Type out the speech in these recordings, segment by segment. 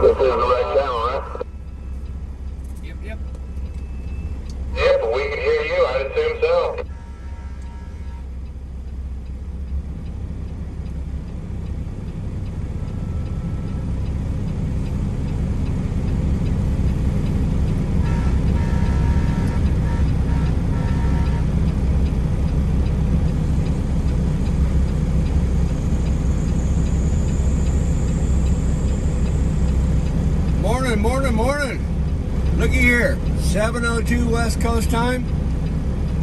This is the right channel, right? Yep. Yep, we can hear you. I'd assume so. Morning. Looky here, 7:02 West Coast time.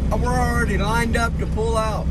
We're already lined up to pull out.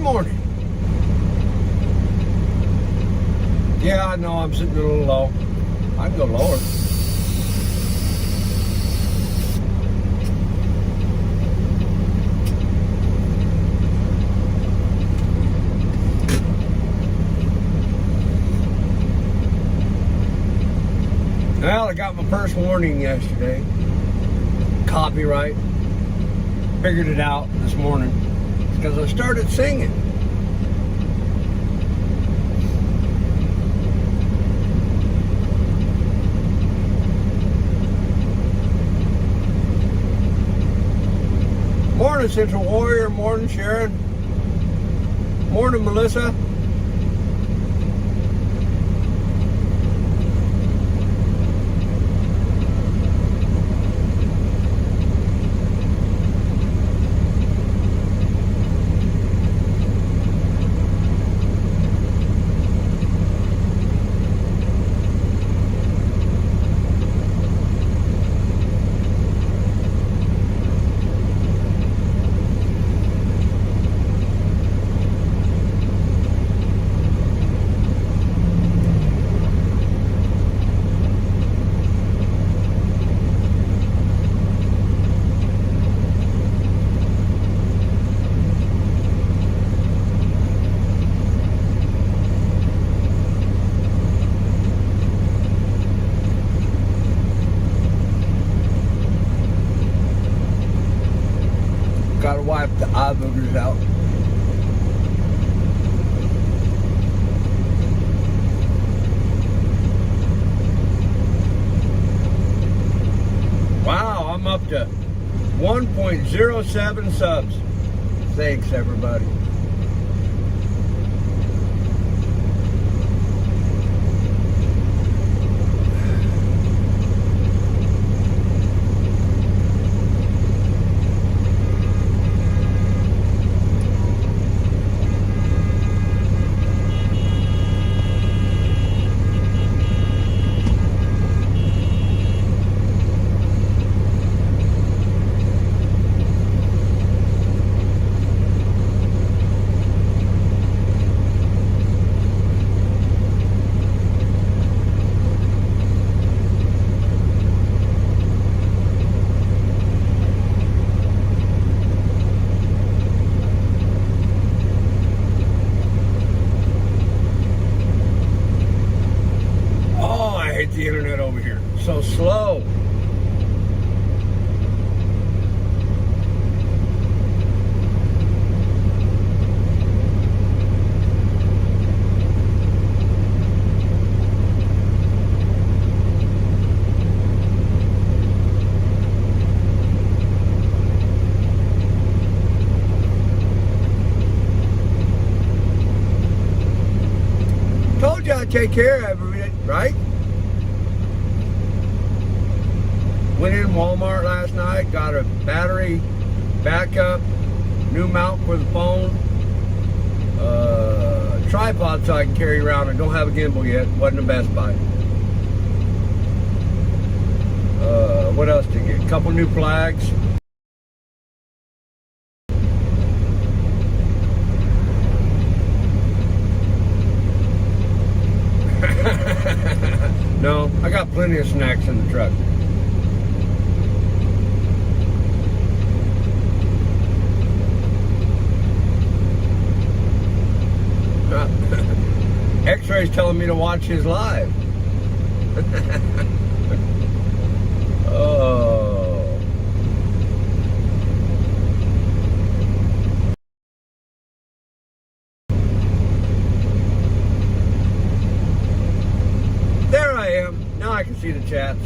Morning. Yeah, I know I'm sitting a little low. I can go lower. Well, I got my first warning yesterday. Copyright. Figured it out this morning because I started singing. Morning, Central Warrior. Morning, Sharon. Morning, Melissa. Gotta wipe the eye boogers out. Wow, I'm up to 1.07 subs. Thanks, everybody. The internet over here so slow. Told you gotta take care of it, right? Went in Walmart last night, got a battery backup, new mount for the phone, tripod so I can carry around. I don't have a gimbal yet. Wasn't a Best Buy. What else to get? A couple new flags. No, I got plenty of snacks in the truck. X-Ray's telling me to watch his live. Oh. There I am. Now I can see the chats.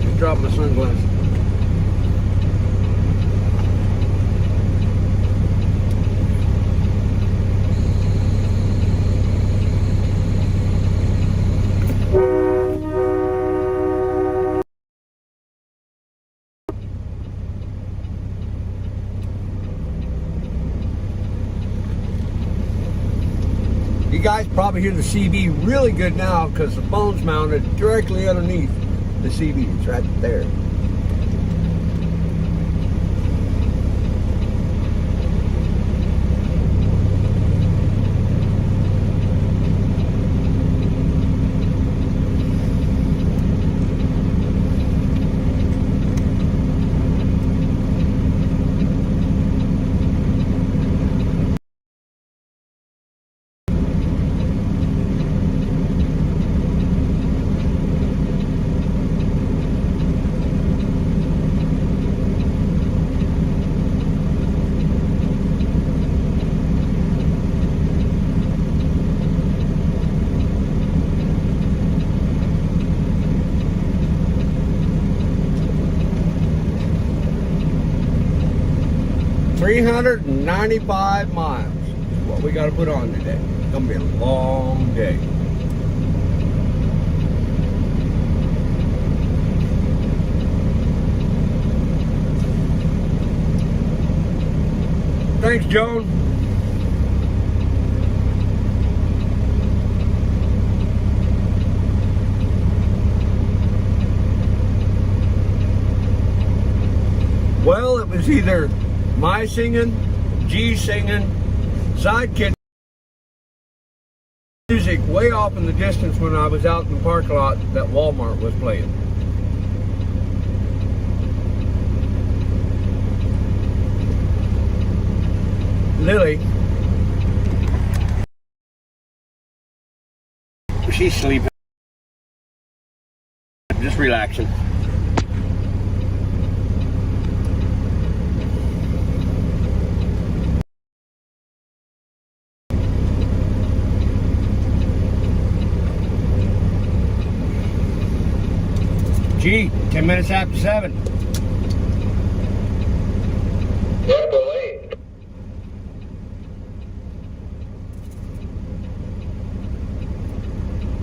Just dropped my sunglasses. You guys probably hear the CB really good now because the phone's mounted directly underneath the CB. It's right there. $395 miles is what we got to put on today. It's gonna be a long day. Thanks, Joan. Well, it was either my singing, G singing, sidekick music way off in the distance when I was out in the parking lot that Walmart was playing. Lily, she's sleeping, just relaxing. Gee, 10 minutes after 7.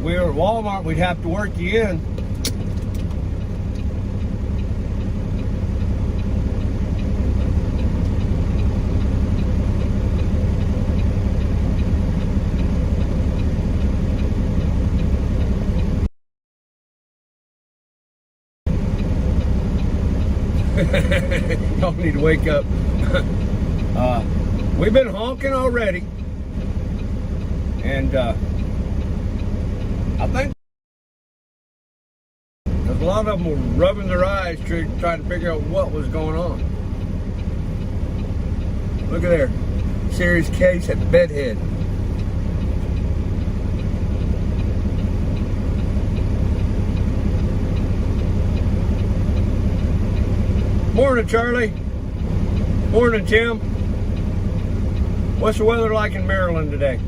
We were at Walmart, we'd have to work you in. Y'all need to wake up. We've been honking already, and I think a lot of them were rubbing their eyes trying to figure out what was going on. Look at there, serious case at Bedhead. Morning, Charlie. Morning, Tim. What's the weather like in Maryland today?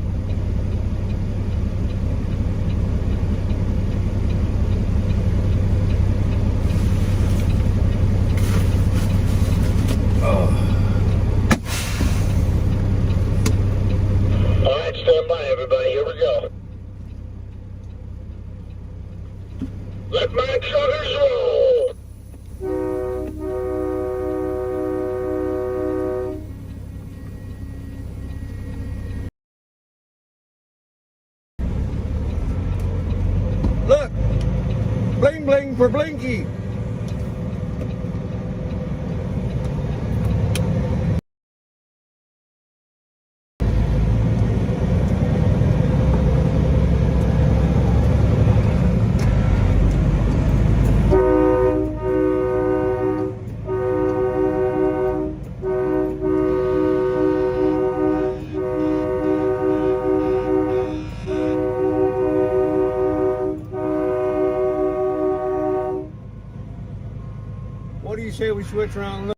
Oh. Super Blinky. What do you say we switch around and look?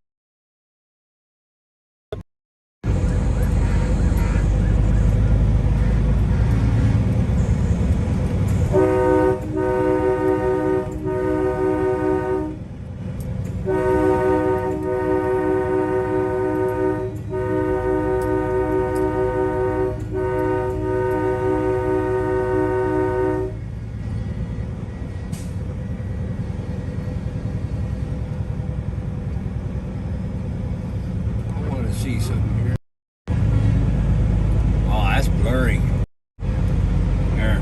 See something here. Oh, that's blurry. There.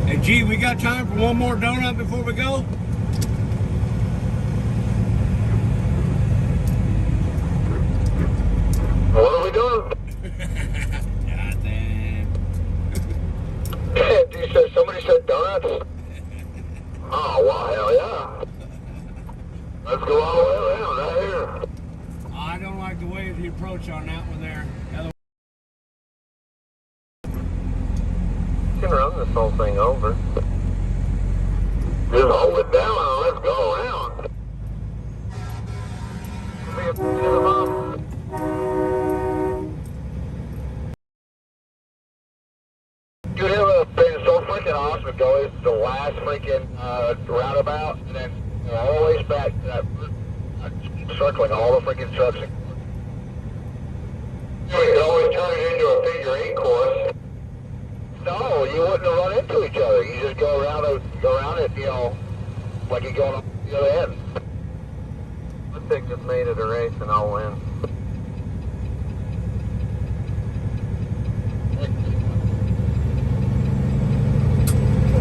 Hey, G, we got time for one more donut before we go? What are we doing? Nothing. Somebody said donuts? Oh, well, hell yeah. Let's go all the way around right here. I don't like the way of the approach on that one there. You can run this whole thing over. Just hold it down and let's go around. Dude, it would have been so freaking awesome to go to the last freaking roundabout and then all the way back to that circling all the freaking trucks. You could always turn it into a figure eight course. No, you wouldn't have run into each other. You just go around it, you know, like you're going on the other end. Let's take just made it a race and I'll win.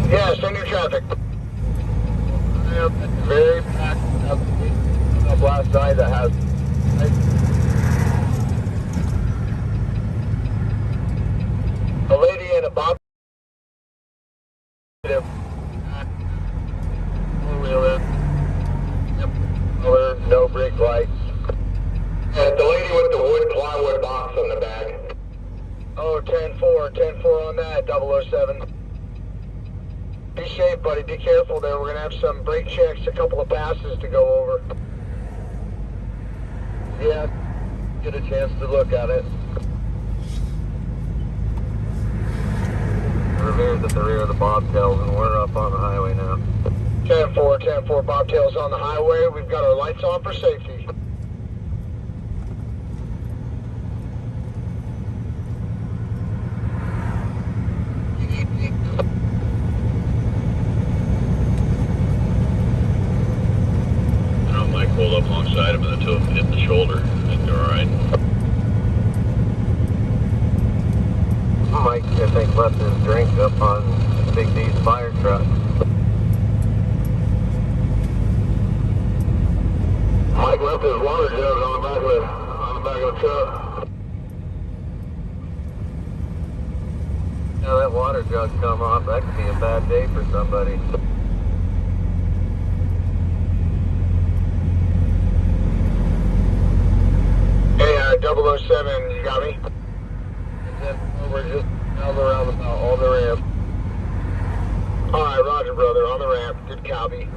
Yeah, send your traffic. Very packed up last night that has... A lady in a box. No brake lights. And the lady with the wood plywood box on the back. Oh, 10-4 on that, 007. Be safe, buddy. Be careful there. We're going to have some brake checks, a couple of passes to go over. Yeah, get a chance to look at it. Revere's at the rear of the bobtails, and we're up on the highway now. 10-4, bobtails on the highway. We've got our lights on for safety. I might pull up alongside him and the toe hit the shoulder. I think they're alright. Mike, I think, left his drink up on Big D's fire truck. Mike left his water jug on the back of the truck. Now that water jug come off, that could be a bad day for somebody. Hey, 007, you got me? We're just down the roundabout, on the ramp. Alright, roger, brother, on the ramp. Good copy.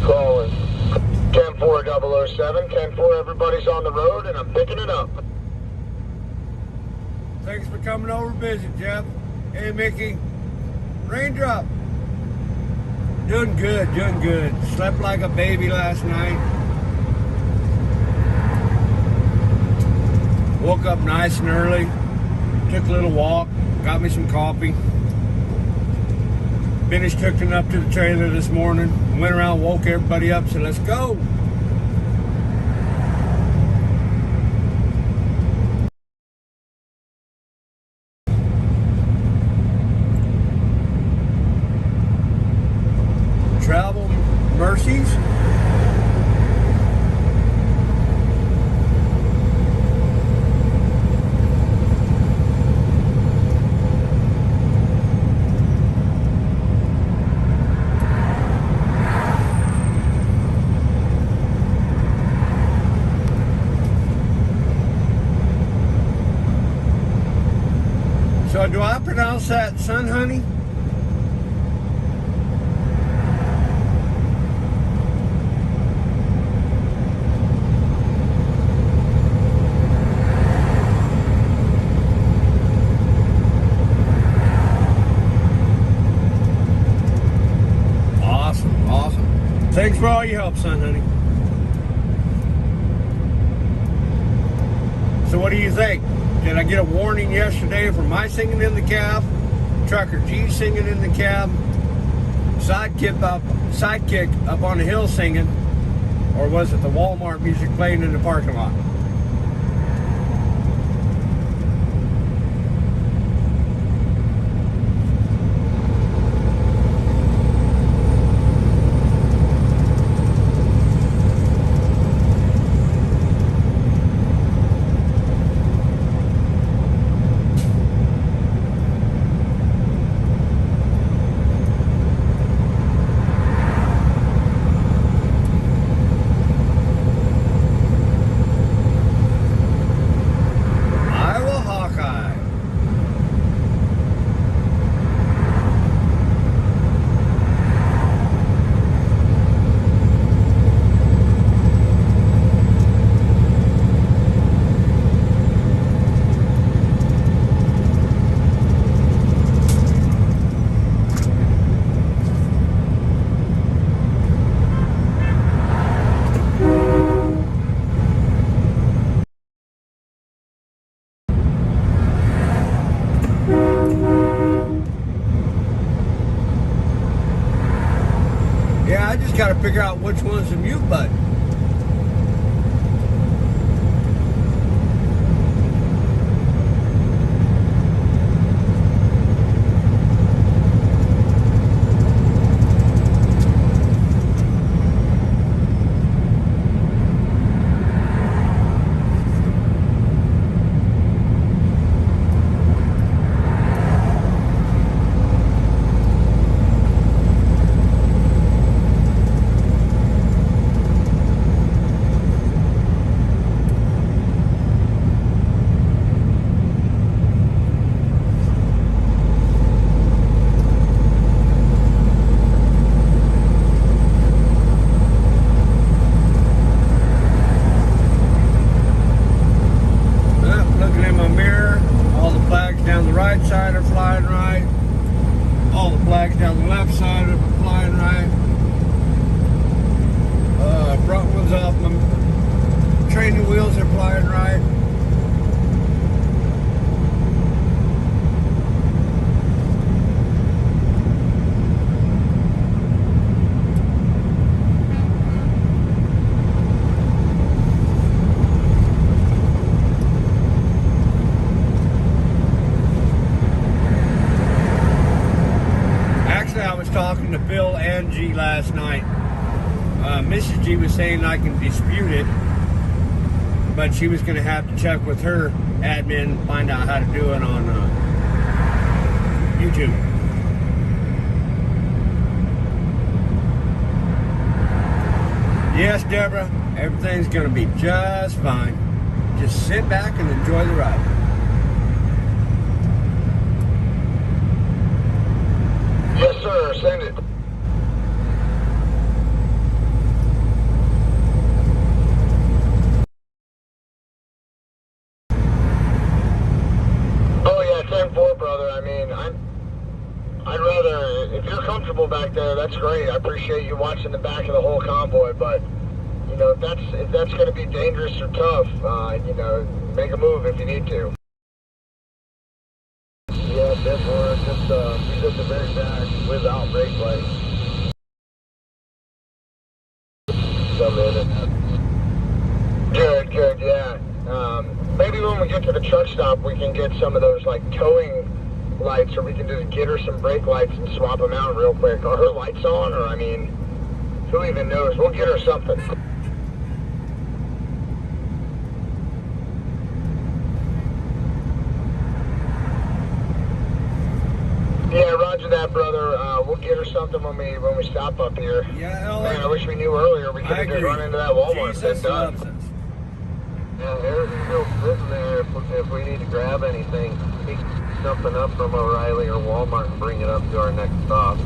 Calling. 10-4 10-4, everybody's on the road and I'm picking it up. Thanks for coming over to visit, Jeff. Hey, Mickey. Raindrop. Doing good, doing good. Slept like a baby last night. Woke up nice and early. Took a little walk. Got me some coffee. Finished hooking up to the trailer this morning. Went around, woke everybody up, said, let's go. Travel mercies. So do I pronounce that sun honey? Awesome, awesome. Thanks for all your help, son honey. So what do you think? Did I get a warning yesterday for my singing in the cab? Trucker G singing in the cab? Sidekick up on the hill singing? Or was it the Walmart music playing in the parking lot? Yeah, I just got to figure out which one's the mute button. last night. Mrs. G was saying I can dispute it, but she was going to have to check with her admin, find out how to do it on YouTube. Yes, Deborah, everything's going to be just fine. Just sit back and enjoy the ride. Yes, sir. Send it. Oh, yeah, 10-4, brother. I mean, I'd rather, if you're comfortable back there, that's great. I appreciate you watching the back of the whole convoy, but, you know, if that's going to be dangerous or tough, you know, make a move if you need to. Yeah, Denver, just, he's at the very back without brake lights. Come in and Good, yeah. Maybe when we get to the truck stop, we can get some of those, like, towing lights, or we can just get her some brake lights and swap them out real quick. Are her lights on, or, I mean, who even knows? We'll get her something. Yeah, roger that, brother. We'll get her something when we stop up here. Yeah, Ellen. Man, I wish we knew earlier. We could have just run into that Walmart and Jesus been done. loves us. Yeah, there's still sitting there if we need to grab anything. Pick something up from O'Reilly or Walmart and bring it up to our next stop.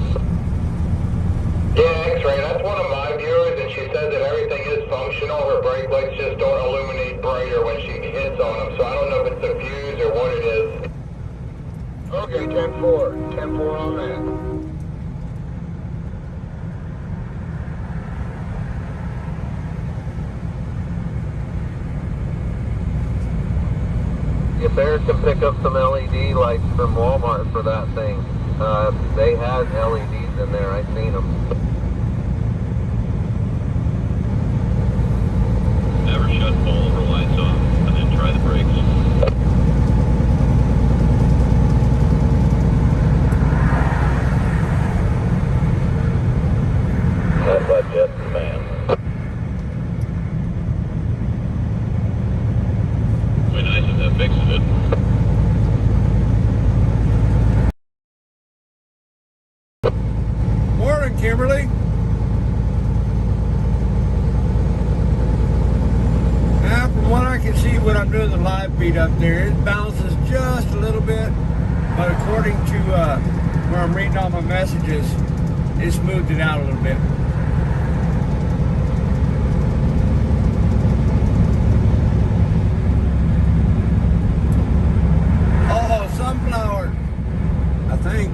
Yeah, X-ray. That's one of my viewers, and she said that everything is functional. Her brake lights just don't illuminate brighter when she hits on them. So I don't know if it's the fuse or what it is. Okay, 10-4. 10-4 on that. You better can pick up some LED lights from Walmart for that thing. They had LEDs in there. I've seen them. Never shut all of her lights off and then try the brakes. That's like just the man. Be nice if that fixes it. Morning, Kimberly. Now, from what I can see when I'm doing the live feed up there, it bounces just a little bit, but according to where I'm reading all my messages, it smoothed it out a little bit. Oh, sunflower, I think.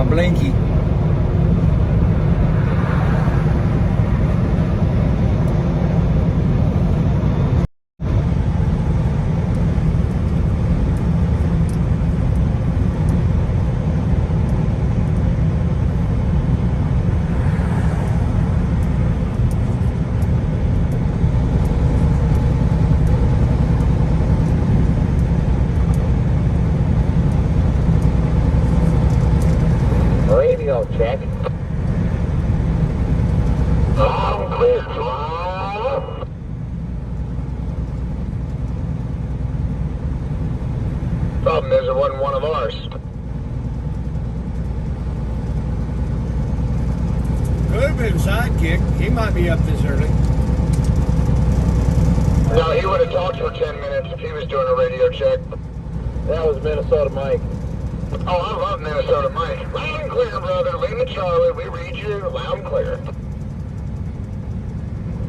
Blinky. Check. I'm clear, driver. Problem is, it wasn't one of ours. Could have been Sidekick. He might be up this early. No, he would have talked for 10 minutes if he was doing a radio check. That was Minnesota Mike. Oh, I love Minnesota Mike. Loud and clear, brother. Lima Charlie, we read you loud and clear.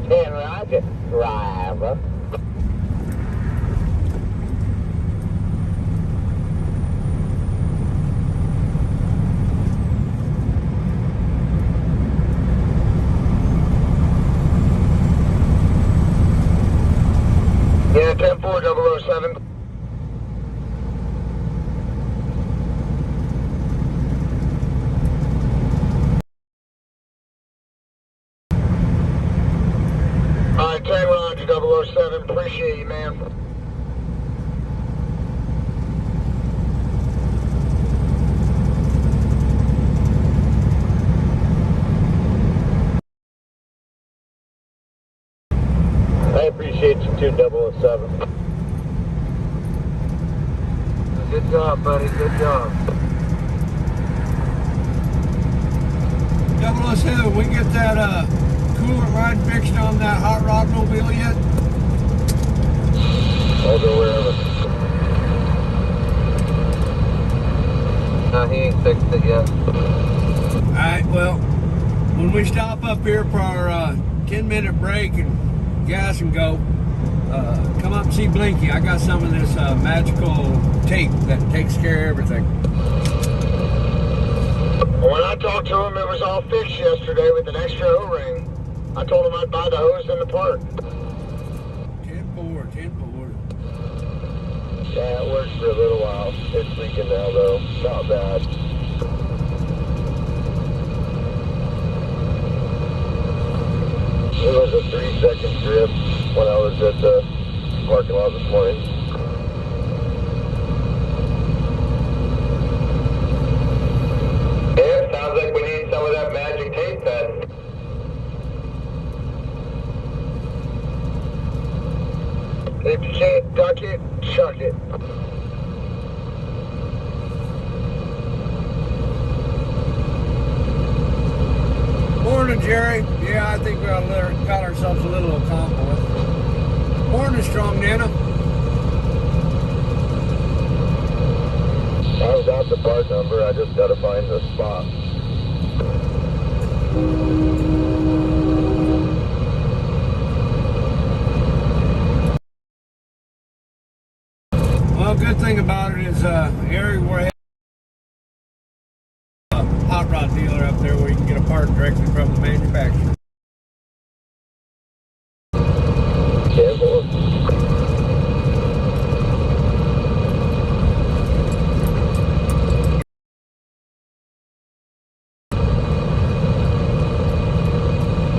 10 roger, driver. 0007. Alright, 10 Roger 007. Appreciate you, man. I appreciate you too, 007. Good job, buddy. Good job. 007, we get that coolant rod fixed on that hot rod mobile yet? I'll go wherever. No, he ain't fixed it yet. Alright, well, when we stop up here for our 10-minute break and gas and go, come up and see Blinky. I got some of this magical tape that takes care of everything. When I talked to him, it was all fixed yesterday with an extra O-ring. I told him I'd buy the hose in the park. 10-4, 10-4. Yeah, it works for a little while. It's leaking now, though. Not bad. It was a 3-second trip when I was at the parking lot this morning. Yeah, sounds like we need some of that magic tape then. If you can't duck it, chuck it. Morning, Jerry. Yeah, I think we got ourselves a little convoy. Morning, Strong Nana. I got the part number, I just gotta find the spot. Well, good thing about it is area where a hot rod dealer up there where you can get a part directly from the manufacturer. Careful.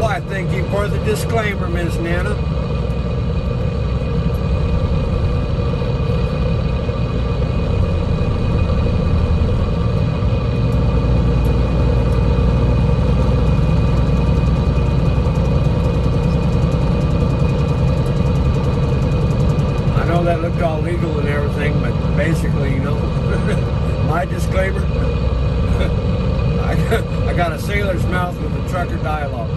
Why, thank you for the disclaimer, Miss Nana. That looked all legal and everything, but basically, you know, my disclaimer, I got a sailor's mouth with a trucker dialogue.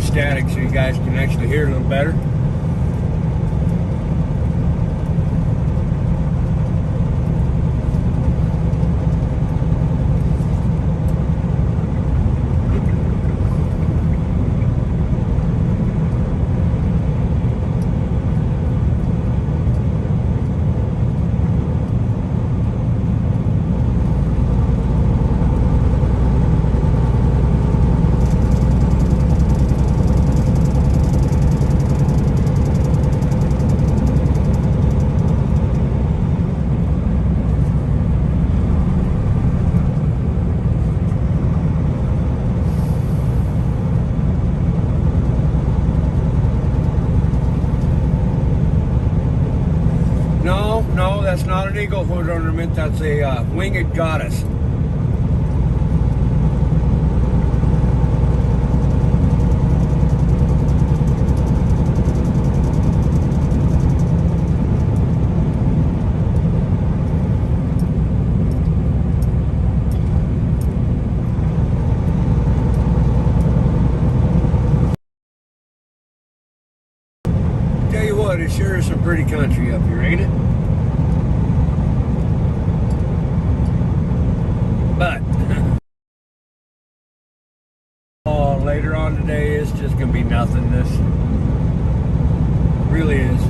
Static so you guys can actually hear a little better. No, that's not an eagle hood ornament. That's a winged goddess. Tell you what, it sure is some pretty country up here, ain't it? But later on today, it's just gonna be nothingness. really is.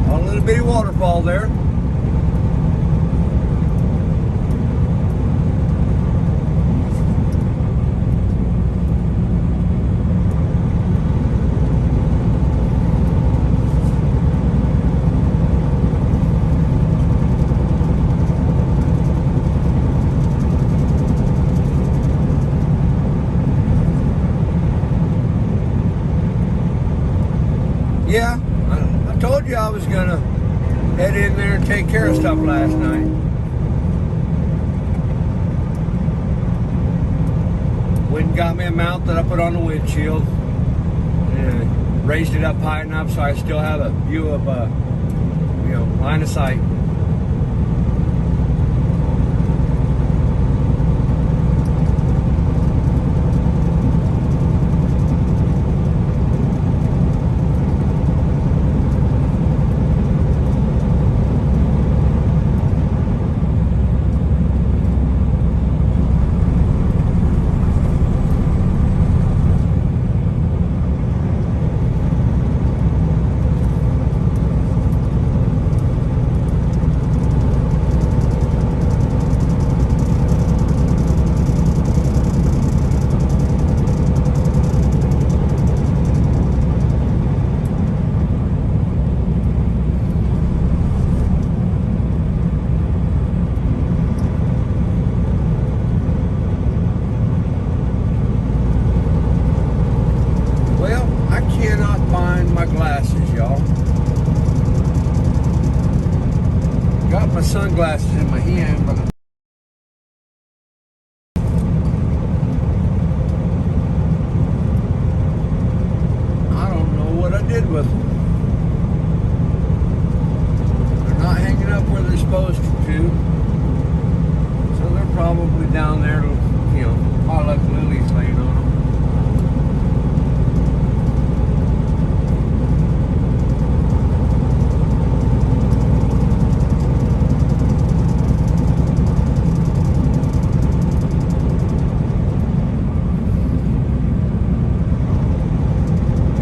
A little bitty waterfall there. Yeah, I told you I was gonna head in there and take care of stuff last night. Went and got me a mount that I put on the windshield and raised it up high enough so I still have a view of, line of sight. Got my sunglasses in my hand, but I don't know what I did with them. They're not hanging up where they're supposed to, so they're probably down there, pile up lilies laying on them.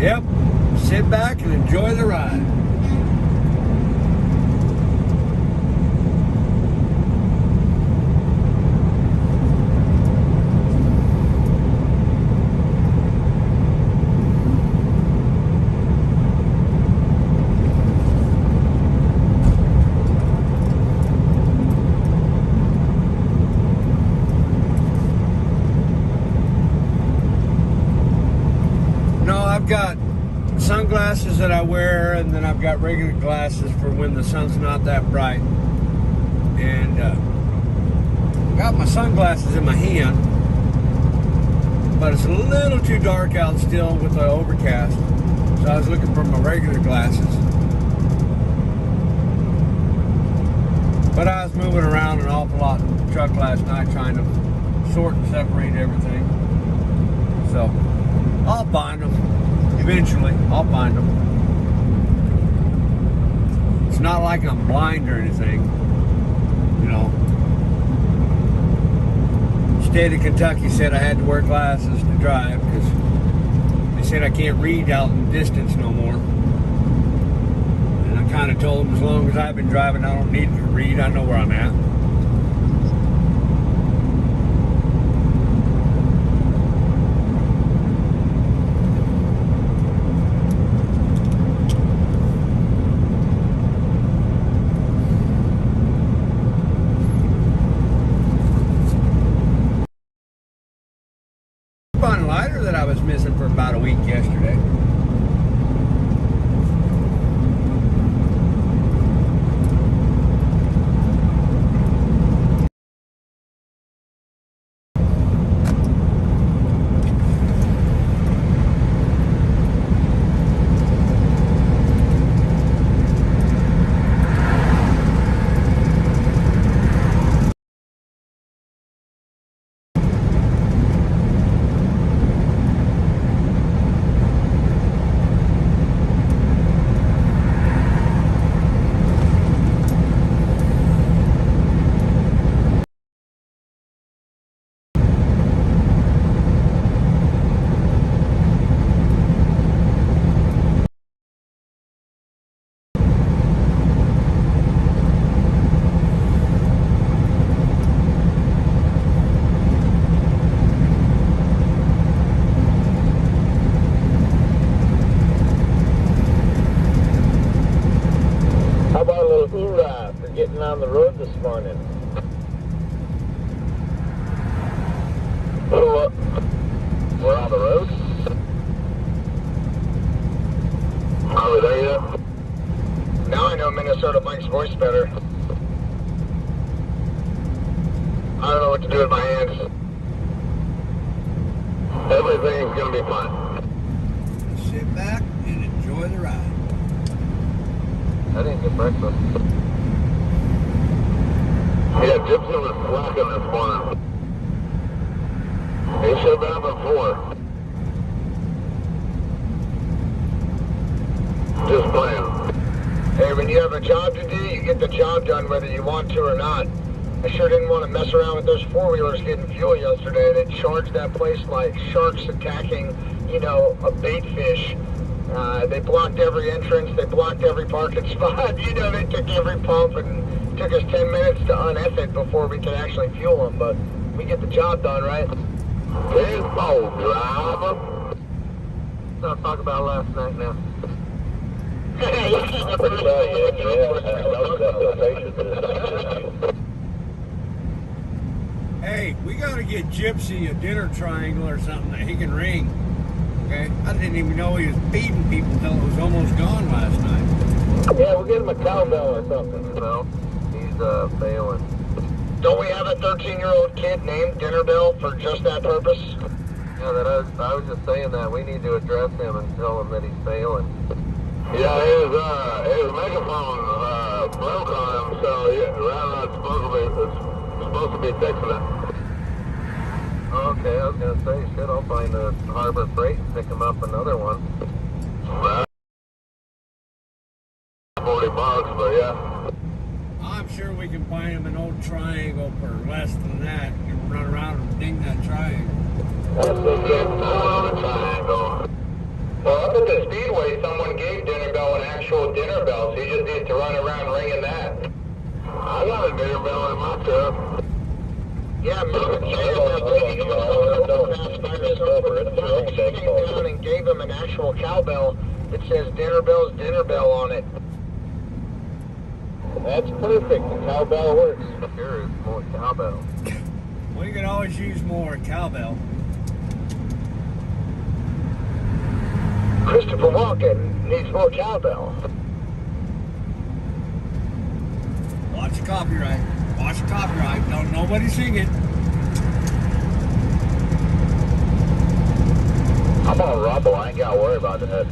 Yep, sit back and enjoy the ride. Got sunglasses that I wear, and then I've got regular glasses for when the sun's not that bright. And got my sunglasses in my hand, but it's a little too dark out still with the overcast, so I was looking for my regular glasses. But I was moving around an awful lot in the truck last night trying to sort and separate everything, so I'll find them. Eventually, I'll find them. It's not like I'm blind or anything, State of Kentucky said I had to wear glasses to drive because they said I can't read out in the distance no more. And I kind of told them as long as I've been driving, I don't need to read. I know where I'm at. Lighter that I was missing for about a week yesterday. getting on the road this morning? We're on the road? Are we there yet? Now I know Minnesota Mike's voice better. I don't know what to do with my hands. Everything's gonna be fine. Sit back and enjoy the ride. I didn't get breakfast. Yeah, Gibson was slacking this morning. He should have been up at 4. Just playing. Hey, when you have a job to do, you get the job done whether you want to or not. I sure didn't want to mess around with those four-wheelers getting fuel yesterday. They charged that place like sharks attacking, you know, a bait fish. They blocked every entrance. They blocked every parking spot. You know, they took every pump and took us 10 minutes to un-F it before we could actually fuel them. But we get the job done, right? There's old driver. Let's talk about last night now. Hey, we gotta get Gypsy a dinner triangle or something that he can ring. Okay? I didn't even know he was feeding people until it was almost gone last night. Yeah, we'll get him a cowbell or something, you know. He's failing. Don't we have a 13-year-old kid named Dinnerbell for just that purpose? Yeah, I was just saying that. We need to address him and tell him that he's failing. Yeah, his megaphone broke on him, so Rattlernut's supposed to be fixing it. Okay, I was gonna say, shit, I'll find a Harbor Freight and pick him up another one. Right. $40, but yeah. I'm sure we can find him an old triangle for less than that. You can run around and ding that triangle. That's the good on a triangle. Well, up at the Speedway, someone gave Dinnerbell an actual dinner bell, so he just needs to run around ringing that. I got a dinner bell in my truck. Yeah, Mr. Came down and gave him an actual cowbell that says Dinnerbell's Dinner Bell on it. That's perfect. The cowbell works. Here is more cowbell. We could always use more cowbell. Christopher Walken needs more cowbell. Watch the copyright. Watch the copyright. Don't nobody sing it. I'm on Rumble. I ain't got to worry about that.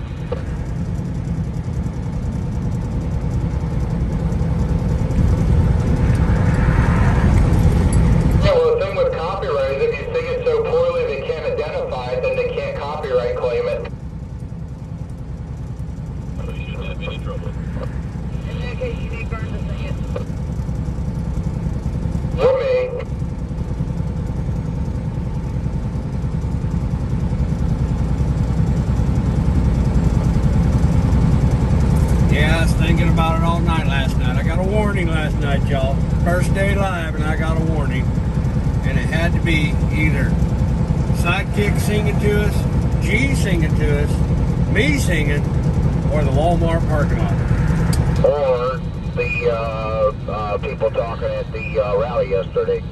Yeah, well, the thing with copyright is if you sing it so poorly they can't identify it, then they can't copyright claim it. You shouldn't have any trouble. In that case, you need Burn to sing it. For me. Yeah, I was thinking about it all night last night. I got a warning last night, y'all. First day live, and I got a warning. And it had to be either Sidekick singing to us, G singing to us, me singing, or the Walmart parking lot. Or the people talking at the rally yesterday.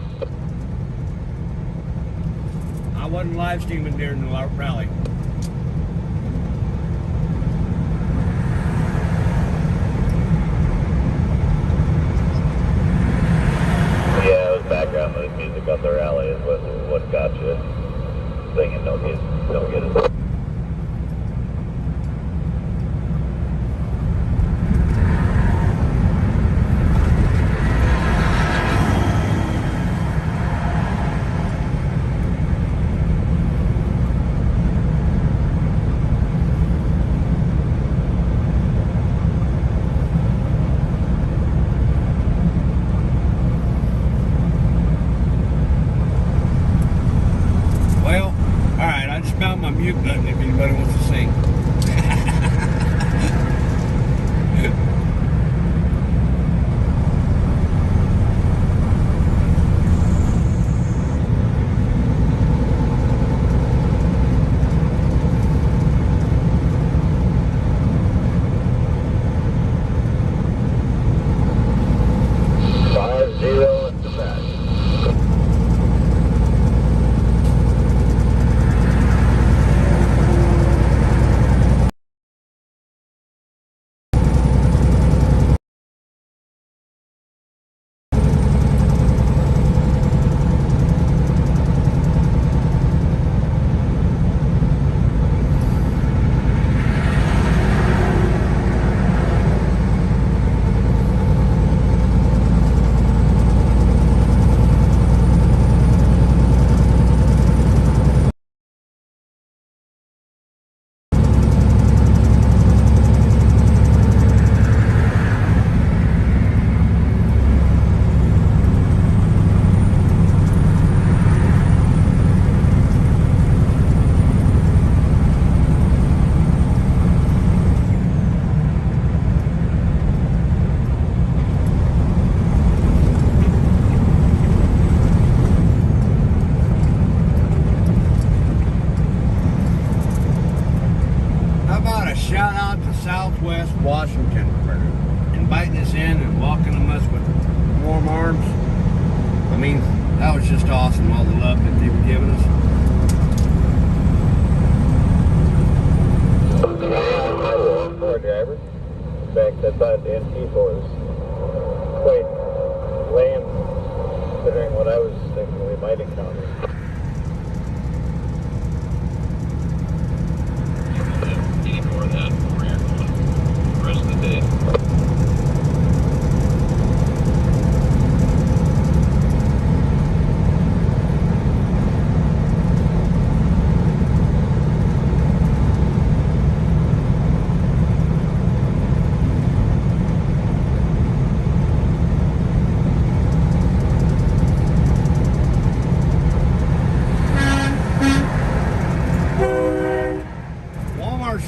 I wasn't live streaming during the rally. Yeah, it was background music on the rally is what got you singing. Don't get it. Well, alright, I just found my mute Washington for inviting us in and welcoming us with warm arms. I mean, that was just awesome, all the love that they were giving us. Poor driver. In fact, I thought the NT4 was quite lame, considering what I was thinking we might encounter. Any more of that before you're going the rest of the day.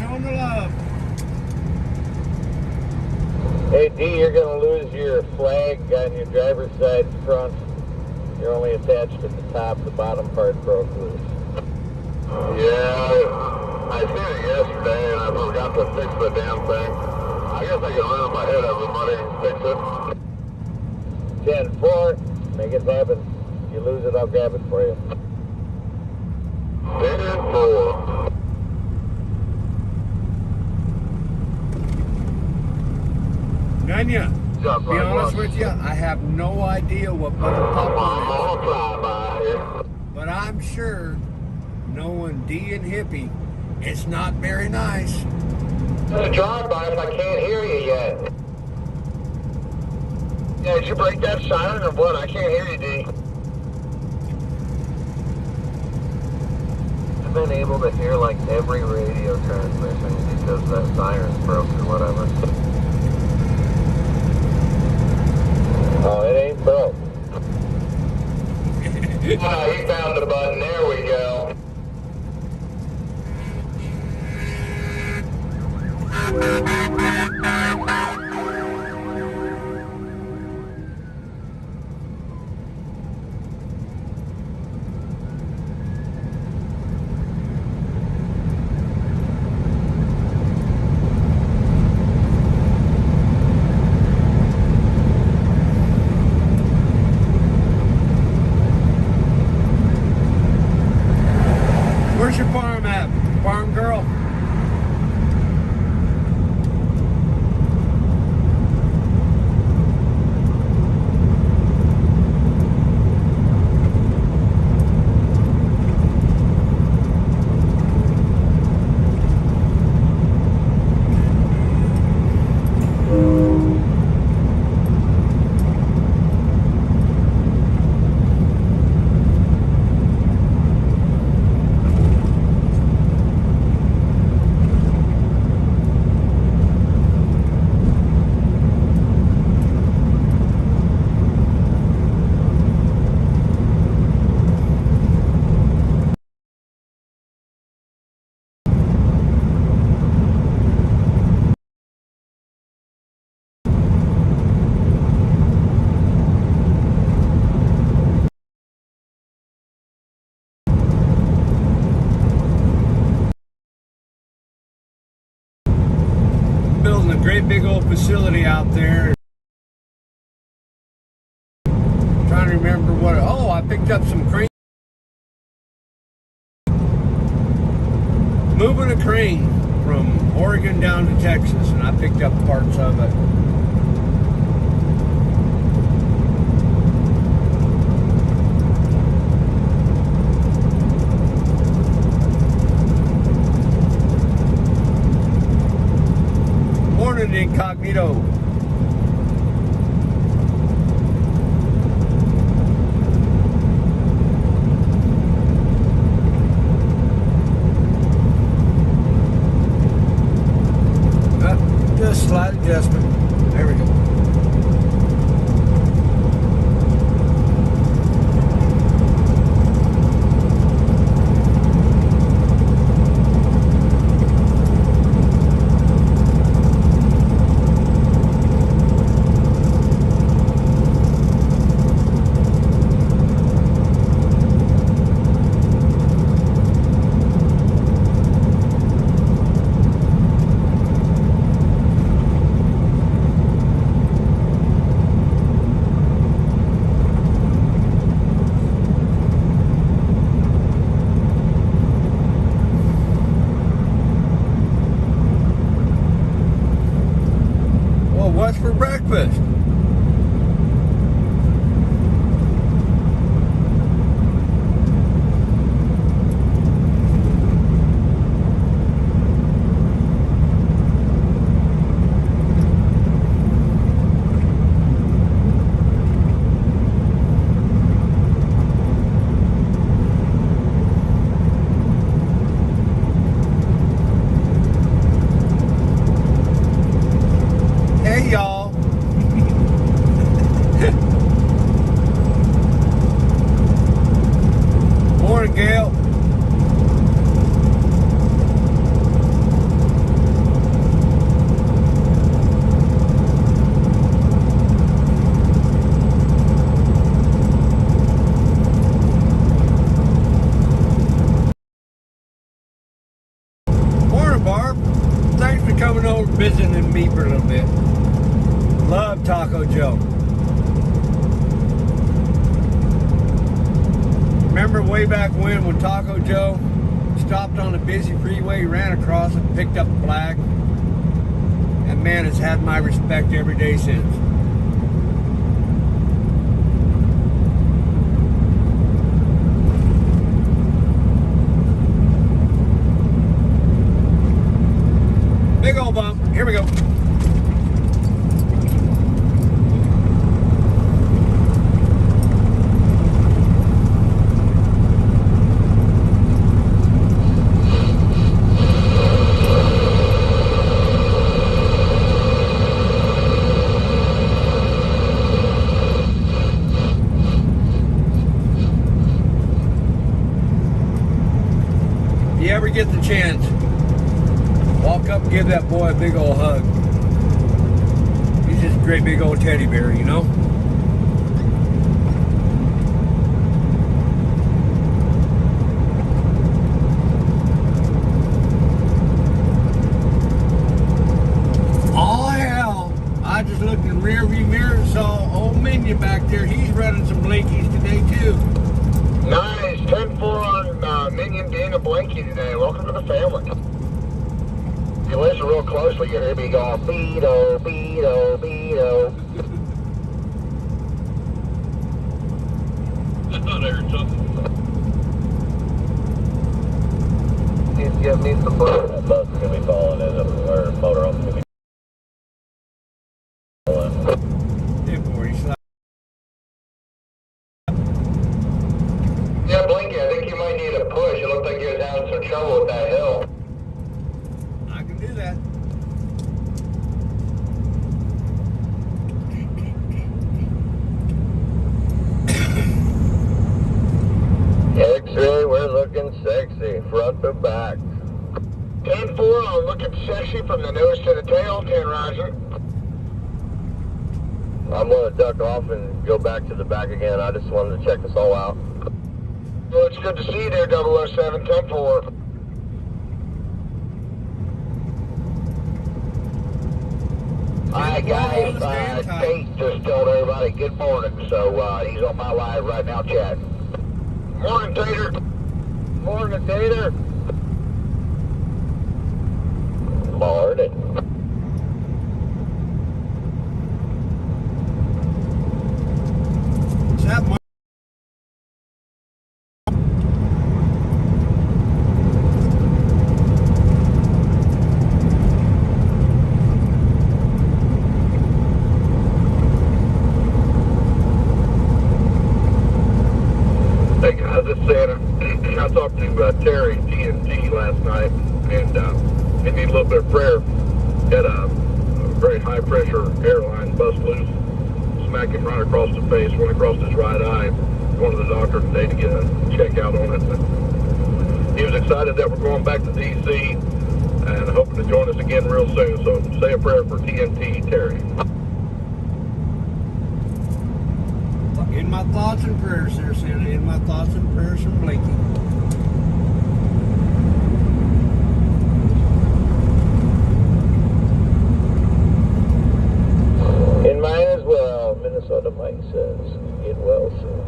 Showing the love. Hey D, you're gonna lose your flag on your driver's side front. You're only attached at the top, the bottom part broke loose. Yeah, I seen it yesterday and I forgot to fix the damn thing. I guess I can run on my head everybody and fix it. 10-4, make it happen. If you lose it, I'll grab it for you. 10-4. Nanya, to be honest with you, I have no idea what butter popcorn is. But I'm sure, knowing D and Hippie, it's not very nice. It's a drive-by if I can't hear you yet. Yeah, did you break that siren or what? I can't hear you, D. I've been able to hear like every radio transmission because that siren's broke or whatever. Oh, it ain't broke. Oh, he found the button. There we go. Where's your farm at, farm girl? Building a great big old facility out there. Trying to remember what. Oh, I picked up some crane. Moving a crane from Oregon down to Texas, and I picked up parts of it. Morning, incognito. Just slight adjustment. There we go. Morning, Gail. Morning, Barb. Thanks for coming over, visiting me for a little bit. Love Taco Joe. Remember way back when Taco Joe stopped on a busy freeway, ran across it, picked up a flag, and man, it's had my respect every day since. Big old bump. Here we go. If you ever get the chance, walk up and give that boy a big old hug. He's just a great big old teddy bear, you know? Oh hell, I just looked in the rear view mirror and saw old Minion back there. He's running some blinkies today too. Nice. 10-4 on Minion being a blankie today. Welcome to the family. If you listen real closely, you hear me going, Beto, Beto, Beto. I thought I heard something. Needs to give me some butter. That bug's going to be falling in it, or motor home's going to be falling. Hey boy, he's like, Yeah, Blinky, I think you might need a push. It looked like you was having some trouble with that hill. I can do that. X-ray, we're looking sexy, front to back. 10-4, I'm looking sexy from the nose to the tail. 10, Roger. I'm going to duck off and go back to the back again. I just wanted to check this all out. Well, it's good to see you there, 007, 10-4. Hi guys, Tate just told everybody good morning, so he's on my live right now chatting. Morning, Tater. Morning, Tater. Morning. Is that my Hey guys, it's Santa. I talked to Terry, TNT, last night, and he needed a little bit of prayer. Had a very high pressure airline bust loose, smacked him right across the face, went across his right eye. Going to the doctor today to get a check out on it. He was excited that we're going back to DC and hoping to join us again real soon. So say a prayer for TNT, Terry. in my thoughts and prayers there, Santa? In my thoughts and prayers from Blinky. In mine as well, Minnesota Mike says, get well soon.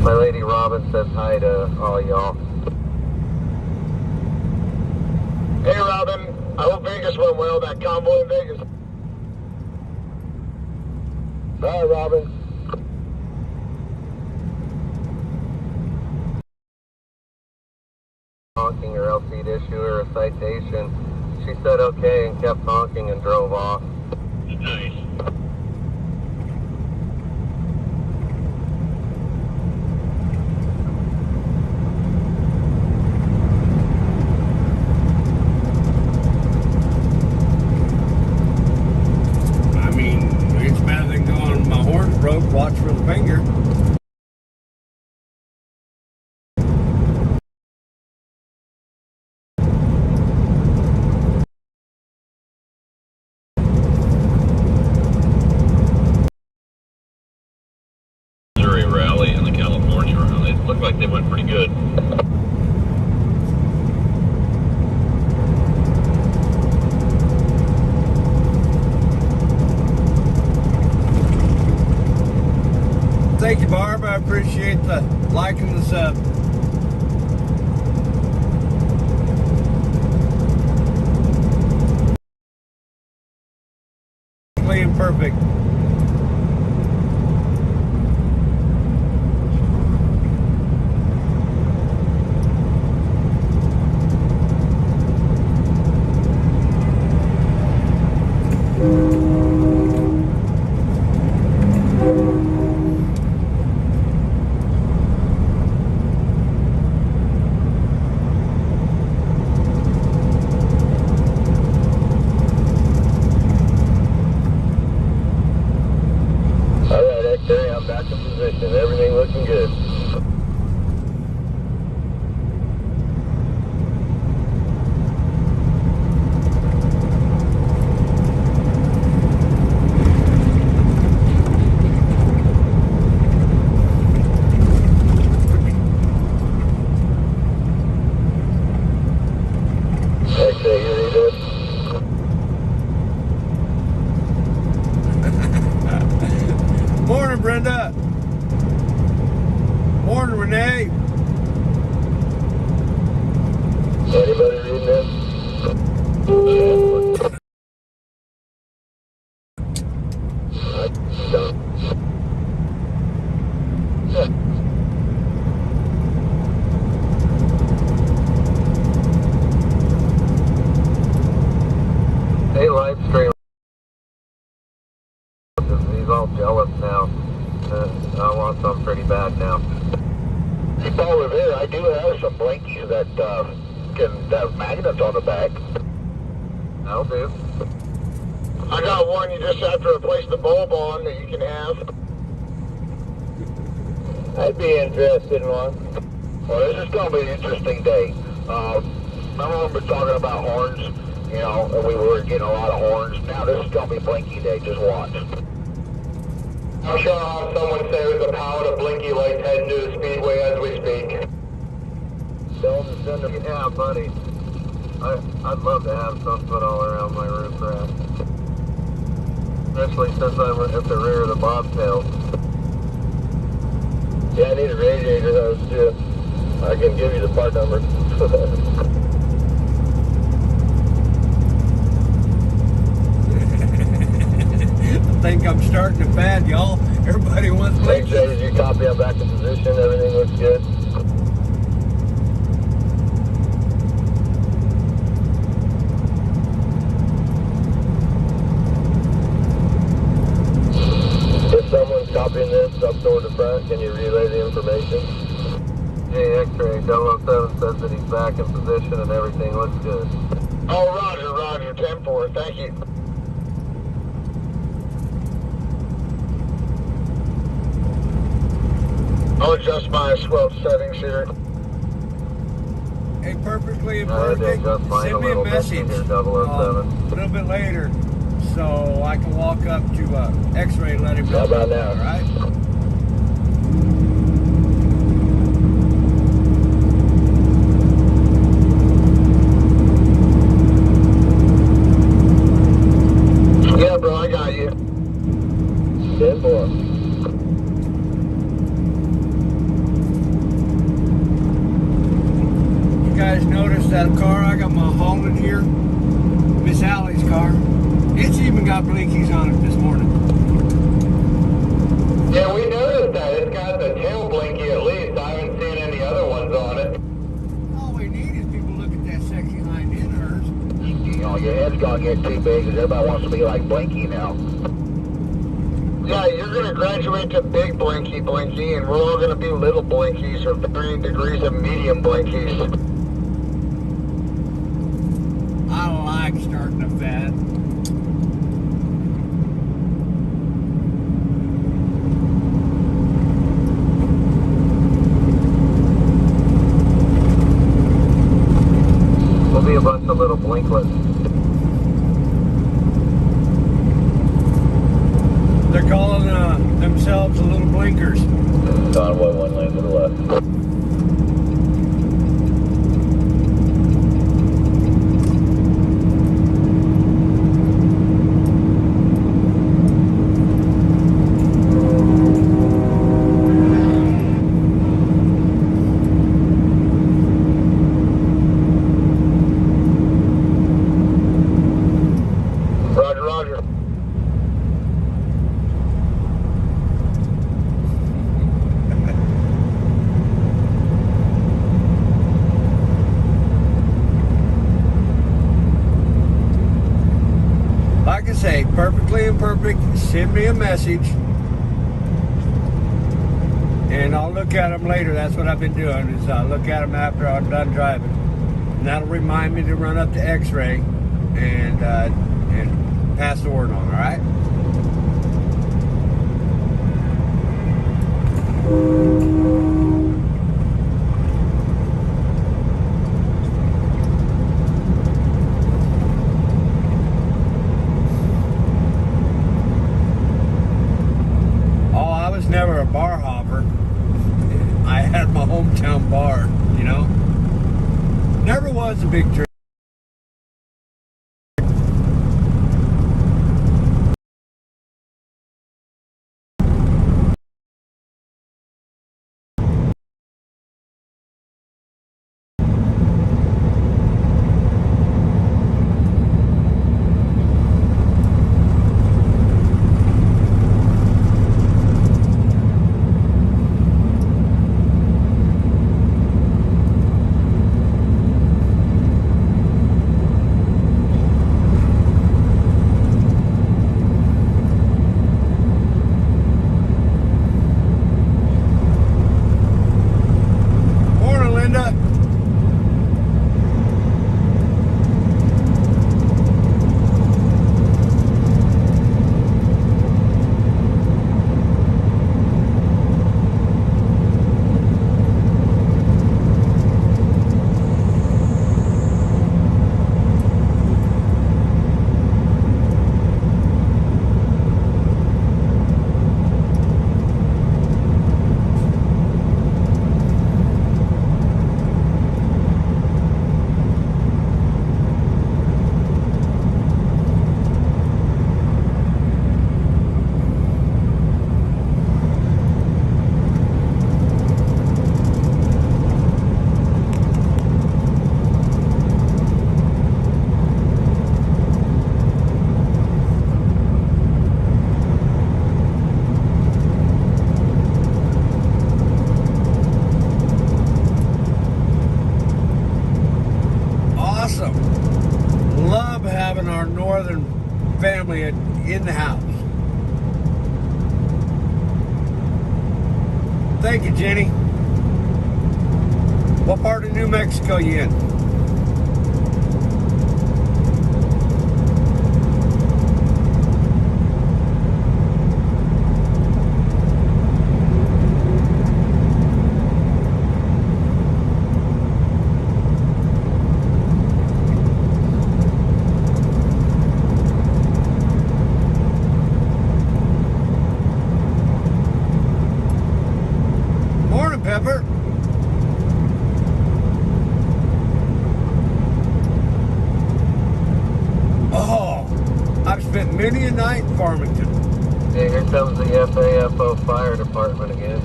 My lady Robin says hi to all y'all. Hey, Robin. I hope Vegas went well, that convoy in Vegas. Bye, Robin. Honking or else he'd issue her a citation. She said okay and kept honking and drove off. Nice. to liking the sub. Perfect. Everything looking good. Okay, you read this? Morning, Brenda. Morning, Renee. Anybody reading this? I don't. Hey, live stream. He's all jealous now. I want some pretty bad now. While we're there, I do have some blinkies that can have magnets on the back. That'll do. I got one you just have to replace the bulb on that you can have. I'd be interested in one. Well, this is going to be an interesting day. Remember when we were talking about horns, you know, and we were getting a lot of horns? Now this is going to be blinky day, just watch. I'm sure I'll have someone say there's a pallet of blinky lights heading to the speedway as we speak. Send them. Yeah, buddy. I'd love to have some put all around my roof rack. Especially since I'm at the rear of the bobtail. Yeah, I need a radiator hose too. I can give you the part number. I think I'm starting to bad, y'all. Everybody wants Make blinkies. sure you copy I'm back in position. Everything looks good. If someone's copying this up toward the front, can you relay the information? Hey, X-ray 007 says that he's back in position and everything looks good. Oh, roger, roger. 10-4. Thank you. I'll adjust my squelch settings here. Hey, perfectly I perfect. adjust mine Send me a little bit message here, 007. a little bit later so I can walk up to X-ray and let him know. How about now? All right? Yeah, bro, I got you. 10-4. You guys notice that car I got my Holland here? Miss Allie's car. It's even got blinkies on it this morning. Yeah, we noticed that. It's got the tail blinky at least. I haven't seen any other ones on it. All we need is people look at that sexy hind end of hers. You know, your head's gonna get too big because everybody wants to be like Blinky now. Yeah, you're going to graduate to big blinky, and we're all going to be little blinkies or varying degrees of medium blinkies. I like starting to fat. We'll be a bunch of little blinklets. They're calling themselves the little blinkers. Convoy, one lane to the left. clean, perfect, send me a message. And I'll look at them later. That's what I've been doing, is look at them after I'm done driving. And that'll remind me to run up to X-ray and pass the word on, all right? Oh, I was never a bar hopper. I had my hometown bar, you know? Never was a big drink. Family in the house. Thank you, Jenny. What part of New Mexico you in? Pepper. Oh, I've spent many a night in Farmington. Yeah, here comes the FAFO fire department again.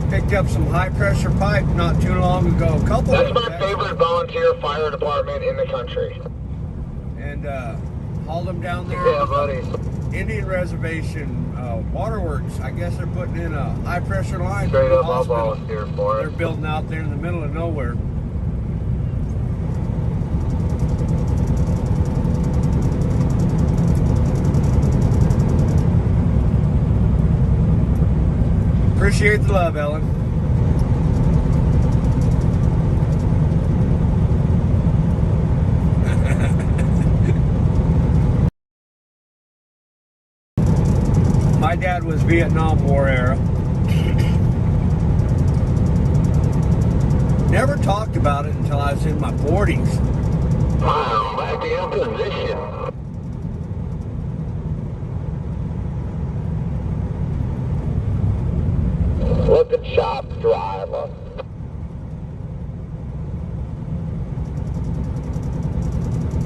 Picked up some high pressure pipe not too long ago. A couple That's of my favorite volunteer fire department in the country. And hauled them down there. Yeah, buddy. Indian Reservation Waterworks. I guess they're putting in a high pressure line. Straight up, I'll volunteer for it. They're building out there in the middle of nowhere. Appreciate the love, Ellen. My dad was Vietnam War era. Never talked about it until I was in my 40s. Wow, at the imposition. Let the chop driver.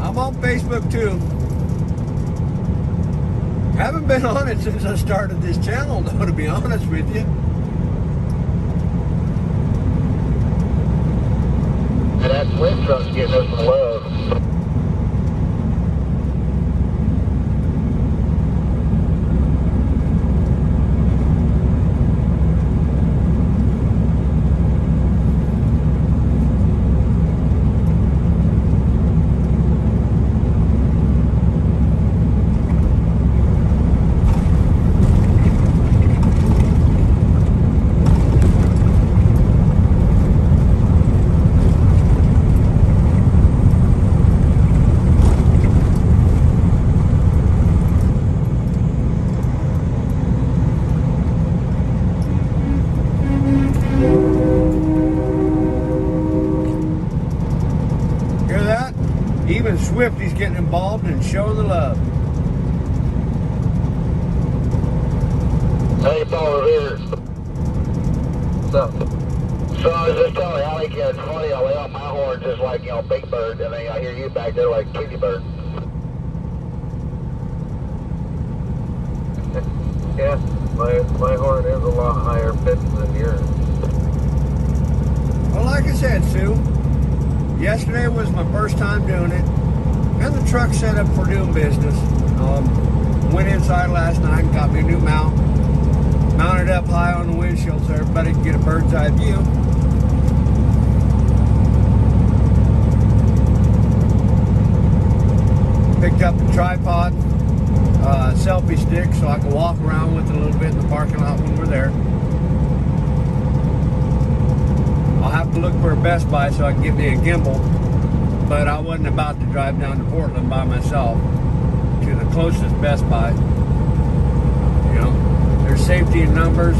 I'm on Facebook too. Haven't been on it since I started this channel, though, to be honest with you. And that swim truck's getting us some love. Swifty's getting involved and showing the love. Hey, Paul Revere. What's up? So I was just telling Alec, it's funny, I lay on my horn just like, Big Bird, and then I hear you back there like Tweety Bird. Yeah, my horn is a lot higher pitched than yours. Well, like I said, Sue, yesterday was my first time doing it, and the truck's set up for doing business. Went inside last night and got me a new mount. Mounted up high on the windshield so everybody can get a bird's eye view. Picked up the tripod, selfie stick, so I can walk around with it a little bit in the parking lot when we're there. I'll have to look for a Best Buy so I can get me a gimbal, but I wasn't about to drive down to Portland by myself to the closest Best Buy. You know, there's safety in numbers.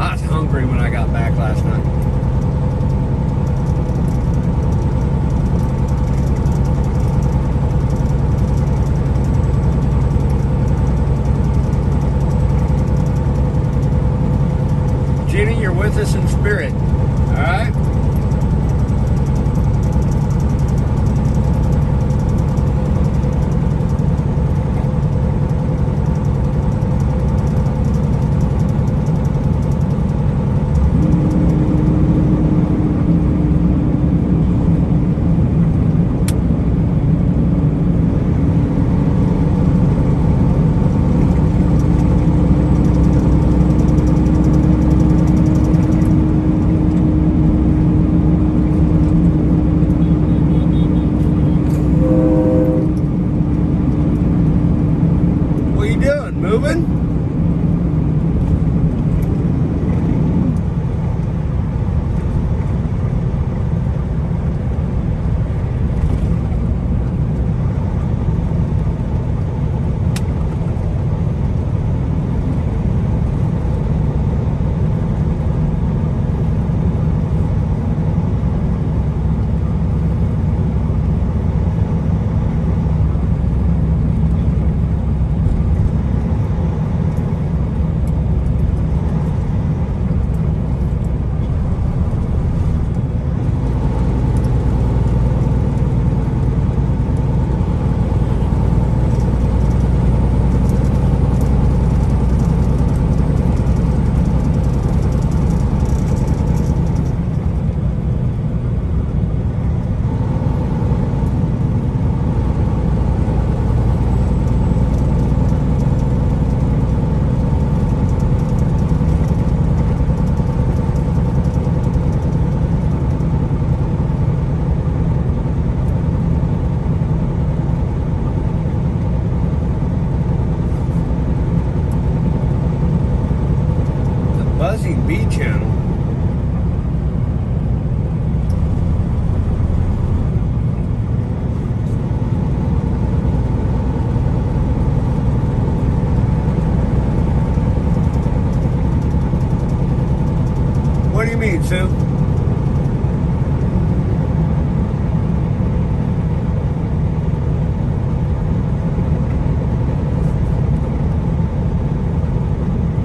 I was hungry when I got back last night. Jenny, you're with us in spirit. All right? Moving? Buzzing B channel. What do you mean, Sue?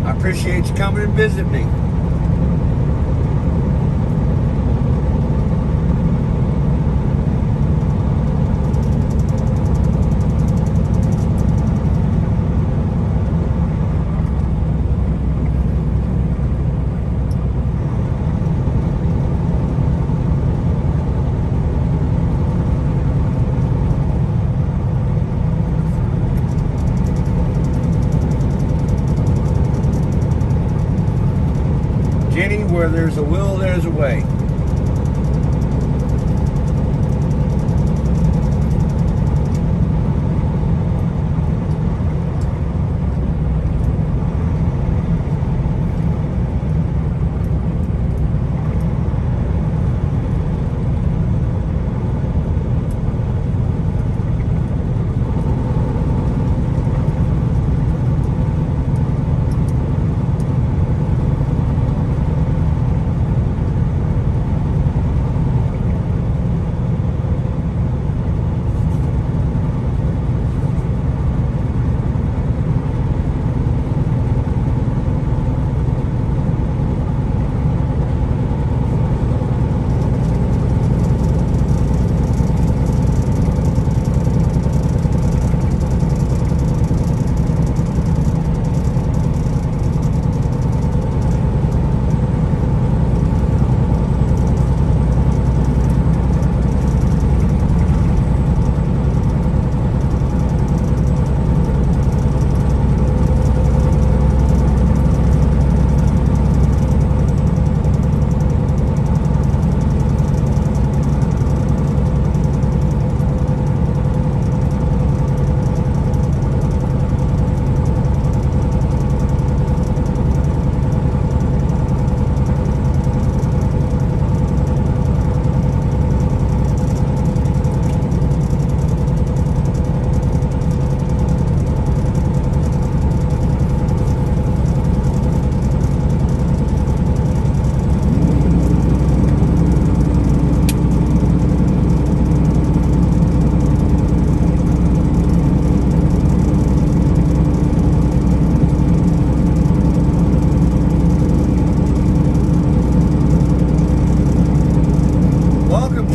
I appreciate you coming and visiting me. Jenny, where there's a will, there's a way.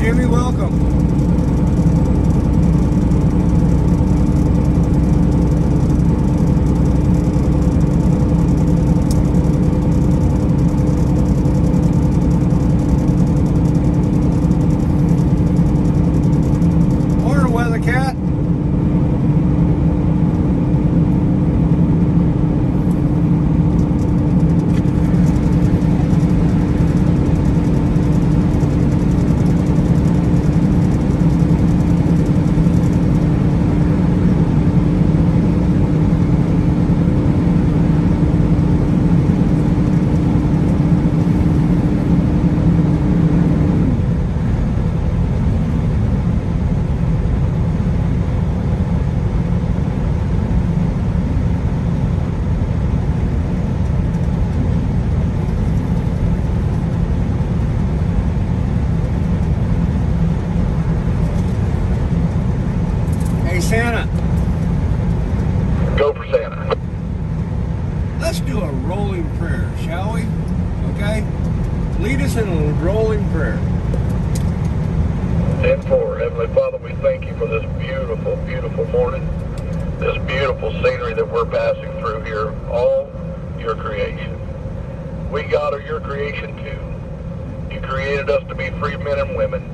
Jimmy, welcome. Morning, Weather Cat. Santa. Go for Santa. Let's do a rolling prayer, shall we? Okay? Lead us in a rolling prayer. 10-4. Heavenly Father, we thank you for this beautiful, beautiful morning. This beautiful scenery that we're passing through here. All your creation. We, God, are your creation too. You created us to be free men and women.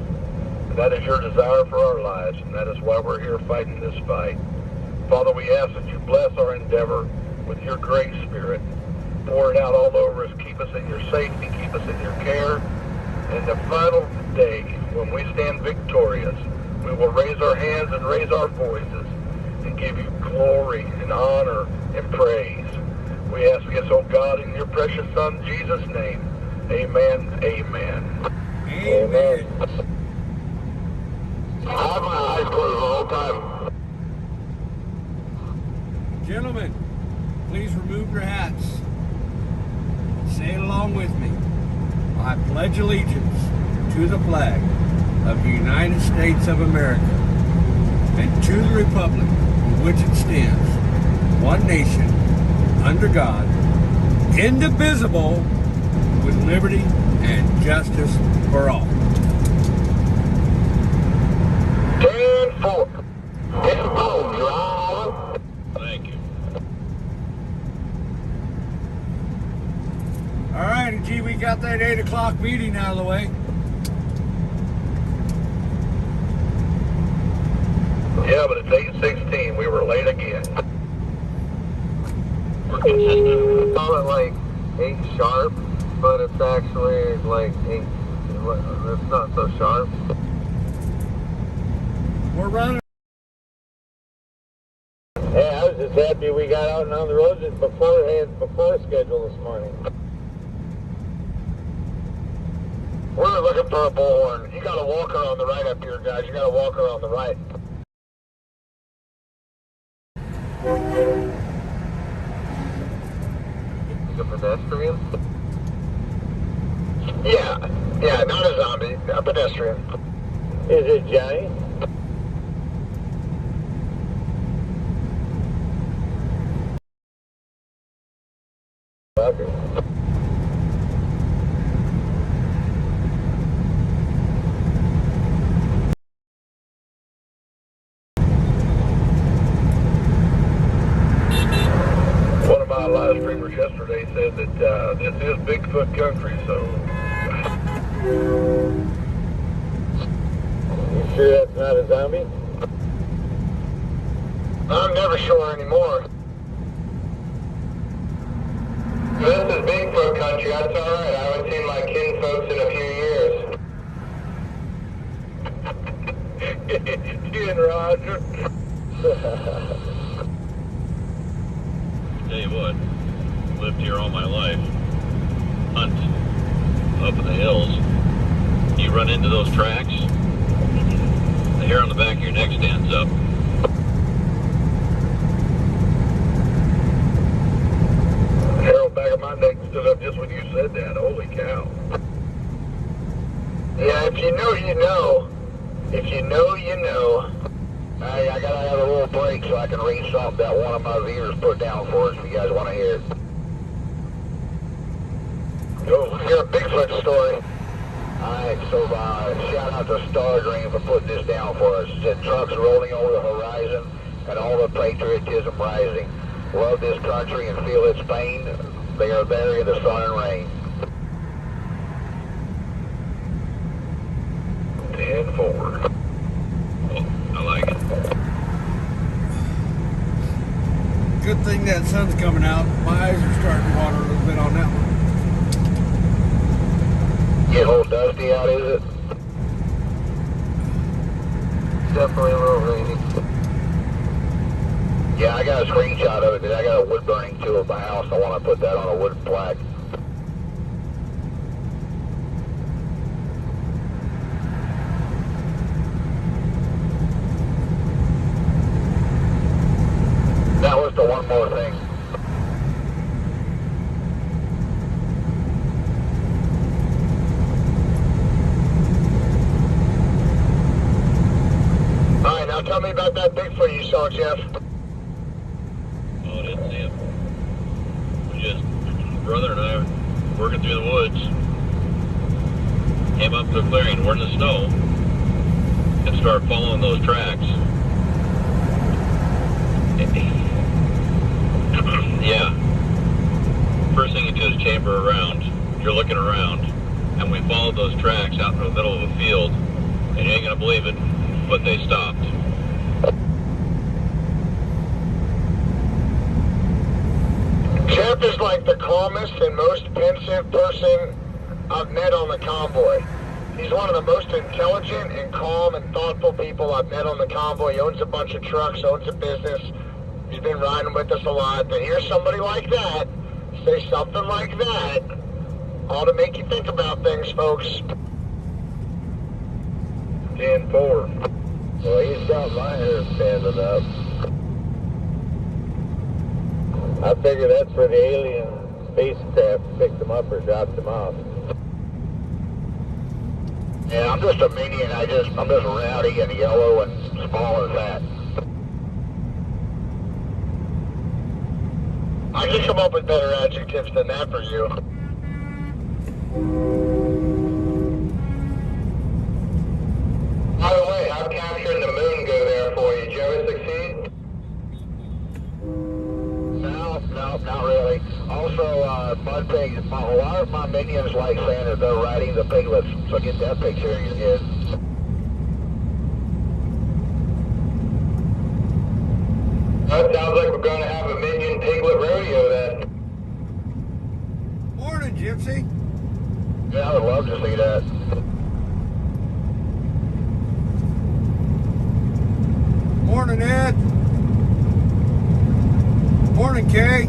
That is your desire for our lives, and that is why we're here fighting this fight. Father, we ask that you bless our endeavor with your great spirit. Pour it out all over us. Keep us in your safety. Keep us in your care. And the final day, when we stand victorious, we will raise our hands and raise our voices and give you glory and honor and praise. We ask this, oh God, in your precious Son, Jesus' name. Amen. Amen. Amen. I have my eyes closed the whole time. Gentlemen, please remove your hats. Say it along with me. I pledge allegiance to the flag of the United States of America and to the republic for which it stands, one nation, under God, indivisible, with liberty and justice for all. 10-4. 10-4, driver. Thank you. All right, G, we got that 8 o'clock meeting out of the way. Yeah, but it's 8:16. We were late again. We're consistent. Call it like 8 sharp, but it's actually like 8. It's not so sharp. We're running. Hey, I was just happy we got out and on the road just before schedule this morning. We're looking for a bullhorn. You got a walker on the right up here, guys. You got a walker on the right. Like a pedestrian? Yeah, not a zombie, a pedestrian. Is it Johnny? Okay. One of my live streamers yesterday said that this is Bigfoot country, so... You sure that's not a zombie? I'm never sure anymore. This is Bigfoot country, that's alright. I haven't seen my kin folks in a few years. Ken Roger. Tell you what, lived here all my life. Hunt up in the hills. You run into those tracks, the hair on the back of your neck stands up. Hair on the back of my neck stood up just when you said that. Holy cow. Yeah, if you know, you know. If you know, you know. I gotta have a little break so I can read something that one of my viewers put down for us if you guys want to hear it. Go hear a Bigfoot story. Alright, So shout out to Star Dream for putting this down for us. The trucks rolling over the horizon and all the patriotism rising. Love this country and feel its pain. They are there in the sun and rain. 10-4. I like it. Good thing that sun's coming out. My eyes are starting to water a little bit on that one. Get a little dusty out, is it? Definitely a little rainy. Yeah, I got a screenshot of it because I got a wood burning tool at my house. I want to put that on a wooden plaque. That was the one more thing. All right, now tell me about that Bigfoot you saw, Jeff. Oh, I didn't see him. We just, brother and I were working through the woods. Came up to a clearing, we're in the snow, and started following those tracks. Yeah. First thing you do is chamber around. You're looking around, and we followed those tracks out in the middle of a field, and you ain't gonna believe it, but they stopped. Jeff is like the calmest and most pensive person I've met on the convoy. He's one of the most intelligent and calm and thoughtful people I've met on the convoy. He owns a bunch of trucks, owns a business. He's been riding with us a lot. To hear somebody like that say something like that ought to make you think about things, folks. 10-4. Well, he's got my hair standing up. I figure that's for the alien spacecraft to pick them up or drop them off. Yeah, I'm just a minion. I'm just rowdy and yellow and small as that. I can come up with better adjectives than that for you. By the way, how'd capturing the moon go there for you? Did you ever succeed? No, not really. Also, mud pigs, a lot of my minions like saying that they're riding the piglets, so get that picture in your head. That sounds like we're going to have a minion piglet rodeo then. Morning, Gypsy. Yeah, I would love to see that. Morning, Ed. Morning, Kay.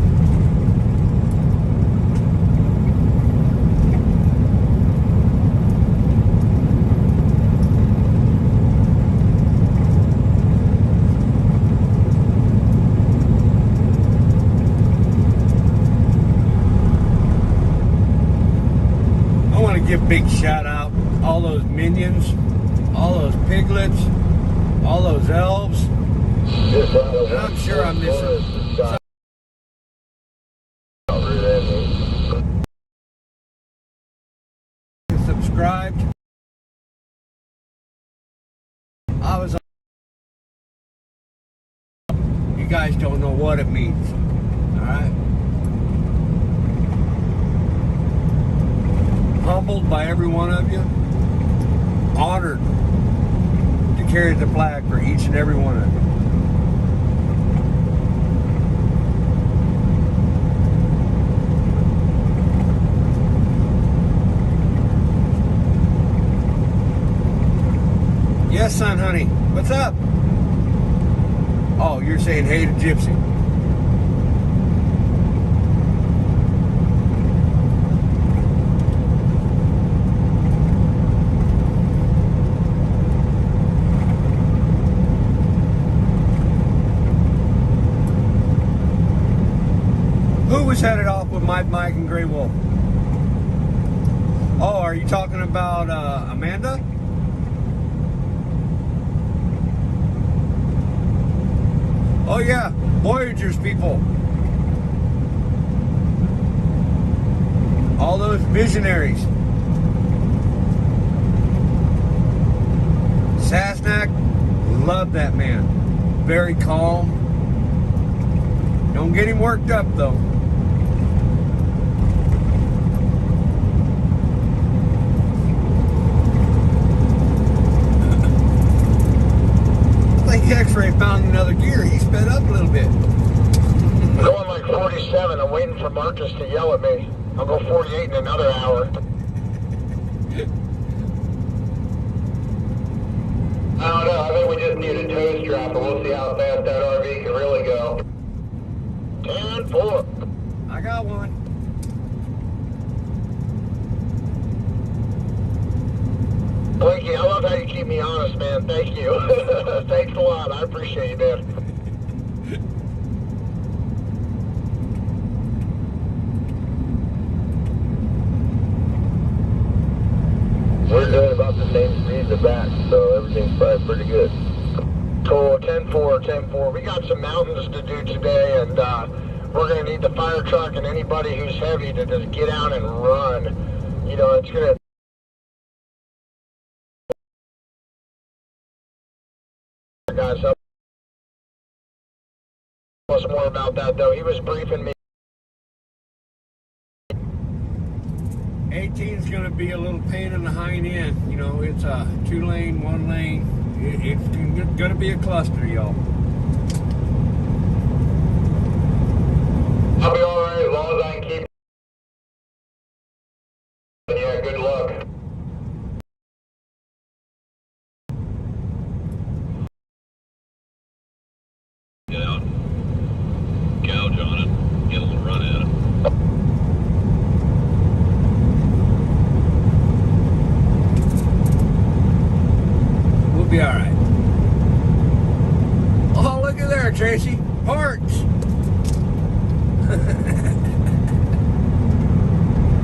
Give a big shout out all those minions, all those piglets, all those elves. And I'm sure I'm missing subscribed. I was. You guys don't know what it means. All right. Humbled by every one of you, honored to carry the flag for each and every one of you. Yes, son, honey. What's up? Oh, you're saying hey to Gypsy. Who was headed off with Mike and Grey Wolf? Oh, are you talking about Amanda? Oh yeah, Voyagers people. All those visionaries. Sasnak, love that man. Very calm. Don't get him worked up though. I think X-Ray found another gear. He sped up a little bit. I'm going like 47. I'm waiting for Marcus to yell at me. I'll go 48 in another hour. I don't know. I think we just need a tow strap, and we'll see how fast that RV can really go. 10-4. I got one. Blakey, I love how you keep me honest, man. Thank you. Thanks a lot. I appreciate you, man. We're doing about the same speed to back, so everything's probably pretty good. Cool, 10-4, 10-4. We got some mountains to do today, and we're going to need the fire truck and anybody who's heavy to just get out and run. You know, it's going to... Guys, tell us more about that, though. He was briefing me. 18 is going to be a little pain in the hind end. You know, it's a 2-lane, 1-lane. It's going to be a cluster, y'all. I'll be all right as long as I can keep... Yeah, good luck. Get out, gouge on it, get a little run at it. We'll be all right. Oh, look at there, Tracy. Parts.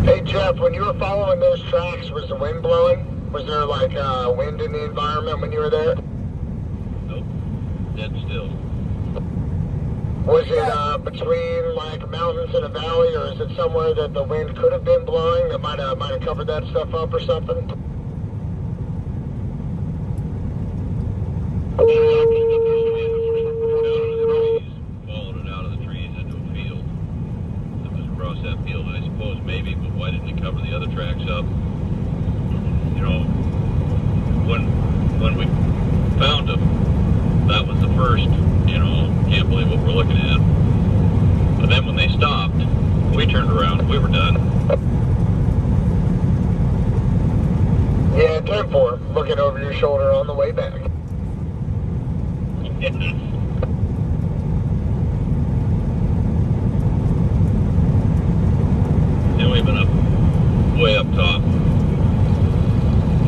Hey, Jeff, when you were following those tracks, was the wind blowing? Was there, like, wind in the environment when you were there? Nope, dead still. Was it between, like, mountains and a valley, or is it somewhere that the wind could have been blowing that might have covered that stuff up or something? Followed it out of the trees into a field. It was across that field, I suppose, maybe, but why didn't it cover the other tracks up? You know, when we found them, that was the first, you know, can't believe what we're looking at. But then when they stopped, we turned around, we were done. Yeah, 10-4, looking over your shoulder on the way back. And we've been up, way up top.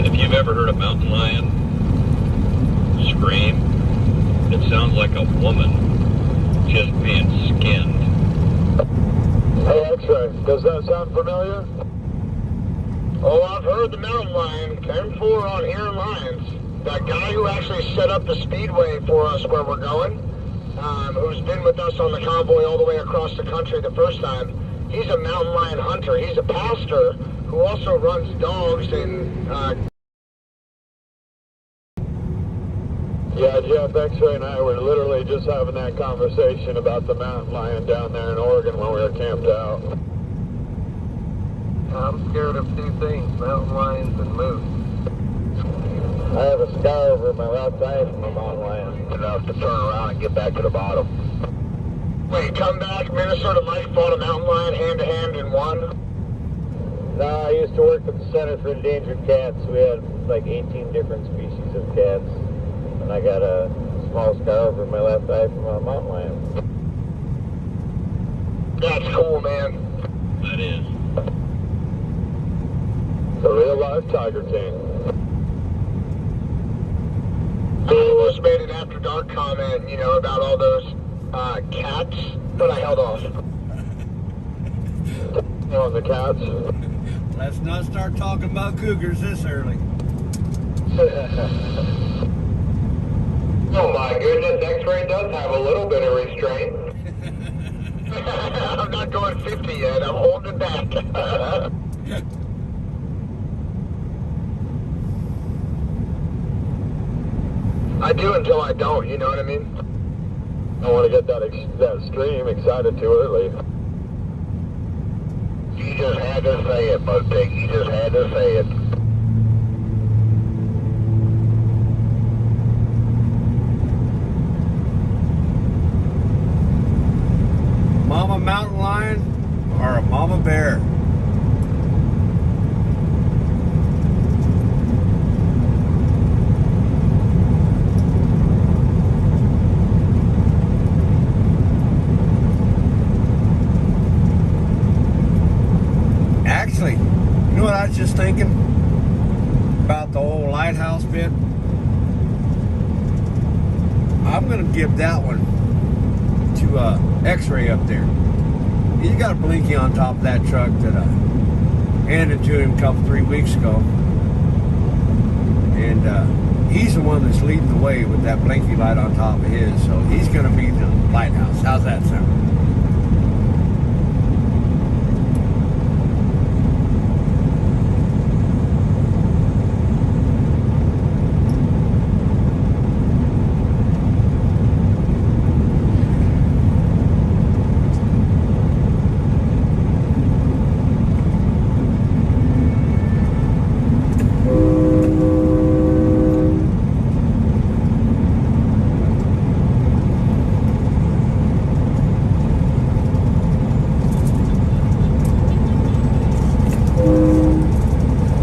If you've ever heard a mountain lion scream, it sounds like a woman just being skinned. Hey, X-Ray, does that sound familiar? Oh, I've heard the mountain lion, 10-4 on here in Lions. That guy who actually set up the speedway for us where we're going, who's been with us on the convoy all the way across the country the first time, he's a mountain lion hunter. He's a pastor who also runs dogs and... Yeah, Jeff, X-Ray and I were literally just having that conversation about the mountain lion down there in Oregon when we were camped out. I'm scared of two things, mountain lions and moose. I have a scar over my left eye from a mountain lion. enough to turn around and get back to the bottom. Wait, come back, Minnesota Mike fought a mountain lion hand-to-hand and won? No, I used to work at the Center for Endangered Cats. We had like 18 different species of cats. And I got a small scar over my left eye from a mountain lion. That's cool, man. That is. A real-life tiger king. I almost made an after dark comment, you know, about all those cats, but I held off. On the cats. Let's not start talking about cougars this early. Oh my goodness, X-Ray does have a little bit of restraint. I'm not going 50 yet, I'm holding it back. I do until I don't, you know what I mean? I don't want to get that extreme excited too early. You just had to say it, Bud Pig. You just had to say it. Mama mountain lion or a mama bear? Actually, you know what I was just thinking about the old lighthouse bit? I'm going to give that one to X-Ray up there. He's got a blinky on top of that truck that I handed to him a couple, 3 weeks ago. And he's the one that's leading the way with that blinky light on top of his. So he's going to be the lighthouse. How's that sound?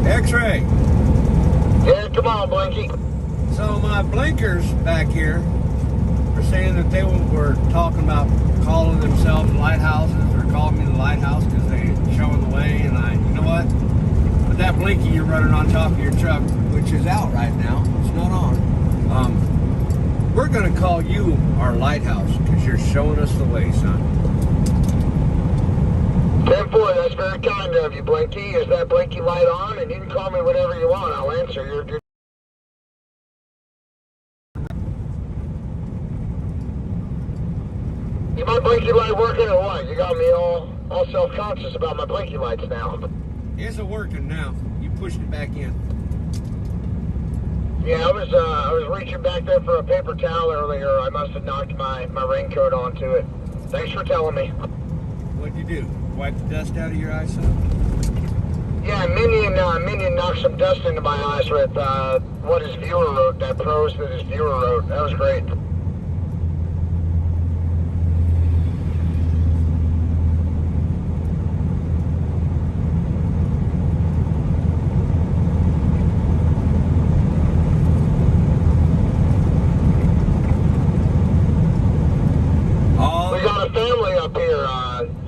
X-Ray. Yeah, come on, Blinky. So my blinkers back here are saying that they were talking about calling themselves lighthouses or calling me the lighthouse because they showing the way. And you know what? With that blinky you're running on top of your truck, which is out right now, it's not on. We're going to call you our lighthouse because you're showing us the way, son. 10-4, that's very kind of you, Blinky. Is that blinky light on? And you can call me whatever you want. I'll answer. You're Is my blinky light working or what? You got me all self-conscious about my blinky lights now. Is it working now? You pushed it back in. Yeah, I was reaching back there for a paper towel earlier. I must have knocked my raincoat onto it. Thanks for telling me. What'd you do? Wipe the dust out of your eyes, son? Yeah, Minion knocked some dust into my eyes with what his viewer wrote, that prose that his viewer wrote. That was great. We got a family up here,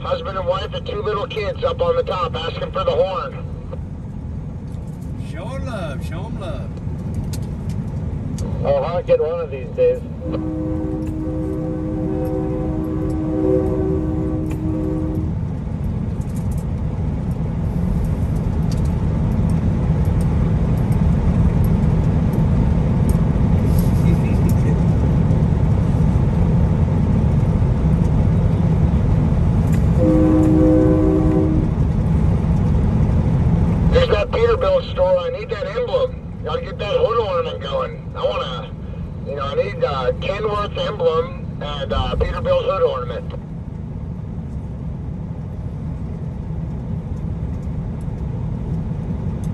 husband and wife and 2 little kids up on the top asking for the horn. Show 'em love, show 'em love. I'll get one of these days. There's that Peterbilt store. I need that emblem. Gotta get that hood ornament going. I need Kenworth emblem and Peterbilt hood ornament.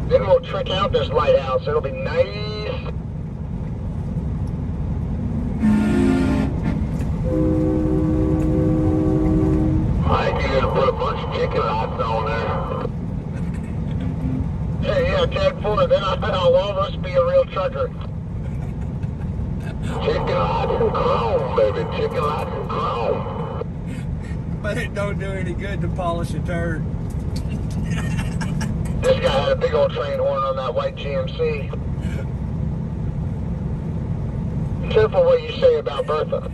Then we'll trick out this lighthouse. It'll be nice. I think you're gonna put a bunch of chicken lots on there. Hey, yeah, 10-4, then I'll almost be a real trucker. Chicken lots and chrome, baby. Chicken lots and chrome. But it don't do any good to polish a turd. This guy had a big old train horn on that white GMC. Careful what you say about Bertha.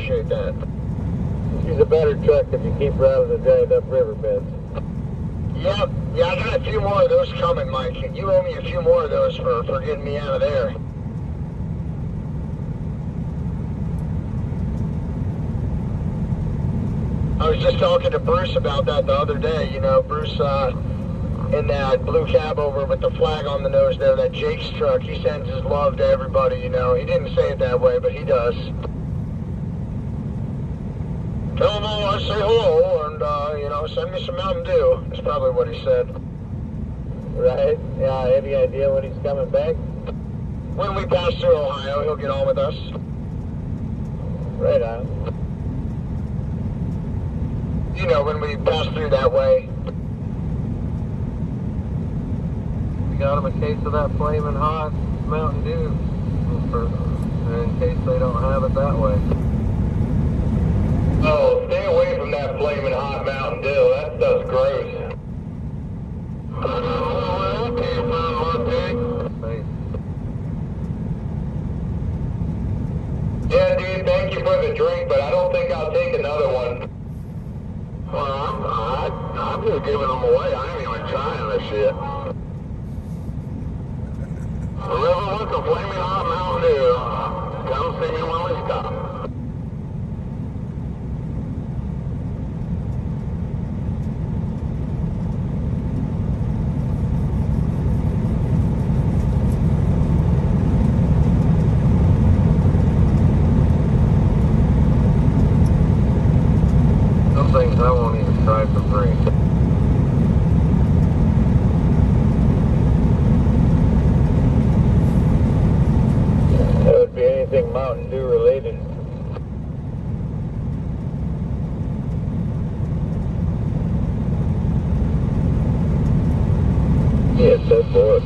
appreciate that. She's a better truck if you keep her out of the dried up riverbeds. Yep. Yeah, I got a few more of those coming, Mike. You owe me a few more of those for getting me out of there. I was just talking to Bruce about that the other day. You know, Bruce, in that blue cab over with the flag on the nose there, that Jake's truck, he sends his love to everybody, you know. He didn't say it that way, but he does. Tell them all I say hello and, you know, send me some Mountain Dew. That's probably what he said. Right? Yeah, any idea when he's coming back? When we pass through Ohio, he'll get on with us. Right on. You know, when we pass through that way. We got him a case of that flaming hot Mountain Dew in case they don't have it that way. Oh, stay away from that flaming hot Mountain Dew. That stuff's gross. Yeah, dude, thank you for the drink, but I don't think I'll take another one. Well, I'm just giving them away. I ain't even trying this shit. Whoever wants a flaming hot Mountain Dew, come see me when we stop. Some things I won't even try for free. That would be anything Mountain Dew related. Yes, that boy.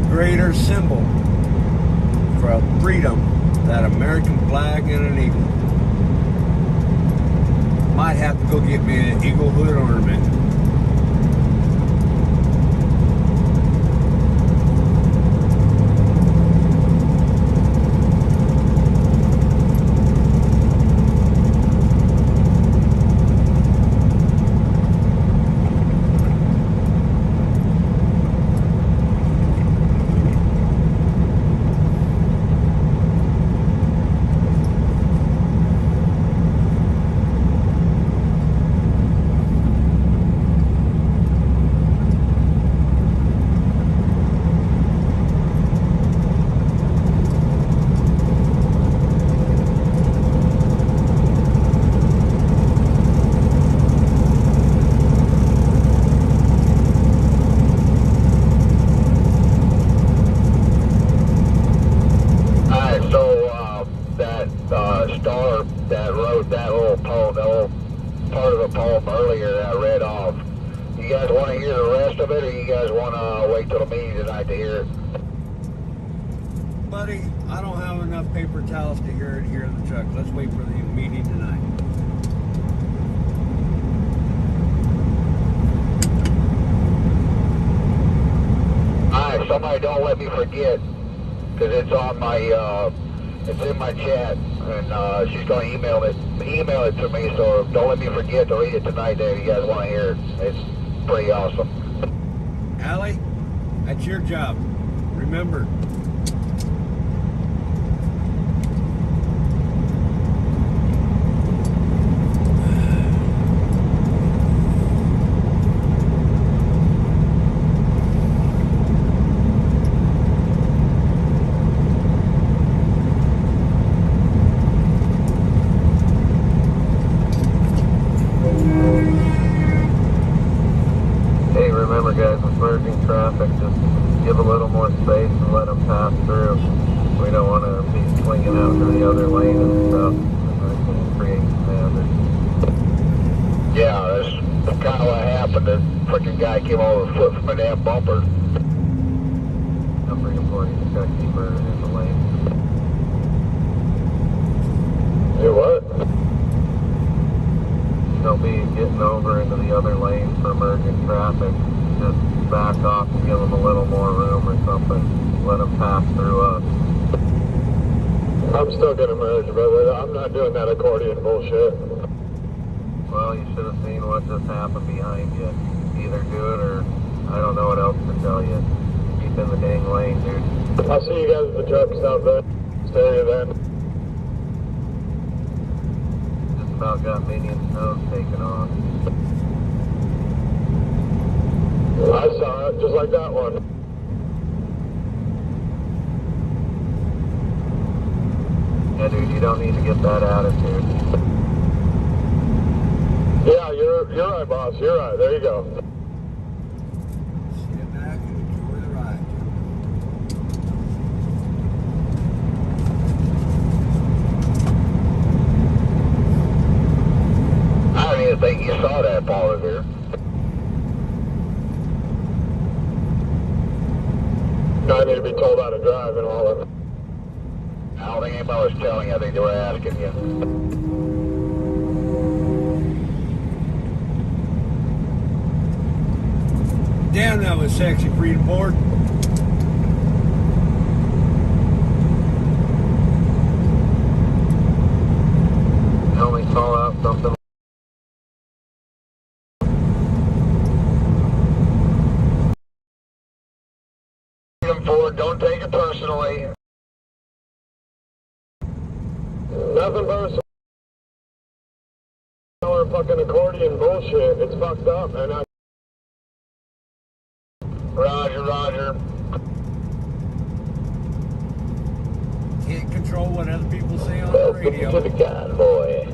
Greater symbol for freedom, that American flag and an eagle. Might have to go get me an eagle hood ornament. Star that wrote that little poem, that little part of the poem earlier that I read off. You guys want to hear the rest of it, or you guys want to wait till the meeting tonight to hear it? Buddy, I don't have enough paper towels to hear it here in the truck. Let's wait for the meeting tonight. Alright, somebody don't let me forget, because it's on my It's in my chat, and she's going to email it to me, so don't let me forget to read it tonight, Dave. You guys want to hear it. It's pretty awesome. Allie, that's your job. Remember. Hey, remember guys, with merging traffic, just give a little more space and let them pass through. We don't want to be swinging out to the other lane and stuff. That can create hazards. Yeah, that's kind of what happened. The freaking guy came over the foot from a damn bumper. I'm pretty important to check keeper in the lane. Do what? Don't be getting over into the other lane for merging traffic. Just back off and give them a little more room or something. Let them pass through us. I'm still gonna merge, brother. I'm not doing that accordion bullshit. Well, you should have seen what just happened behind you. Either do it or I don't know what else to tell you. Keep in the dang lane, dude. I'll see you guys at the truck stop then. Stay then. Just about got Minion's nose taken off. I saw it, just like that one. Yeah, dude, you don't need to get that attitude. Yeah, you're right, boss. You're right. There you go. Sit back and enjoy the ride. I don't even think you saw that Paul Revere. I need to be told how to drive and all that. I don't think anybody was telling you. I think they were asking you. Damn, that was sexy, free to board. Only call out something. Forward, don't take it personally. Nothing personal. Fucking accordion bullshit. It's fucked up, man. Roger, roger. Can't control what other people say on the Welcome radio. to the convoy.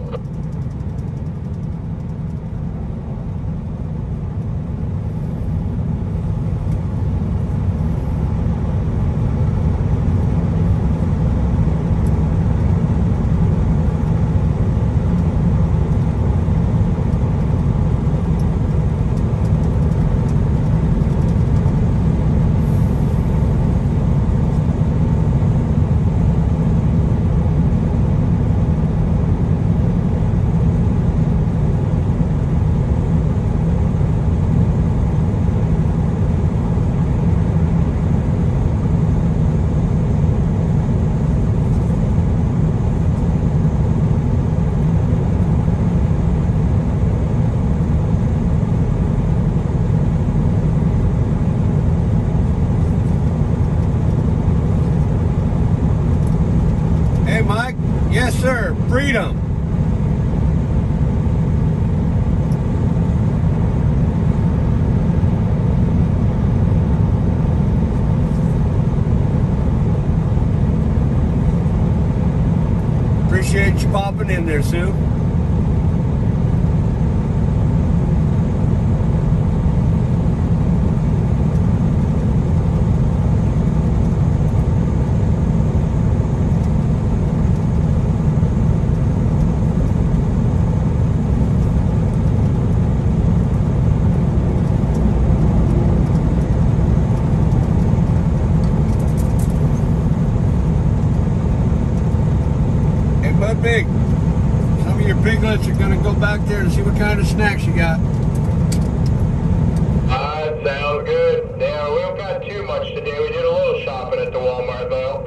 Hey, Mike. Yes, sir. Freedom. Appreciate you popping in there, Sue. But big. Some of your piglets are going to go back there and see what kind of snacks you got. Sounds good. Yeah, we don't got too much today. We did a little shopping at the Walmart, though.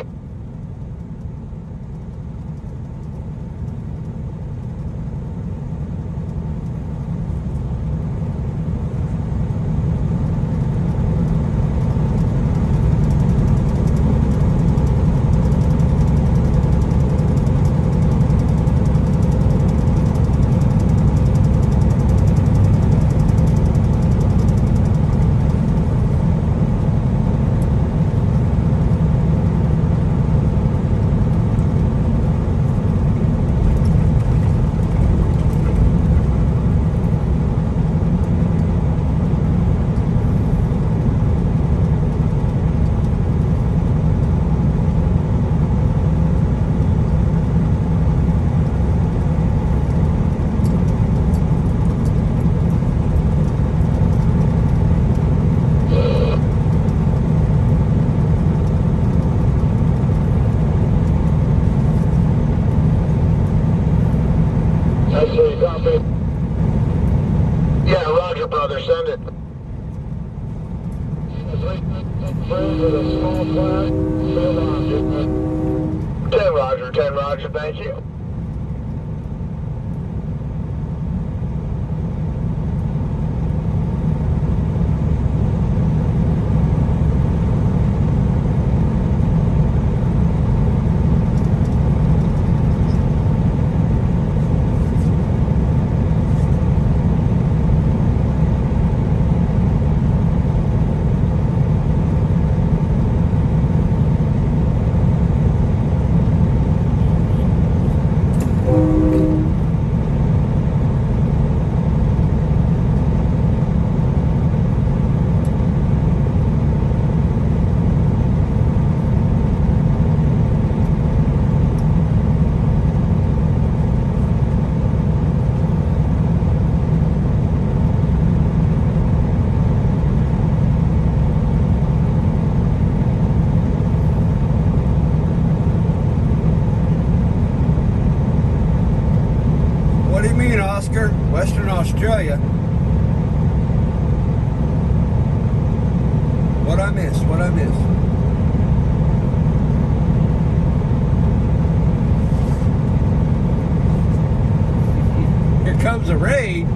Roger, thank you. What do you mean, Oscar? Western Australia? What I miss? What I miss? Here comes a raid.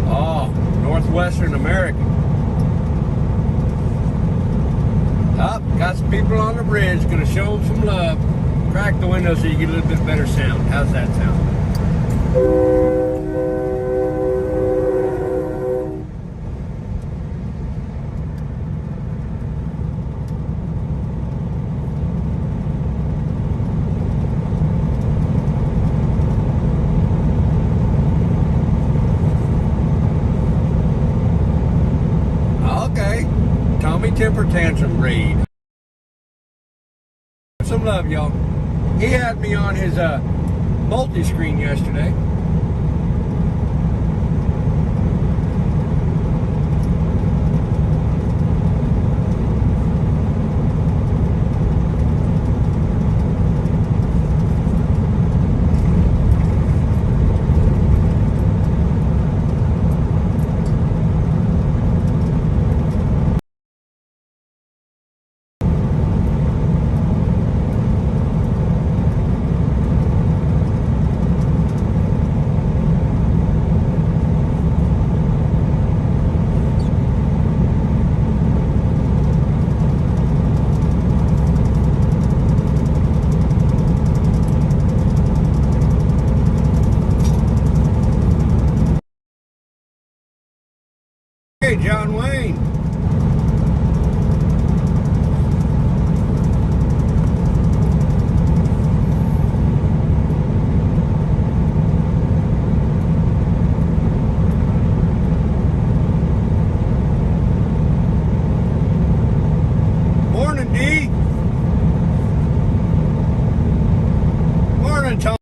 Oh, Northwestern America. Up, got some people on the bridge. Gonna show them some love. Crack the window so you get a little bit better sound. How's that sound? Okay. Tommy Temper Tantrum raid. Some love, y'all. He had me on his multi-screen yesterday. Hey, John Wayne. Morning, D. Morning, Tom.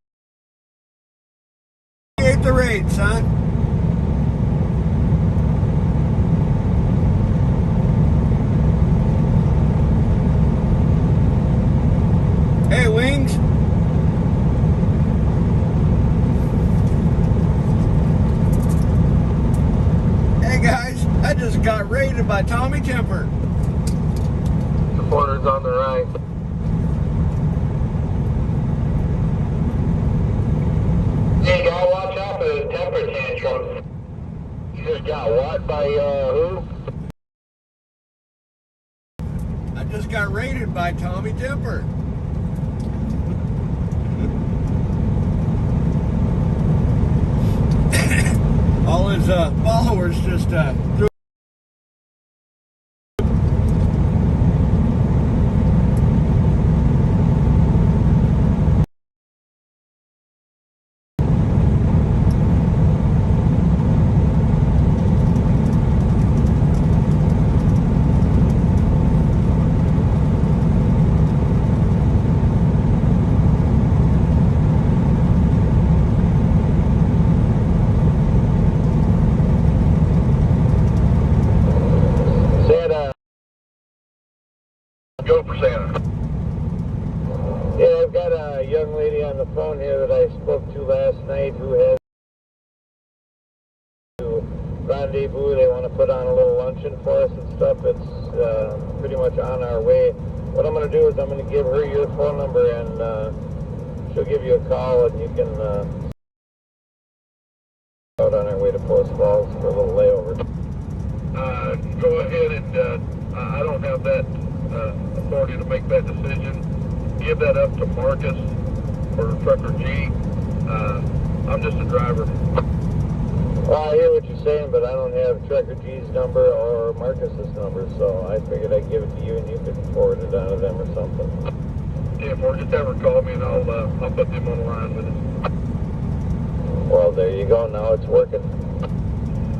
Ate the raid, son. Hey, Wings. Hey, guys. I just got raided by Tommy Temper. Supporters on the right. Hey, guy, watch out for those temper tantrums. You just got what by, who? I just got raided by Tommy Temper. All his followers just threw. Go for Santa. Yeah, I've got a young lady on the phone here that I spoke to last night who has to rendezvous. They want to put on a little luncheon for us and stuff. It's pretty much on our way. What I'm going to do is I'm going to give her your phone number, and she'll give you a call, and you can out on our way to Post Falls for a little layover. Go ahead and I don't have that authority to make that decision. Give that up to Marcus or Trucker G. I'm just a driver. Well, I hear what you're saying, but I don't have Trucker G's number or Marcus's number, so I figured I'd give it to you and you could forward it on to them or something. Yeah, or just have her call me and I'll put them on the line with it. Well, there you go. Now it's working.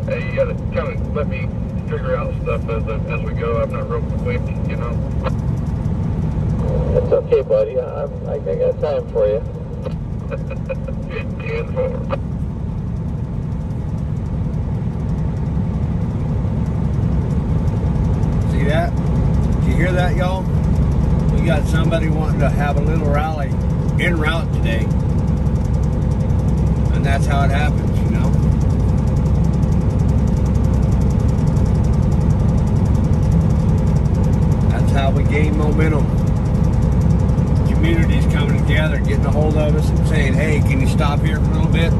Hey, you gotta kind of let me figure out stuff as we go. I'm not real quick, you know. It's okay, buddy. I got time for you. 10-4. See that? Did you hear that, y'all? We got somebody wanting to have a little rally en route today. And that's how it happens, you know? That's how we gain momentum. Communities coming together, getting a hold of us and saying, hey, can you stop here for a little bit?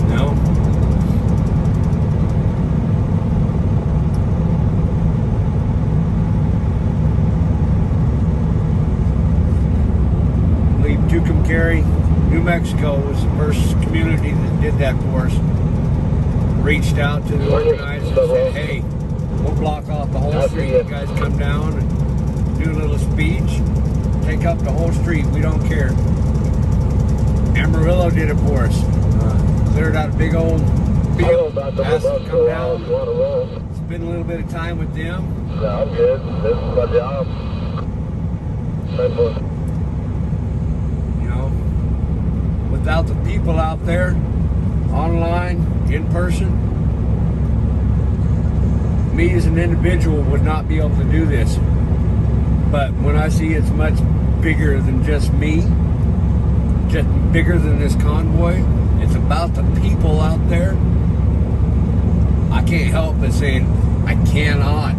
No? I believe Tucumcari, New Mexico was the first community that did that for us. Reached out to the organizers and said, hey, we'll block off the whole street. You guys come down and do a little speech. Take up the whole street. We don't care. Amarillo did it for us. Cleared out a big old field. Asked them to come down. Spend a little bit of time with them. Yeah, I'm good. This is my job. Simple. You know, without the people out there, online, in person, me as an individual would not be able to do this. But when I see it's much bigger than just me, just bigger than this convoy, it's about the people out there, I can't help but saying I cannot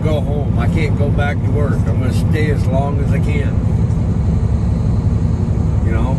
go home. I can't go back to work. I'm going to stay as long as I can. You know?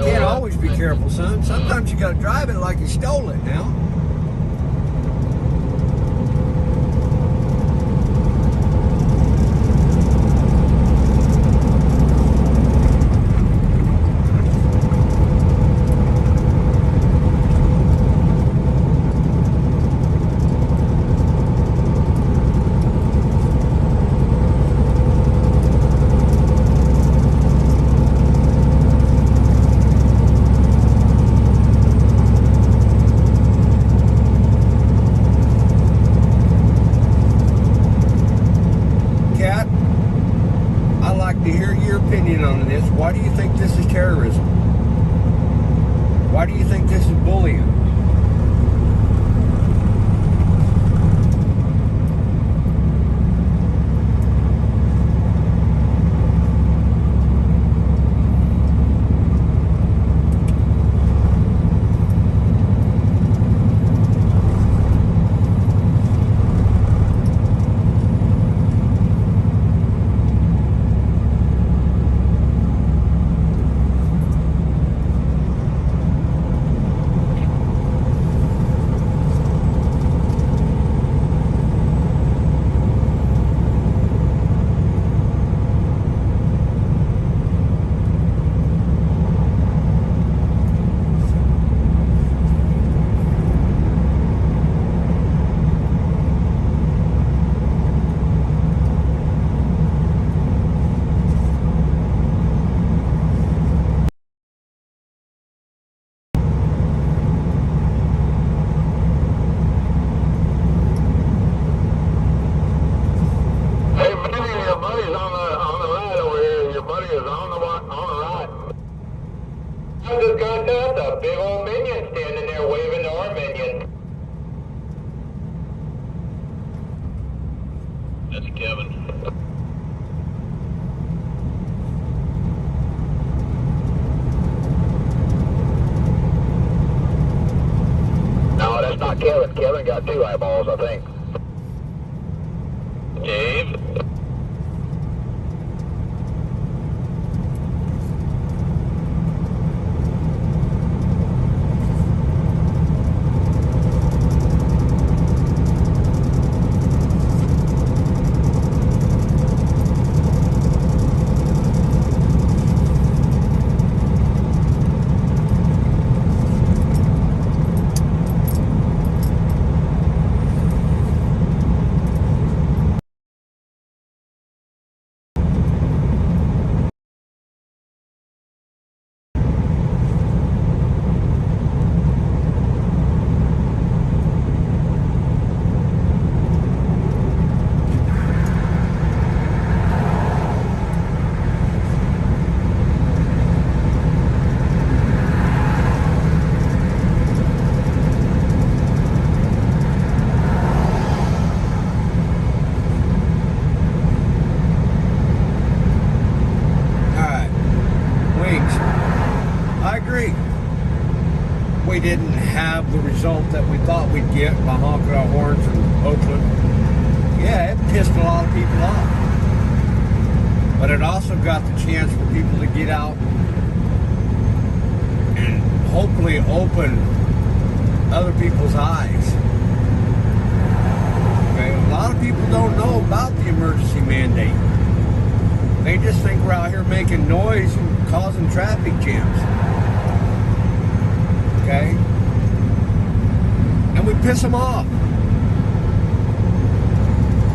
Can't always be careful, son. Sometimes you gotta drive it like you stole it now. To hear your opinion on this. Why do you think this is terrorism? Why do you think this is bullying? big old minion standing there waving to our minion. That's Kevin. No, that's not Kevin. Kevin got 2 eyeballs, I think. Dave. We didn't have the result that we thought we'd get by honking our horns in Oakland. Yeah, it pissed a lot of people off. But it also got the chance for people to get out and hopefully open other people's eyes. Okay, a lot of people don't know about the emergency mandate. They just think we're out here making noise and causing traffic jams. Okay? And we piss them off.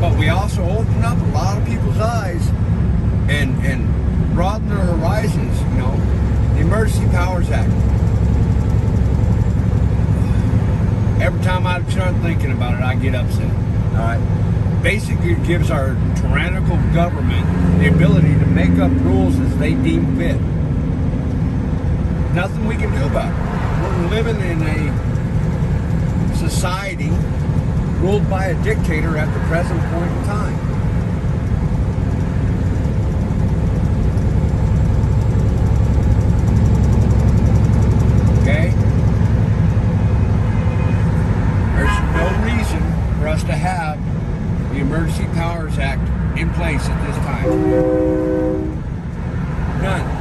But we also open up a lot of people's eyes and broaden their horizons, you know. The Emergency Powers Act. Every time I start thinking about it, I get upset. Alright? Basically, it gives our tyrannical government the ability to make up rules as they deem fit. Nothing we can do about it. We're living in a society ruled by a dictator at the present point in time. Okay? There's no reason for us to have the Emergency Powers Act in place at this time. None.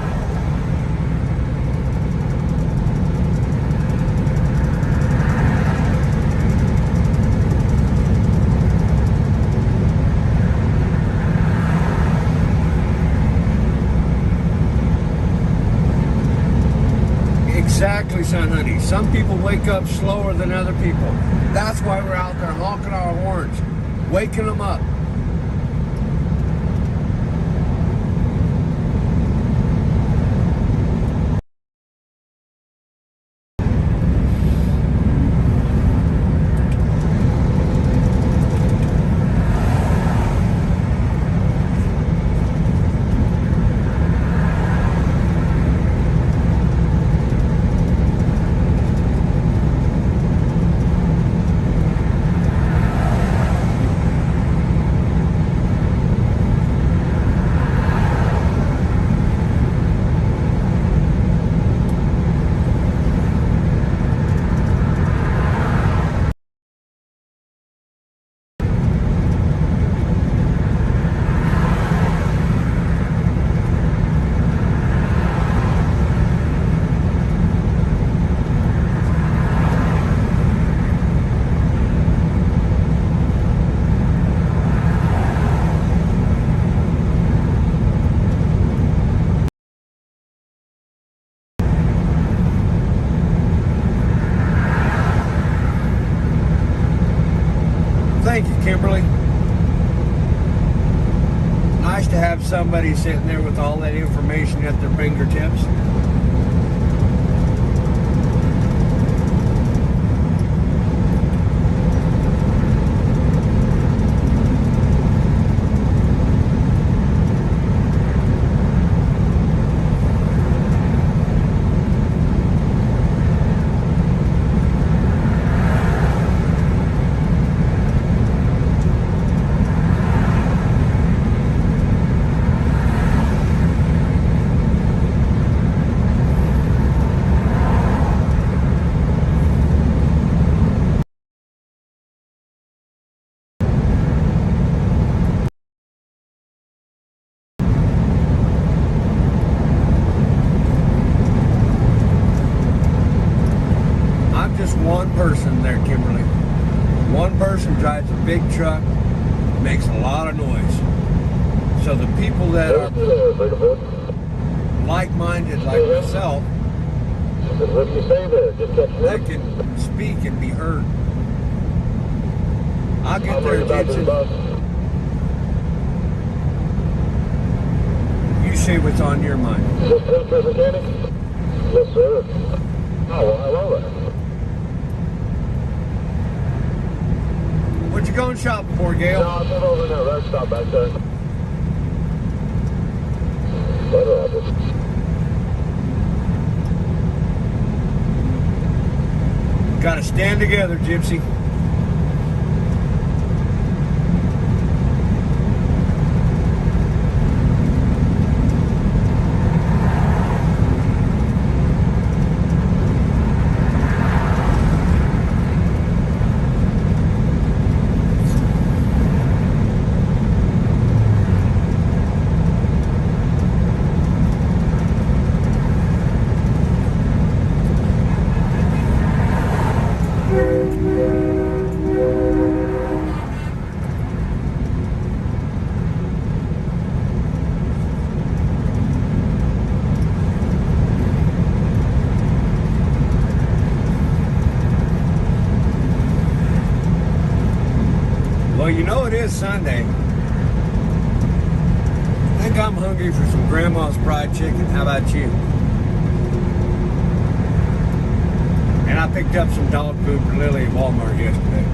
Exactly, son, honey. Some people wake up slower than other people. That's why we're out there honking our horns, waking them up. Thank you, Kimberly. Nice to have somebody sitting there with all that information at their fingertips. makes a lot of noise. So the people that are like-minded like myself, What do you say there? Just catching they up? can speak and be heard. I'll get I'm their worried about this attention. bus. You say what's on your mind. Is this Patriot mechanic? Yes, sir. Oh, well, hello there. What you going shopping for, No, Gail? I'm not over in that rest stop back there. Better have it. Gotta stand together, Gypsy. Well, you know it is Sunday. I think I'm hungry for some grandma's fried chicken. How about you? And I picked up some dog food for Lily at Walmart yesterday.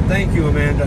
Thank you, Amanda.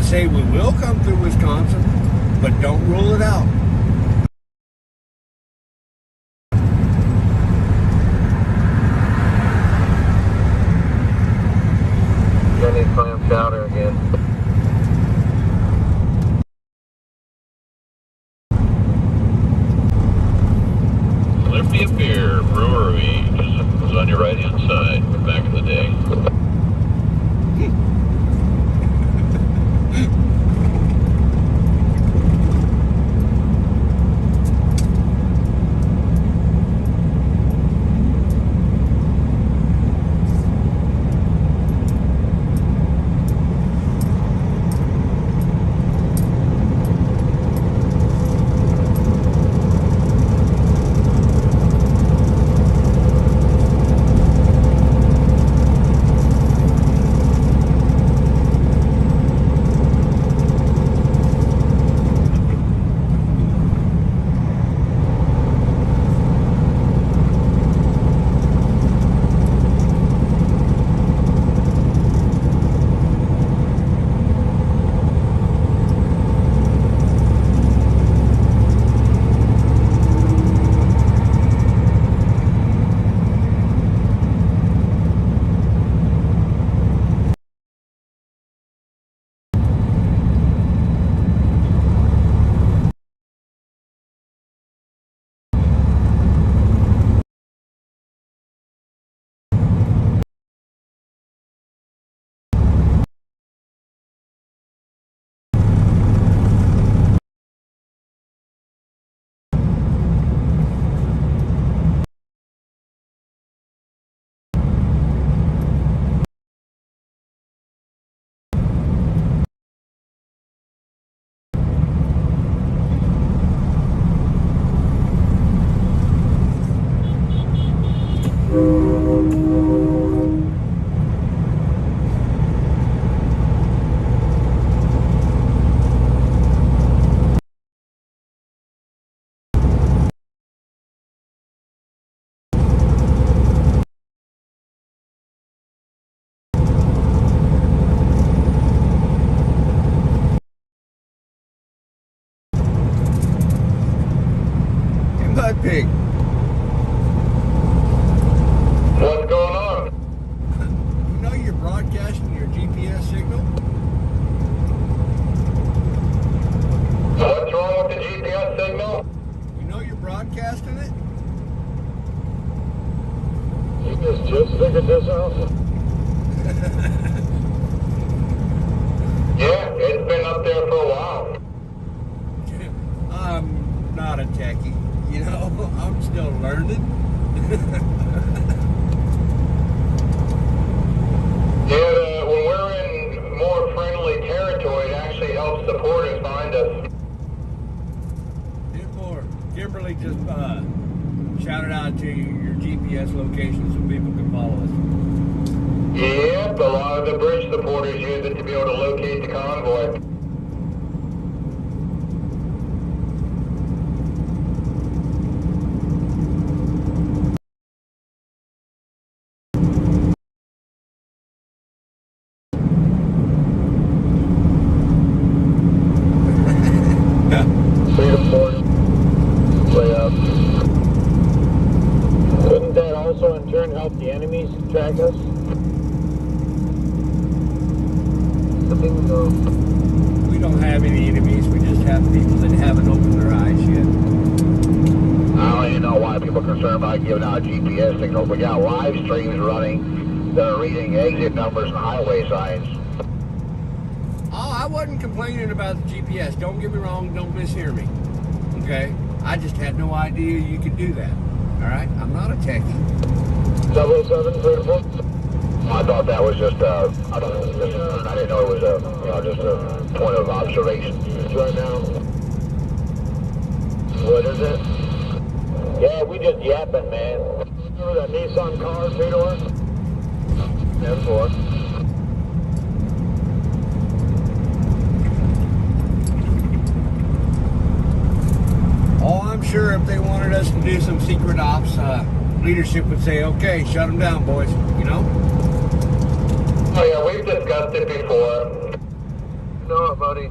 Say we will come through Wisconsin, but don't rule it out. I need clam chowder again. Olympia Beer Brewery was on your right hand side back in the day. Just figured this out. Yeah, it's been up there for a while. I'm not a techie, you know. I'm still learning. Yeah, when we're in more friendly territory, it actually helps supporters find us. Kimberly just shouted out to your GPS location so people can follow us. Yep, a lot of the bridge supporters use it to be able to locate the convoy. Freedom Force. Way up. Couldn't that also in turn help the enemies track us? The bingo. We don't have any enemies. We just have people that haven't opened their eyes yet. I don't even know why people are concerned about giving out GPS signals. We got live streams running that are reading exit numbers and highway signs. Oh, I wasn't complaining about the GPS. Don't get me wrong. Don't mishear me. Okay? I just had no idea you could do that. All right? I'm not a techie. 007, Freedom Force. I thought that was just I didn't know it was just a point of observation. Right now. What is it? Yeah, we just yapping, man. Remember that Nissan car, 3-door? 10-4. Oh, I'm sure if they wanted us to do some secret ops, leadership would say, okay, shut them down, boys. You know? Oh yeah, we've discussed it before. No, buddy.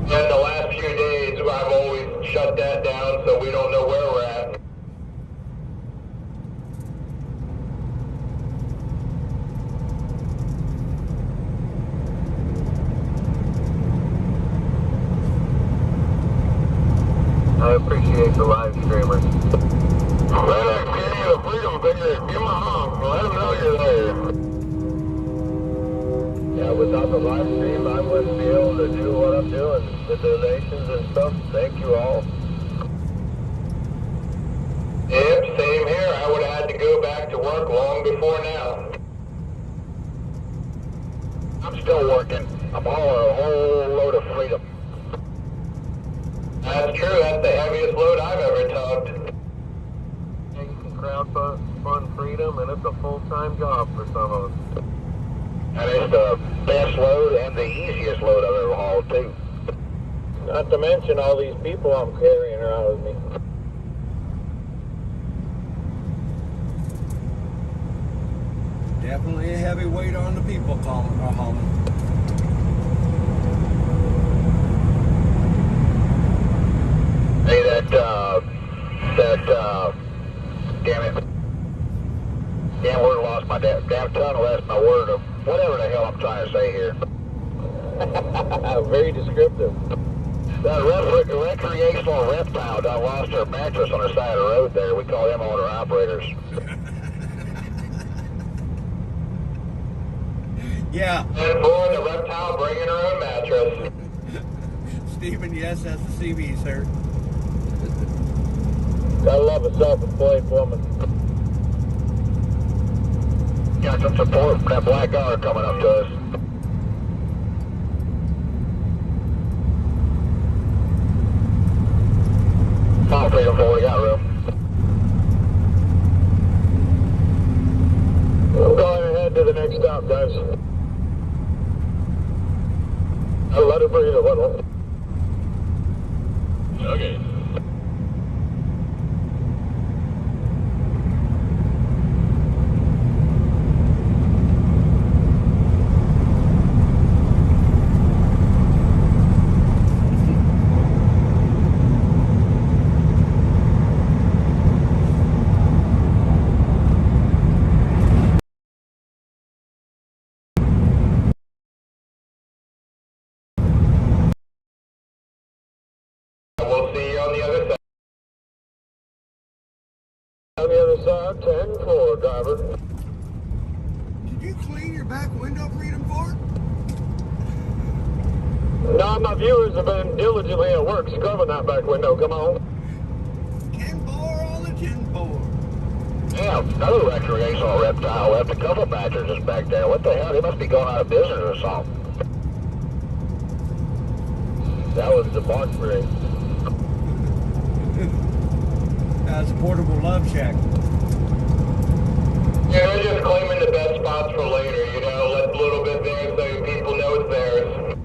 In the last few days, I've always shut that down so we don't know where we're at. I appreciate the live streamers. Let us give you a freedom figure. Give them a honk. Let them know you're there. Yeah, without the live stream, I wouldn't be able to do what I'm doing. The donations and stuff. Thank you all. Yep, same here. I would have had to go back to work long before now. I'm still working. I'm hauling a whole load of freedom. That's true. That's the heaviest load I've ever tugged. Yeah, you can crowdfund freedom, and it's a full-time job for some of us. And it's the best load and the easiest load I've ever hauled, too. Not to mention all these people I'm carrying around with me. Definitely a heavy weight on the people hauling. Hey, damn it. Damn word lost my damn tongue lost my word of whatever the hell I'm trying to say here. Very descriptive. That recreational reptile done lost her mattress on the side of the road there. We call them owner operators. Yeah. And for the reptile bringing her own mattress. Stephen, yes, that's the CB, sir. Gotta love a self-employed woman. Got some support from that black guard coming up to us. Come on, Freedom 4, we got room. I'm going ahead to the next stop, guys. I'll let it breathe a little. Okay. We'll see you on On the other side, 10-4, driver. Did you clean your back window, Freedom Ford? No, my viewers have been diligently at work scrubbing that back window. Come on. 10-4 on the 10-4. Yeah, another recreational reptile left a couple badgers just back there. What the hell? They must be going out of business or something. That was the bark break. That's a portable love shack. Yeah, they're just claiming the best spots for later, you know, left a little bit there so people know it's theirs.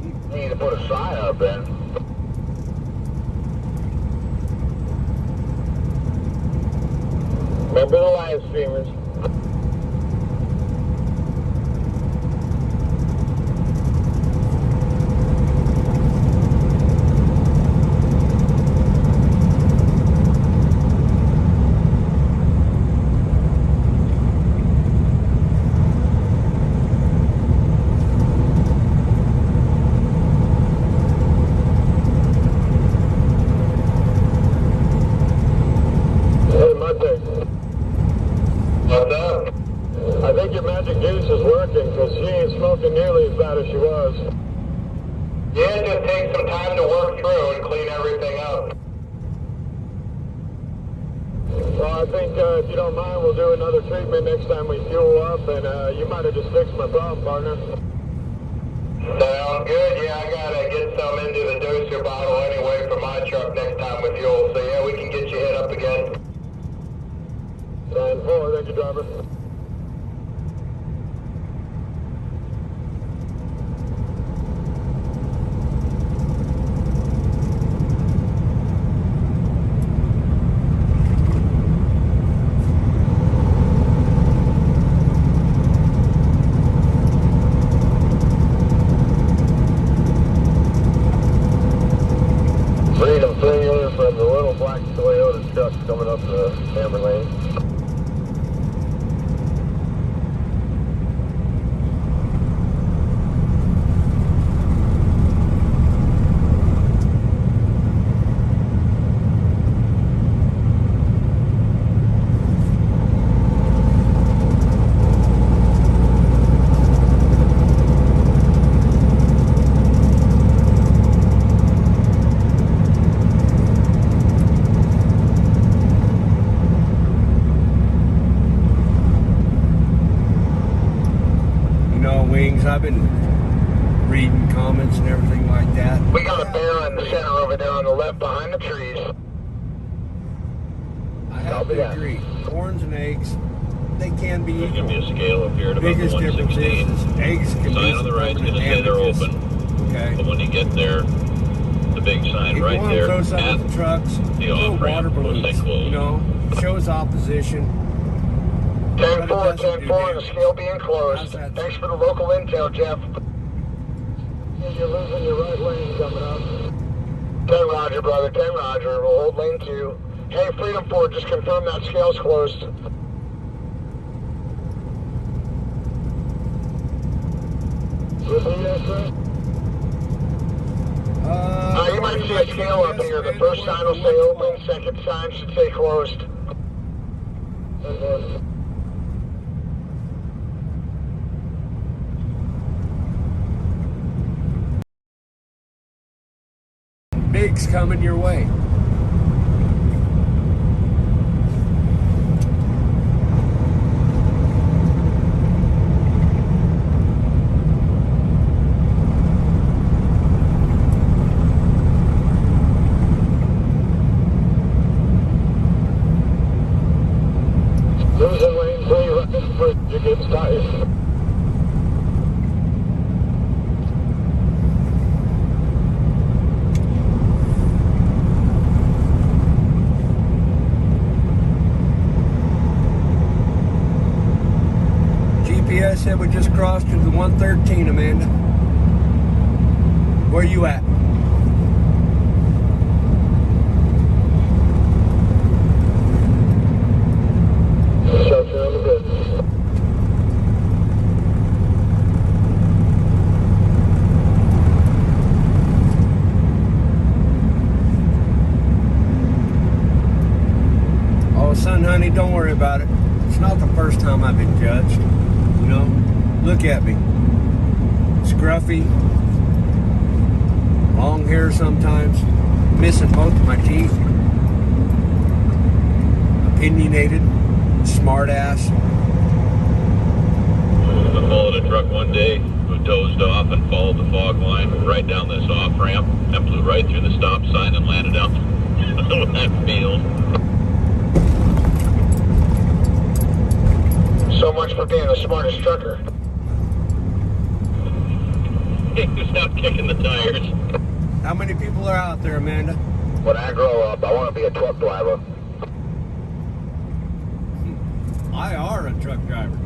You need to put a sign up then. Remember the live streamers. I think your magic juice is working because she ain't smoking nearly as bad as she was. Yeah, it just takes some time to work through and clean everything up. Well, I think if you don't mind, we'll do another treatment next time we fuel up, and you might have just fixed my problem, partner. Sounds good. Yeah, I gotta get some into the doser bottle anyway for my truck next time with fuel. So yeah, we can get you hit up again. 10-4, thank you, driver. Freedom 3 from the little black Toyota truck coming up the camera lane. Wings, I've been reading comments and everything like that. We got a bear in the center over there on the left behind the trees. I have to agree. Corns and eggs, they can be There's equal. going to be a scale up here at about the Biggest difference 116. is eggs can be Sign on the right is going to say they're open. Okay. But when you get there, the big sign If right you want there to throw something at at the trucks, the throw off-ramp water will say balloons, closed. you know, shows opposition. 10-4, 10-4, and the scale being closed. Thanks for the local intel, Jeff. You're losing your right lane coming up. 10 Roger, brother, 10 Roger. We'll hold lane 2. Hey, Freedom 4, just confirm that scale's closed. Repeat that, sir? You might see a scale up here. The first sign will say open, second sign should say closed. Big's coming your way. Losing lane 3 right before you get started. GPS said we just crossed to the 113, Amanda. Where you at? Shelter on the business. honey, don't worry about it. It's not the first time I've been judged. You know, look at me. Scruffy, long hair sometimes, missing both of my teeth, opinionated, smart ass. I followed a truck one day who dozed off and followed the fog line right down this off ramp and blew right through the stop sign and landed out in that field. So much for being the smartest trucker. He was out kicking the tires. How many people are out there, Amanda? When I grow up, I want to be a truck driver. I are a truck driver.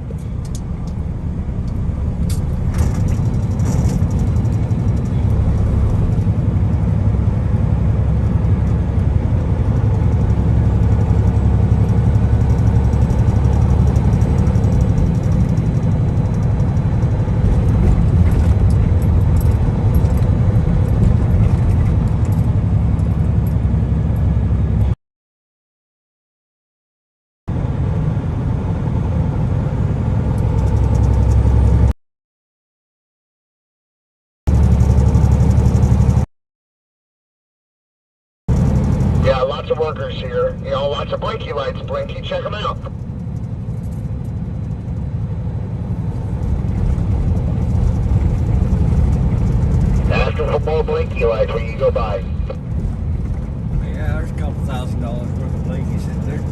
Yeah, lots of workers here. You know, lots of blinky lights. Blinky, check them out. Ask them for more blinky lights when you go by. Yeah, there's a couple $1,000 worth of blinkies in there.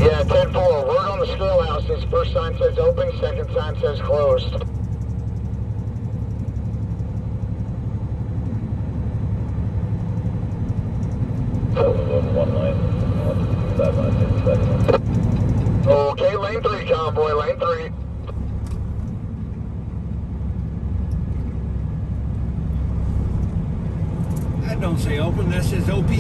Yeah, 10-4. Word on the scale house is first sign says open, second sign says closed. One line. That line is the second one. Okay, lane 3, convoy, lane 3. That don't say open, that says OP.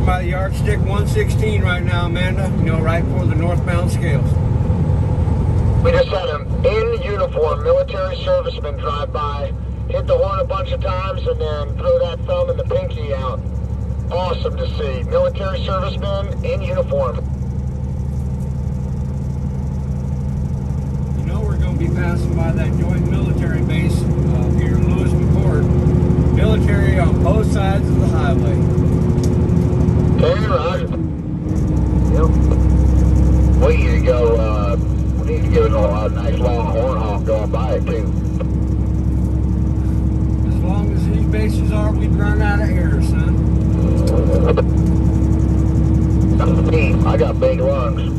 By the yardstick 116 right now, Amanda. You know, right for the northbound scales. We just had an in-uniform military serviceman drive by, hit the horn a bunch of times, and then throw that thumb and the pinky out. Awesome to see. Military serviceman in uniform. You know, we're going to be passing by that joint military base here in Lewis McCord. Military on both sides of the highway. Hey, Roger. Yep. We need to go, we need to give it a nice long horn honk going by it, too. As long as these bases are, we'd run out of air, son. I got big lungs.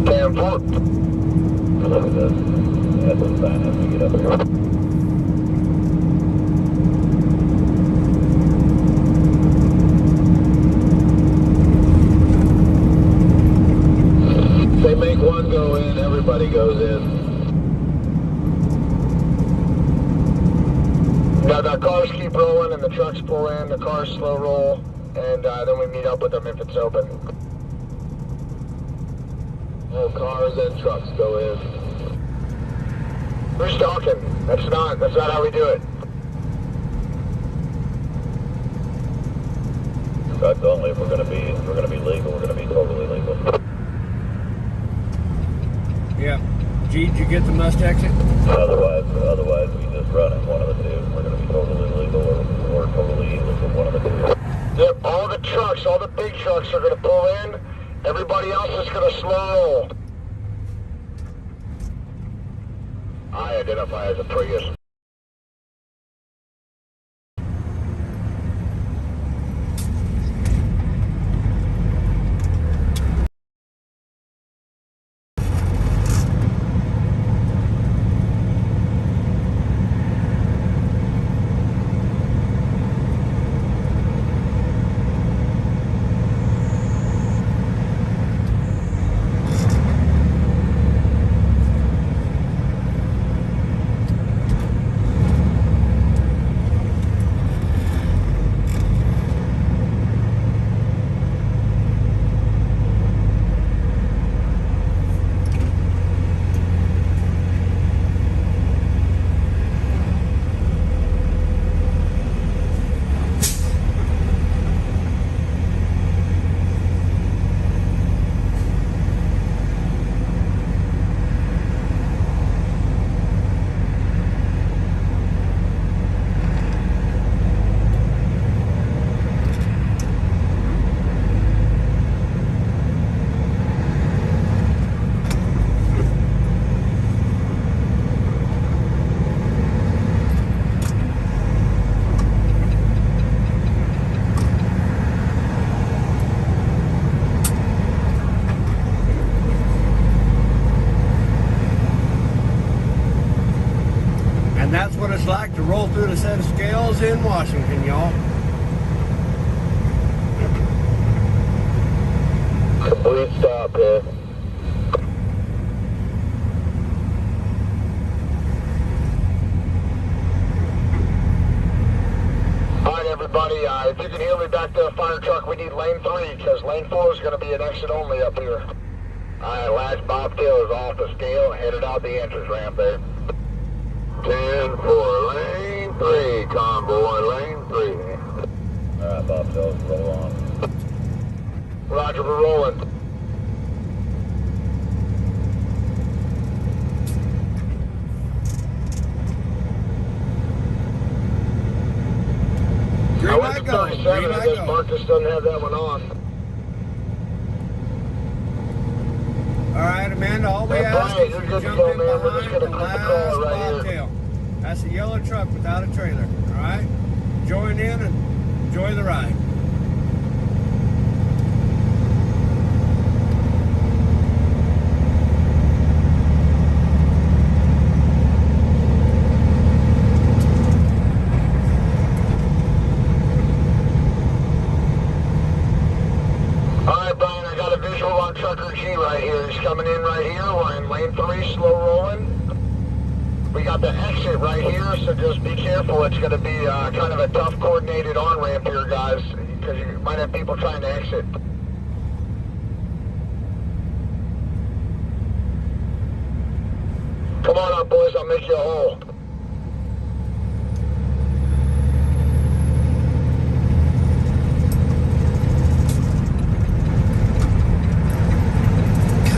10-4. Look at this. That's the sign as we get up here. They make one go in, everybody goes in. Now the cars keep rolling and the trucks pull in, the cars slow roll, and then we meet up with them if it's open. All cars and trucks go in. Who's talking? That's not how we do it. Trucks only if we're gonna be legal, we're gonna be totally legal. Yeah. G, did you get the must exit? Otherwise we just run in one of the two. We're gonna be totally legal or totally illegal, one of the two. Yep, all the trucks, all the big trucks are gonna pull in. Everybody else is gonna slow roll. I identify as a Prius. That's what it's like to roll through the set of scales in Washington, y'all. Complete stop here. Alright everybody, if you can hear me back to the fire truck, we need lane 3, because lane 4 is going to be an exit only up here. Alright, last bobtail is off the scale, headed out the entrance ramp there. 10 for lane 3, convoy, lane 3. Alright, bobtails, roll on. Roger, we're rolling. Green light go. Green I light guess go. Marcus doesn't have that one on. All right, Amanda, all we Hey, ask Brian, is you're you good to jump go, in man. We're just behind gonna the clip the last call right here. bobtail. That's a yellow truck without a trailer, all right? Join in and enjoy the ride. Trucker G right here. He's coming in right here. We're in lane 3, slow rolling. We got the exit right here, so just be careful. It's going to be kind of a tough coordinated on-ramp here, guys, because you might have people trying to exit. Come on up, boys. I'll make you a hole.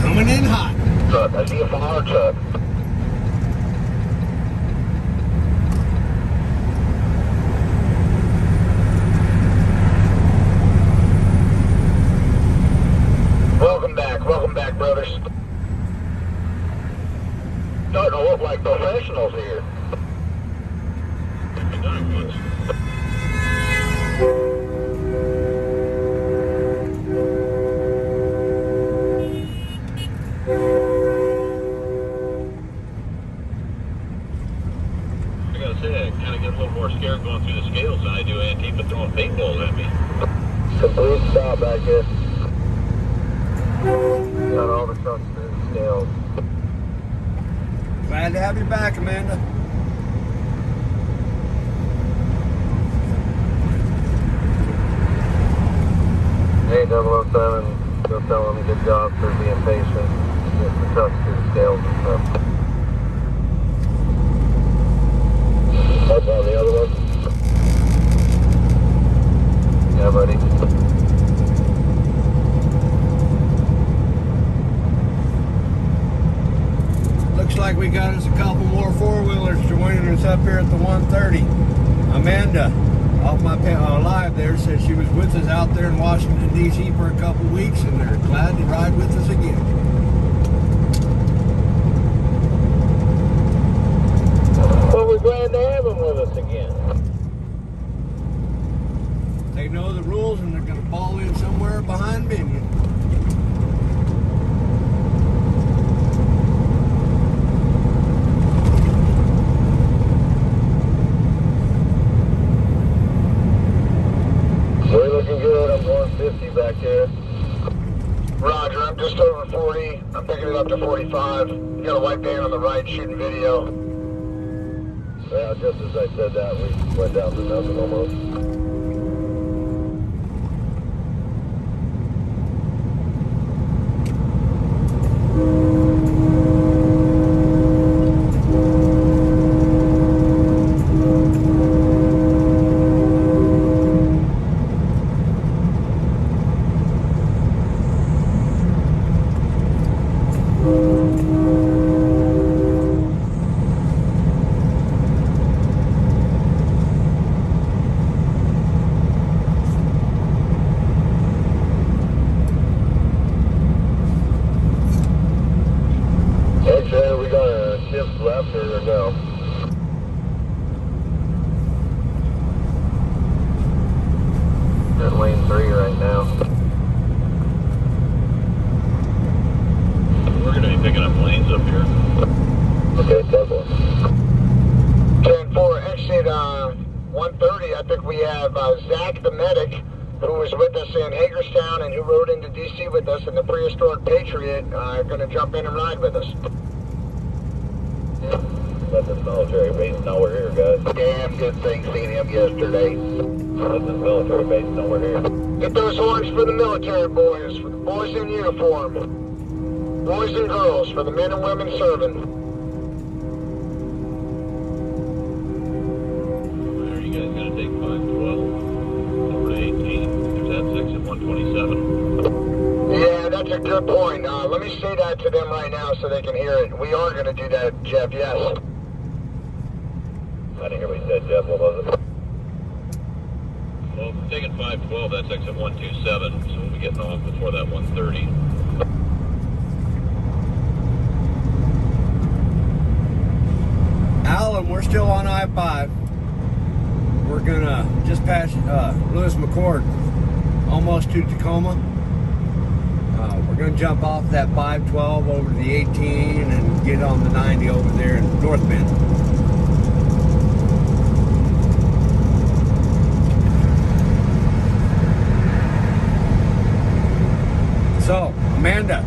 Coming in hot. Truck. I see a fire truck. Welcome back, brothers. Starting to look like professionals here. I gotta say, I kind of get a little more scared going through the scales than I do Antifa throwing paintballs at me. Complete stop back here. Got all the trucks through the scales. Glad to have you back, Amanda. Hey, 007, go tell them good job for being patient, getting the trucks through the scales and stuff. Up on the other one. Yeah, buddy. Looks like we got us a couple more four-wheelers joining us up here at the 130. Amanda, off my live there, said she was with us out there in Washington, D.C. for a couple weeks, and they're glad to ride with us again. Well, we're glad to have them with us again. They know the rules, and they're going to fall in somewhere behind Binion. We're looking good. I'm 150 back there. Roger, I'm just over 40. I'm picking it up to 45. You got a white van on the right shooting video. Yeah, just as I said that, we went down to nothing almost. I think we have Zach the medic, who was with us in Hagerstown and who rode into D.C. with us in the prehistoric Patriot, going to jump in and ride with us. Let this military base know we're here, guys. Damn good thing seeing him yesterday. Let this military base know we're here. Get those horns for the military boys, for the boys in uniform. Boys and girls, for the men and women serving. Are you guys going to take 512 over to 18? There's that 6 at 127. Yeah, that's a good point. Let me say that to them right now so they can hear it. We are going to do that, Jeff, yes. I didn't hear what you said, Jeff. What was it? Well, if we're taking 512, that's exit 127, so we'll be getting off before that 130. Alan, we're still on I-5. We're gonna just pass Lewis McCord, almost to Tacoma. We're gonna jump off that 512 over to the 18 and get on the 90 over there in North Bend. So, Amanda,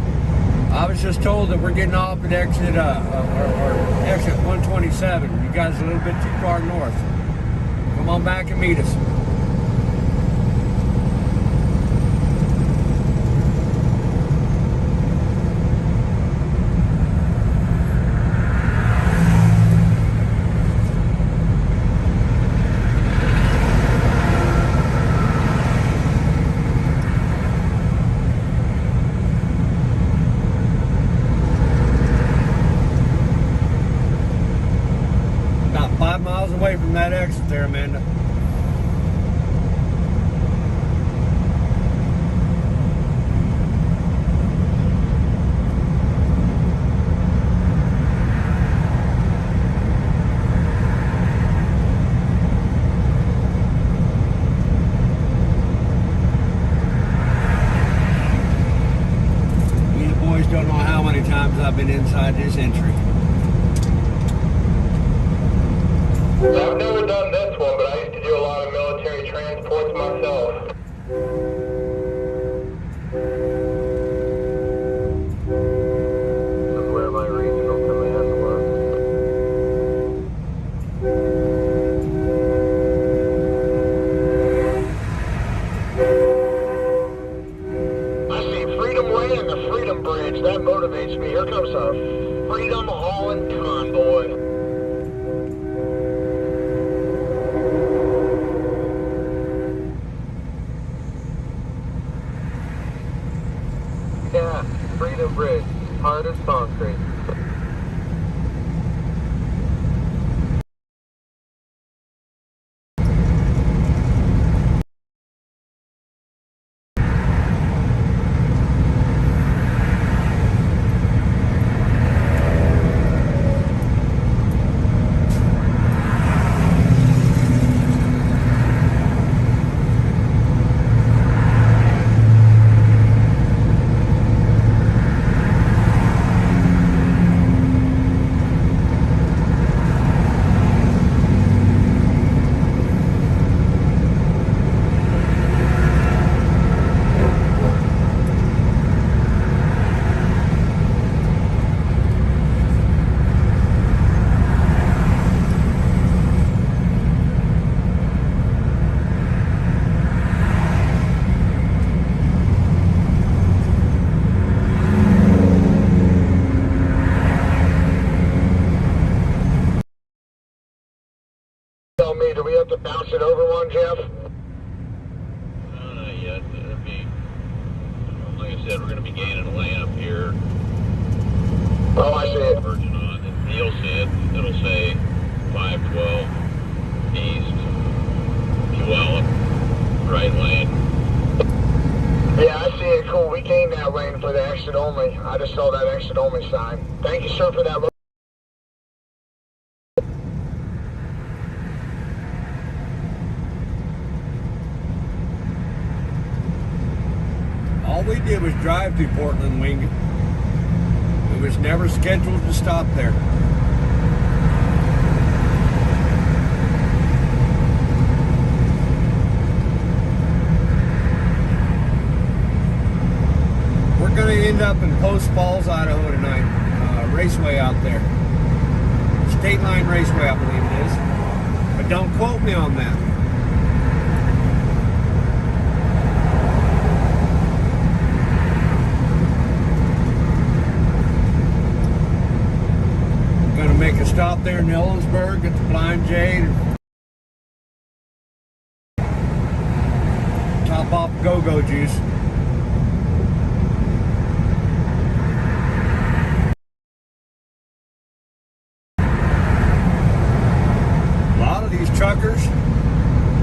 I was just told that we're getting off at exit exit 127. You guys are a little bit too far north. Come on back and meet us. About 5 miles away from that exit there, Amanda. You boys don't know how many times I've been inside this entry. I've never done this one, but I used to do a lot of military transports myself. This is where my regional command was. I see Freedom Way and the Freedom Bridge. That motivates me. Here comes a Freedom hauling convoy. Yeah, Freedom Bridge, hard as concrete. Tell me, do we have to bounce it over one, Jeff? Not yet. It'll be, like I said, we're going to be gaining a lane up here. Oh, I see it. Merging on. And you'll see it. It'll say 512 east, Puyallup, right lane. Yeah, I see it. Cool. We gained that lane for the exit only. I just saw that exit only sign. Thank you, sir, for that. All we did was drive through Portland, Wing. It was never scheduled to stop there. end up in Post Falls, Idaho tonight. Raceway out there. State Line Raceway, I believe it is. But don't quote me on that. Gonna make a stop there in Ellensburg at the Blind Jade. Top off go-go juice. Truckers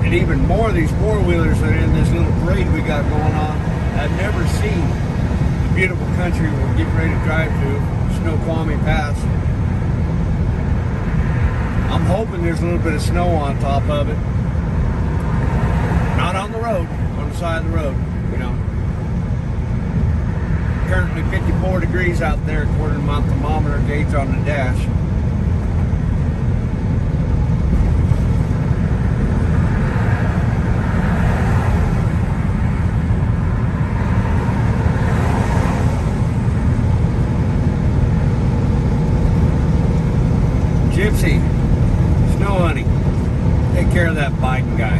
and even more of these four-wheelers that are in this little parade we got going on have never seen the beautiful country we're getting ready to drive to, Snoqualmie Pass. I'm hoping there's a little bit of snow on top of it. Not on the road, on the side of the road, you know. Currently 54 degrees out there according to my thermometer gauge on the dash. Gypsy, Snow Honey, take care of that Biden guy.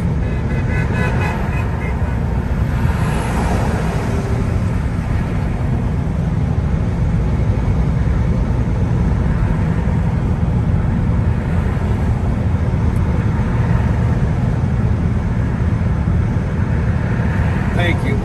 Thank you.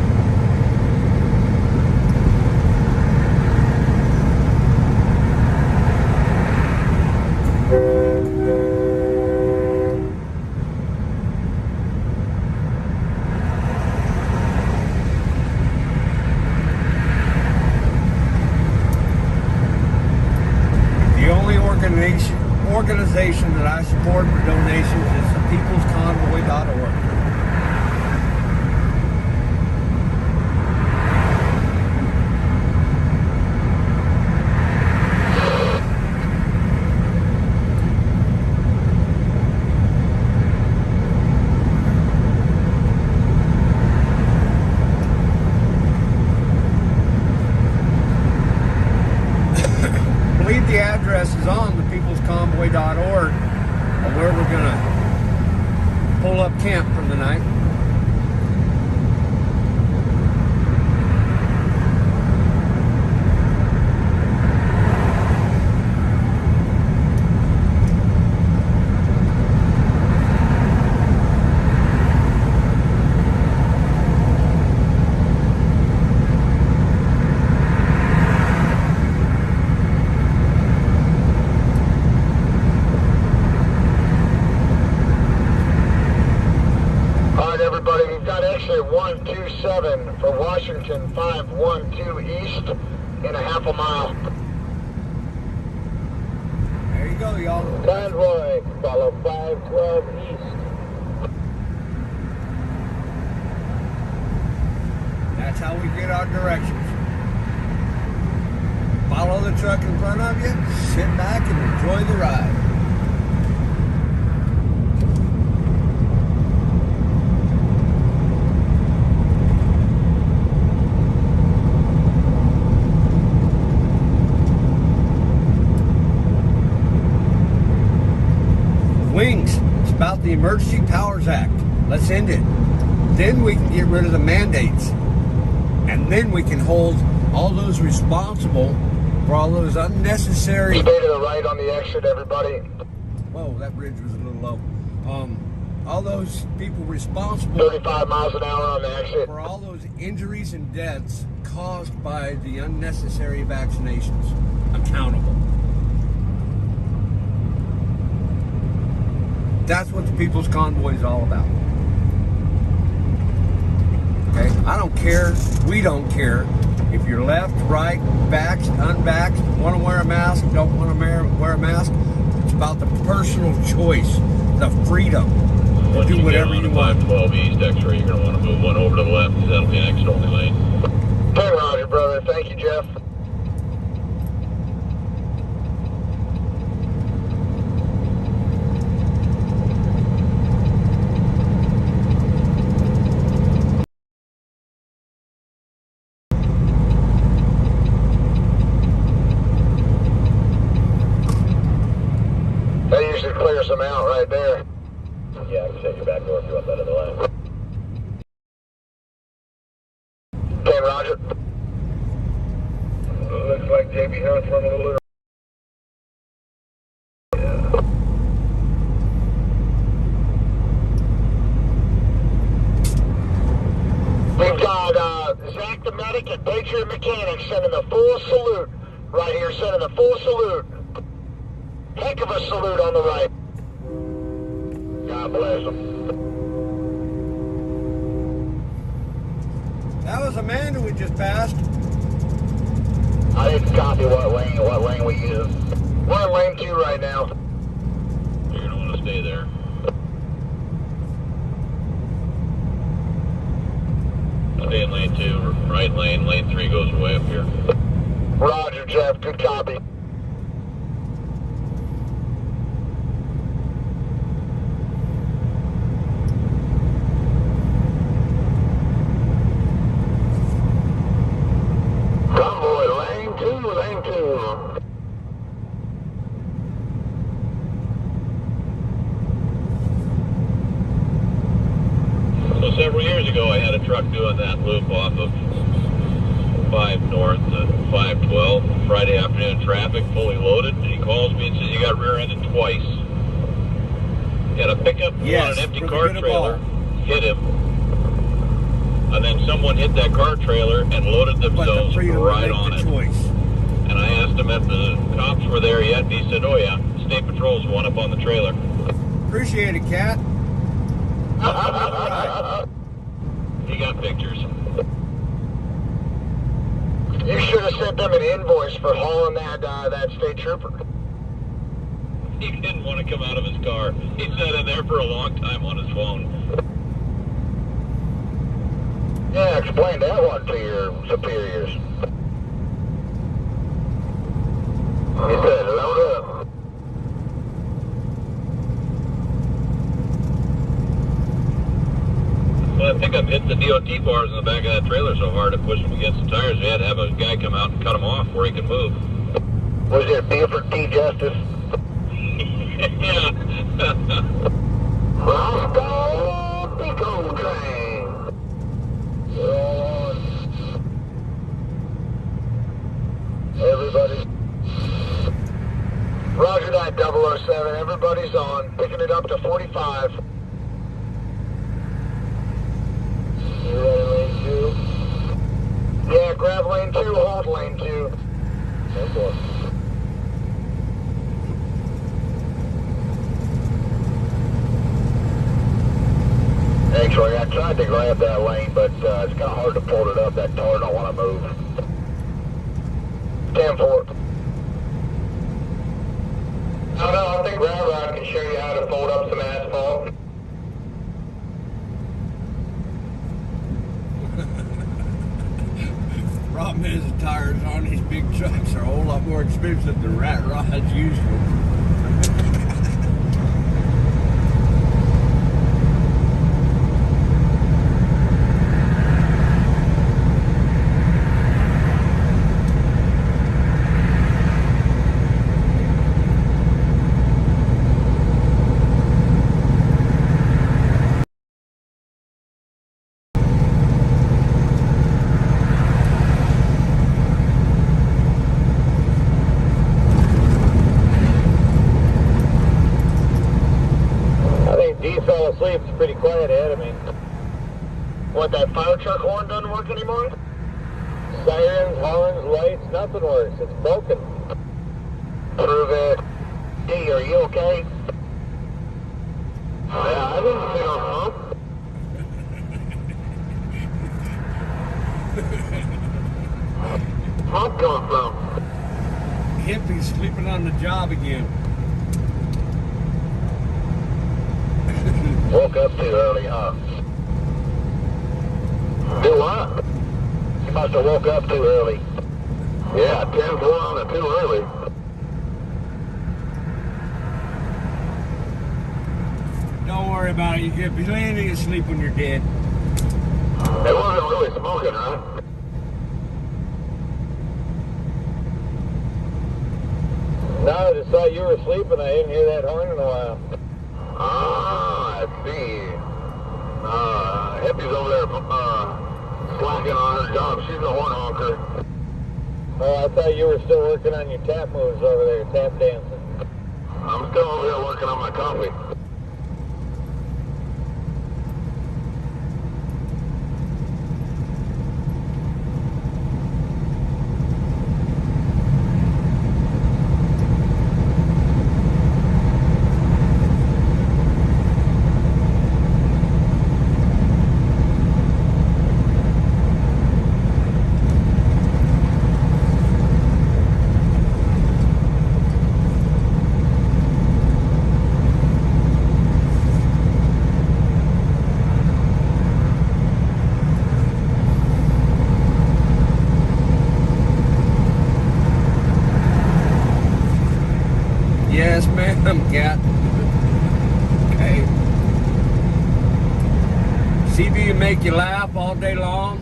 Organization that I support for donations is the peoplesconvoy.org. I believe the address is on the peoplesconvoy.org, where we're going to pull up camp for the night. Exit 127 for Washington 512 East in a half a mile. There you go, y'all. Convoy, follow 512 East. That's how we get our directions. Follow the truck in front of you, sit back and enjoy the ride. Wings, it's about the Emergency Powers Act. Let's end it. Then we can get rid of the mandates. And then we can hold all those responsible for all those unnecessary... Stay to the right on the exit, everybody. Whoa, that bridge was a little low. All those people responsible... 35 miles an hour on the exit. ...for all those injuries and deaths caused by the unnecessary vaccinations. Accountable. That's what the People's Convoy is all about. Okay? I don't care. We don't care. If you're left, right, vaxxed, unvaxxed, want to wear a mask, don't want to wear a mask, it's about the personal choice, the freedom to do whatever you want. 512 East X-ray, you're going to want to move one over to the left because that'll be an exit only lane. Hey, Roger, brother. Thank you, Jeff. Yeah, I can set you back north. You want that other line. 10, roger. Looks like JB Hunt's running a little. We've got Zach the medic and Patriot mechanic sending the full salute right here, sending the full salute. Heck of a salute on the right. God bless them. That was Amanda we just passed. I didn't copy what lane we use. We're in lane 2 right now. You're going to want to stay there. Stay in lane 2, right lane. Lane 3 goes way up here. Roger, Jeff. Good copy. Convoy, lane 2, lane 2. So several years ago, I had a truck doing that loop off of 5 north to 512, Friday afternoon traffic, fully loaded. And he calls me and says, you got rear-ended twice. He had a pickup on an empty car trailer, hit him. And then someone hit that car trailer and loaded themselves right on it. And I asked him if the cops were there yet, and he said, oh yeah, State Patrol's one up on the trailer. Appreciate it, Cat. He got pictures. You should have sent them an invoice for hauling that state trooper. He didn't want to come out of his car. He sat in there for a long time on his phone. Yeah, explain that one to your superiors. He said, load up. Well, that pickup hit the DOT bars in the back of that trailer so hard it pushed him against the tires. We had to have a guy come out and cut him off where he could move. Was it Buford T. Justice? Yeah. Roscoe Pico train. Everybody. Roger that, 007. Everybody's on. Picking it up to 45. You ready, lane 2? Yeah, grab lane 2, hold lane 2. That's one. Thanks, Roy. I tried to grab that lane, but it's kind of hard to pull it up. That tar don't want to move. 10-4. I don't know. I think Ground Rod can show you how to fold up some asphalt. Problem is the tires on these big trucks are a whole lot more expensive than rat rods usual. Fell asleep. It's pretty quiet ahead of me. What, that fire truck horn doesn't work anymore? Sirens, horns, lights, nothing works. It's broken. Prove it. Hey, are you okay? Yeah, I didn't see no smoke. Smoke coming from? Hippie's sleeping on the job again. Woke up too early, huh? Do what? You must have woke up too early. Yeah, 10-4 on it, too early. Don't worry about it. You can be laying asleep when you're dead. It wasn't really smoking, right? No, I just saw you were asleep and I didn't hear that horn in a while. Ah, he's a horn honker. Oh, I thought you were still working on your tap moves over there, tap dancing. I'm still over here working on my coffee. Yes, ma'am, cat. Okay. CB will make you laugh all day long.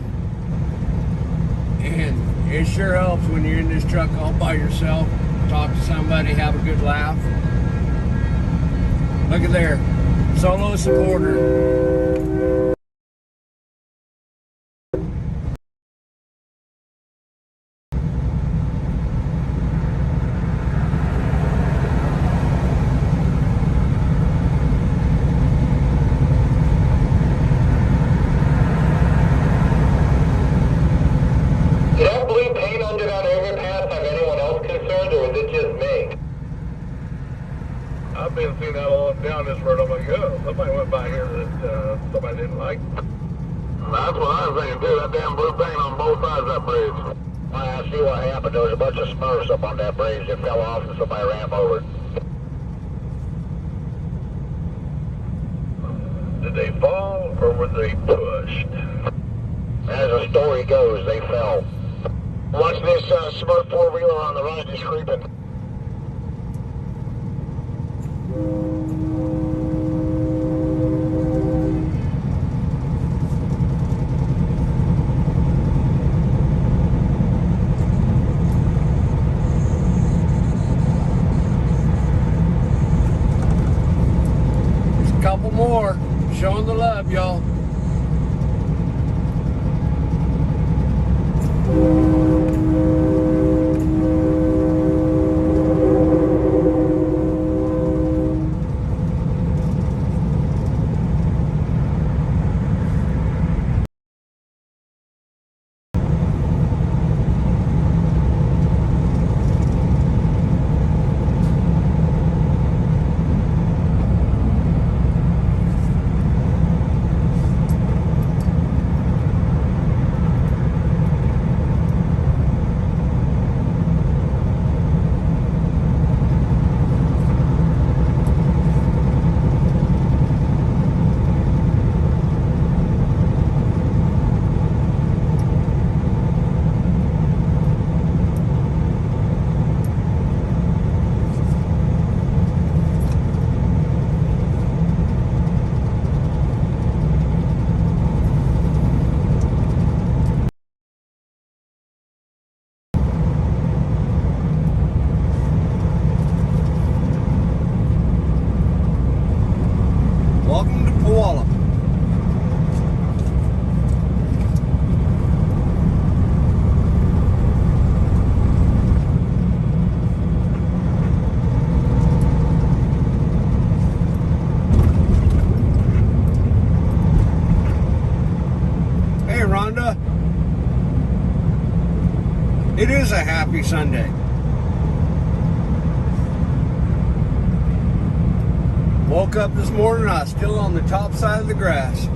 And it sure helps when you're in this truck all by yourself. Talk to somebody, have a good laugh. Look at there. Solo supporter. Did that blue paint under that overpass have anyone else concerned, or was it just me? I've been seeing that all up and down this road. I'm like, oh, somebody went by here that somebody didn't like. That's what I was thinking too, that damn blue paint on both sides of that bridge. I see what happened. There was a bunch of Smurfs up on that bridge that fell off and somebody ran over. Did they fall or were they pushed? As the story goes, they fell. Watch this Smurf four-wheeler on the right just creeping. There's a couple more. Showing the love, y'all. Welcome to Puyallup. Hey, Rhonda. It is a happy Sunday. Woke up this morning, I was still on the top side of the grass.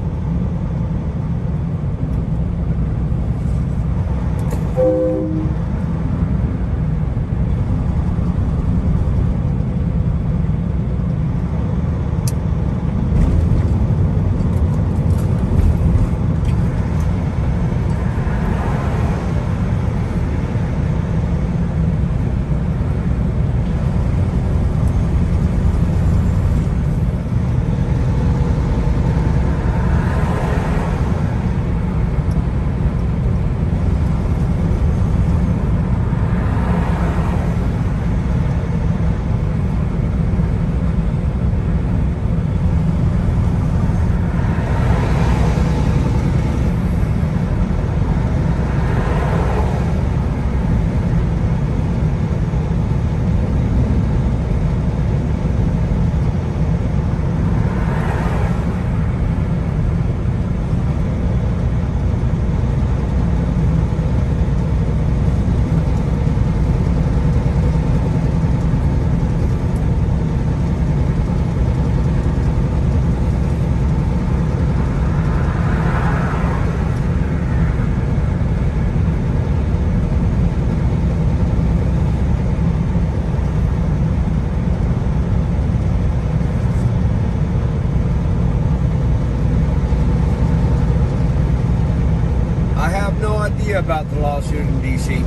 you about the lawsuit in D.C.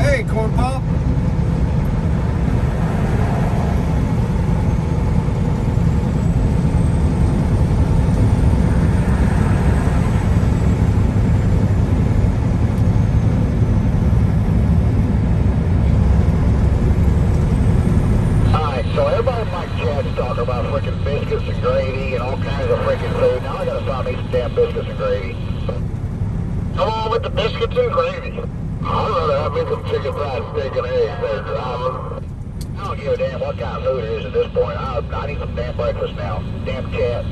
Hey, Corn Pop. Alright, so everybody in my chat's talking about freaking biscuits and gravy and all kinds of freaking food. Now I gotta find me some damn biscuits and gravy. Come on with the biscuits and gravy. I'd rather have me some chicken fried steak and eggs there, driver. I don't give a damn what kind of food it is at this point. I need some damn breakfast now. Damn cats.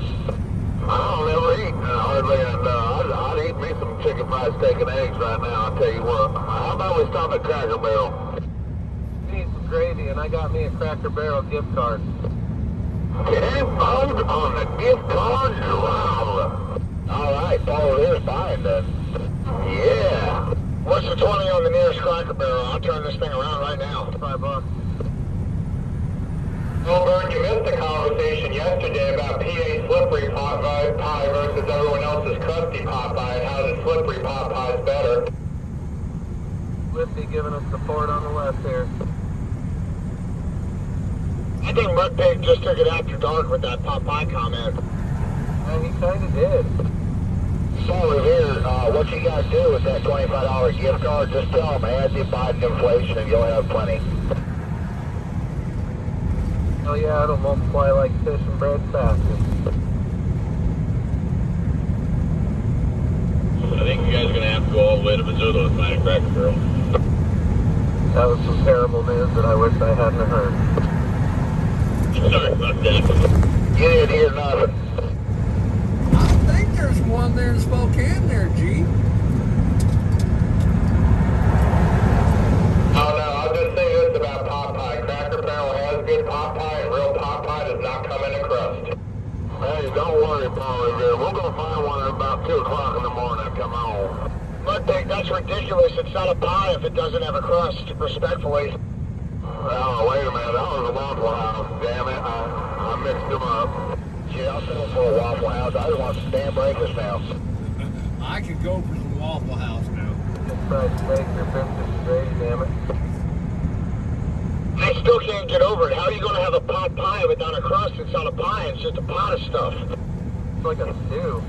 I don't ever eat hardly, and I'd eat me some chicken fried steak and eggs right now, I'll tell you what. How about we stop at Cracker Barrel? Need some gravy, and I got me a Cracker Barrel gift card. Damn, on the gift card? Wow. Alright, follow this buying then. Yeah. What's the 20 on the nearest Cracker Barrel? I'll turn this thing around right now. $5. Well, Vern, you missed the conversation yesterday about PA slippery pot pie versus everyone else's crusty pot pie and how the slippery pot pie is better. Lifty giving us support on the left here. I think Mudpig just took it after dark with that pot pie comment. And he kind of did. So here, what you gotta do with that $25 gift card, just tell them add the Biden inflation and you'll have plenty. Oh yeah, it'll multiply like fish and bread faster. I think you guys are going to have to go all the way to Missoula to find a Cracker Barrel. That was some terrible news that I wish I hadn't heard. Sorry about that. You didn't hear nothing. I think there's one there in Spokane there, G. Oh no, I'll just say this about pot pie. Cracker Barrel has good pot pie, and real pot pie does not come in a crust. Hey, don't worry, Paul Revere. We're gonna find one at about 2 o'clock in the morning. Come on. Mudpig, that's ridiculous. It's not a pie if it doesn't have a crust, respectfully. Oh, wait a minute. That was a Waffle House. Damn it. I mixed them up. Yeah, I'll settle for a Waffle House. I just want some damn breakfast now. I could go for some Waffle House now. Just fried steak or biscuits and gravy, damn it. I still can't get over it. How are you going to have a pot pie without a crust? It's not a pie. It's just a pot of stuff. It's like a stew.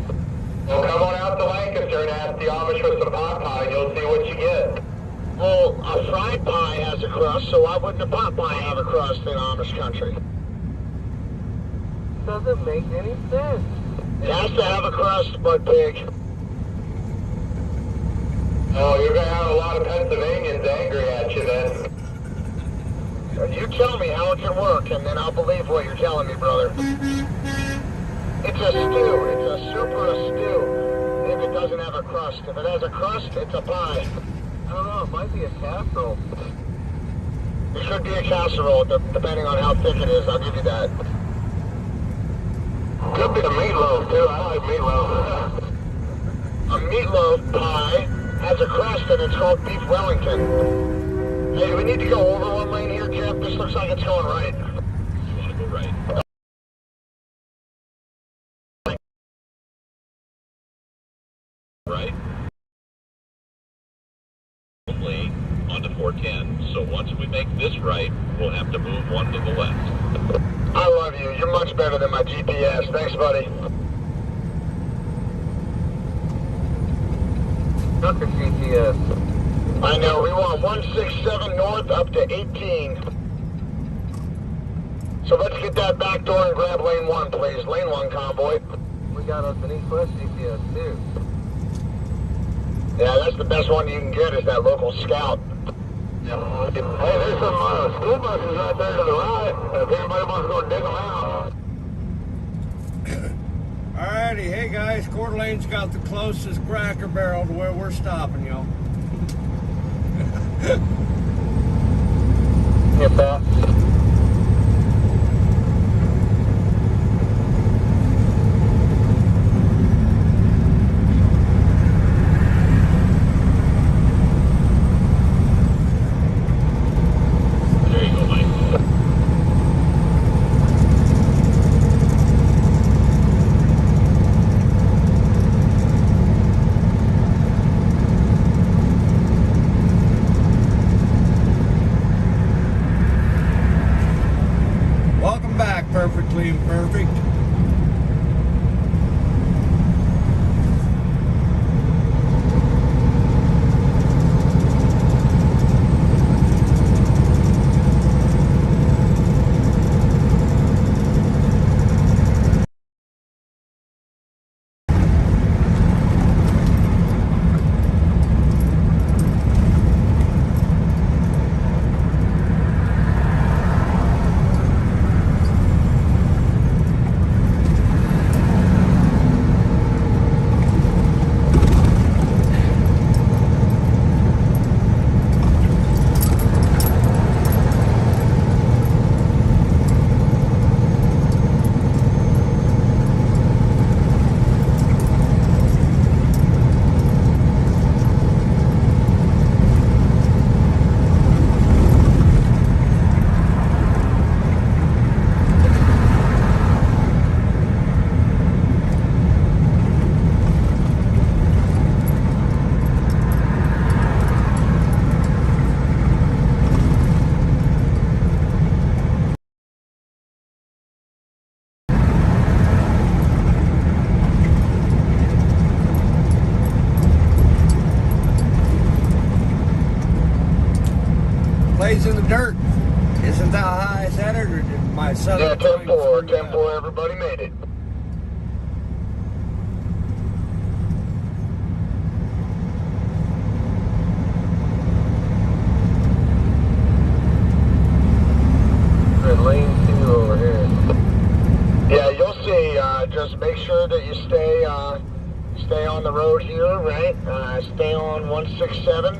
Well, come on out to Lancaster and ask the Amish for some pot pie, and you'll see what you get. Well, a fried pie has a crust, so why wouldn't a pot pie have a crust in Amish country? Doesn't make any sense. It has to have a crust, Mudpig. Oh, you're going to have a lot of Pennsylvanians angry at you then. You tell me how it can work, and then I'll believe what you're telling me, brother. It's a stew. It's a soup or a stew. If it doesn't have a crust. If it has a crust, it's a pie. I don't know, it might be a casserole. It should be a casserole, depending on how thick it is. I'll give you that. Could be a meatloaf, too. I like meatloaf. A meatloaf pie has a crust, and it's called beef Wellington. Hey, do we need to go over one lane here, Jeff? This looks like it's going right. You want to go right. Right. Only onto 410. So once we make this right, we'll have to move one to the left. I love you. You're much better than my GPS. Thanks, buddy. Look at GPS. I know. We want 167 north up to 18. So let's get that back door and grab lane 1, please. Lane 1, convoy. We got us an east-west GPS, too. Yeah, that's the best one you can get is that local scout. Hey, there's some school buses right there to the right. If anybody wants to go dig them out. Alrighty, hey guys. guys, Coeur d'Alene's got the closest Cracker Barrel to where we're stopping, y'all. Get back. There you go, Mike. Welcome back, Perfectly Imperfect. Plays in the dirt. Isn't that how I said it, or did my southern Yeah, twang 10-4, screw it up? 10-4, everybody made it. We're in lane 2 over here. Yeah, you'll see. Just make sure that you stay on the road here, right? Stay on 167.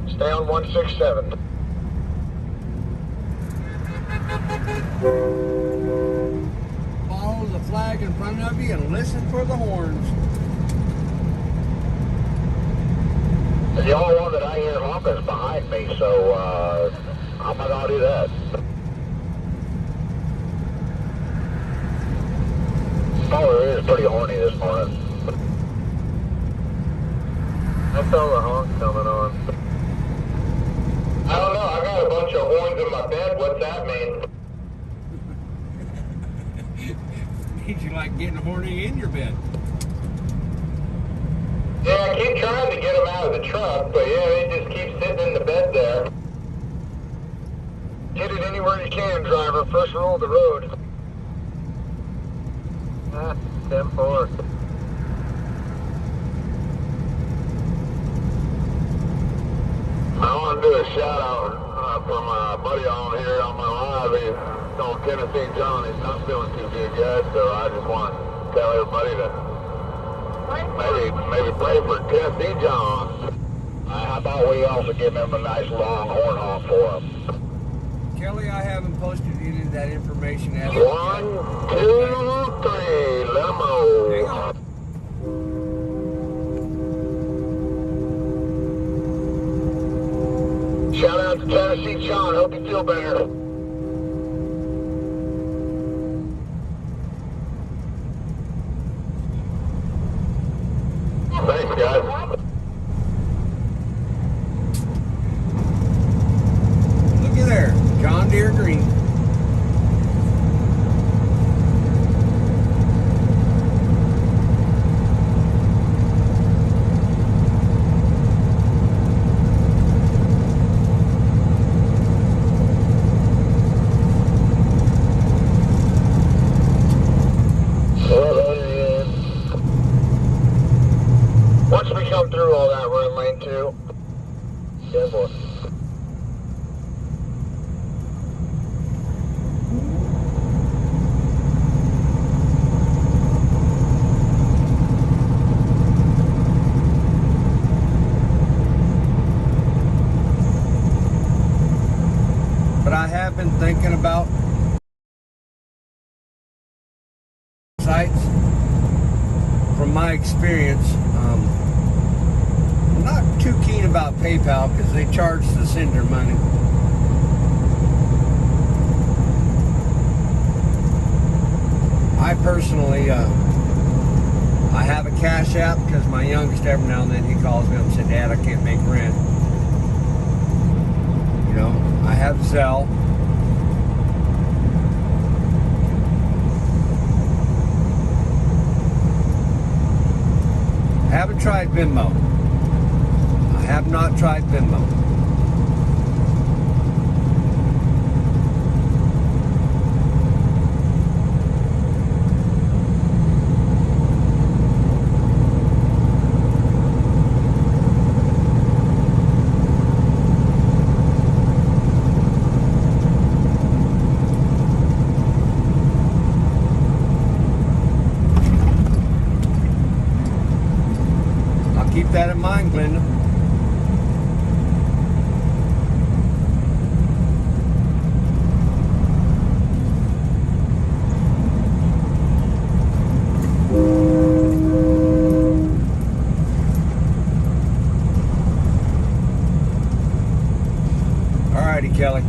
Stay on 167. Follow the flag in front of you and listen for the horns. The only one that I hear honking is behind me, so I'm not gonna do that. Oh, it is pretty horny this morning. I saw the honk coming on. I don't know. I got a bunch of horns in my bed. What's that mean? Means you like getting horny in your bed. Yeah, I keep trying to get them out of the truck, but yeah, they just keep sitting in the bed there. Get it anywhere you can, driver. First rule of the road. 10-4. I want to do a shout out for my buddy on here on my live. He's on Tennessee John. He's not feeling too good yet, so I just want to tell everybody to maybe pray for Tennessee John. How about we also give him a nice long horn honk for him? Kelly, I haven't posted any of that information as of 1, yet. 2, 3, let him know. Hang on. Shout out to Tennessee John. Hope you feel better. Thanks, guys. Looky there, John Deere Green. Once we come through all that, we're in lane 2. Yeah, boy. been thinking about sites. From my experience, I'm not too keen about PayPal because they charge the sender money. I personally, I have a Cash App because my youngest every now and then he calls me up and said, Dad, I can't make rent. You know, I have Zelle. I haven't tried Venmo. I have not tried Venmo. Keep that in mind, Glenda. Alrighty, Kelly.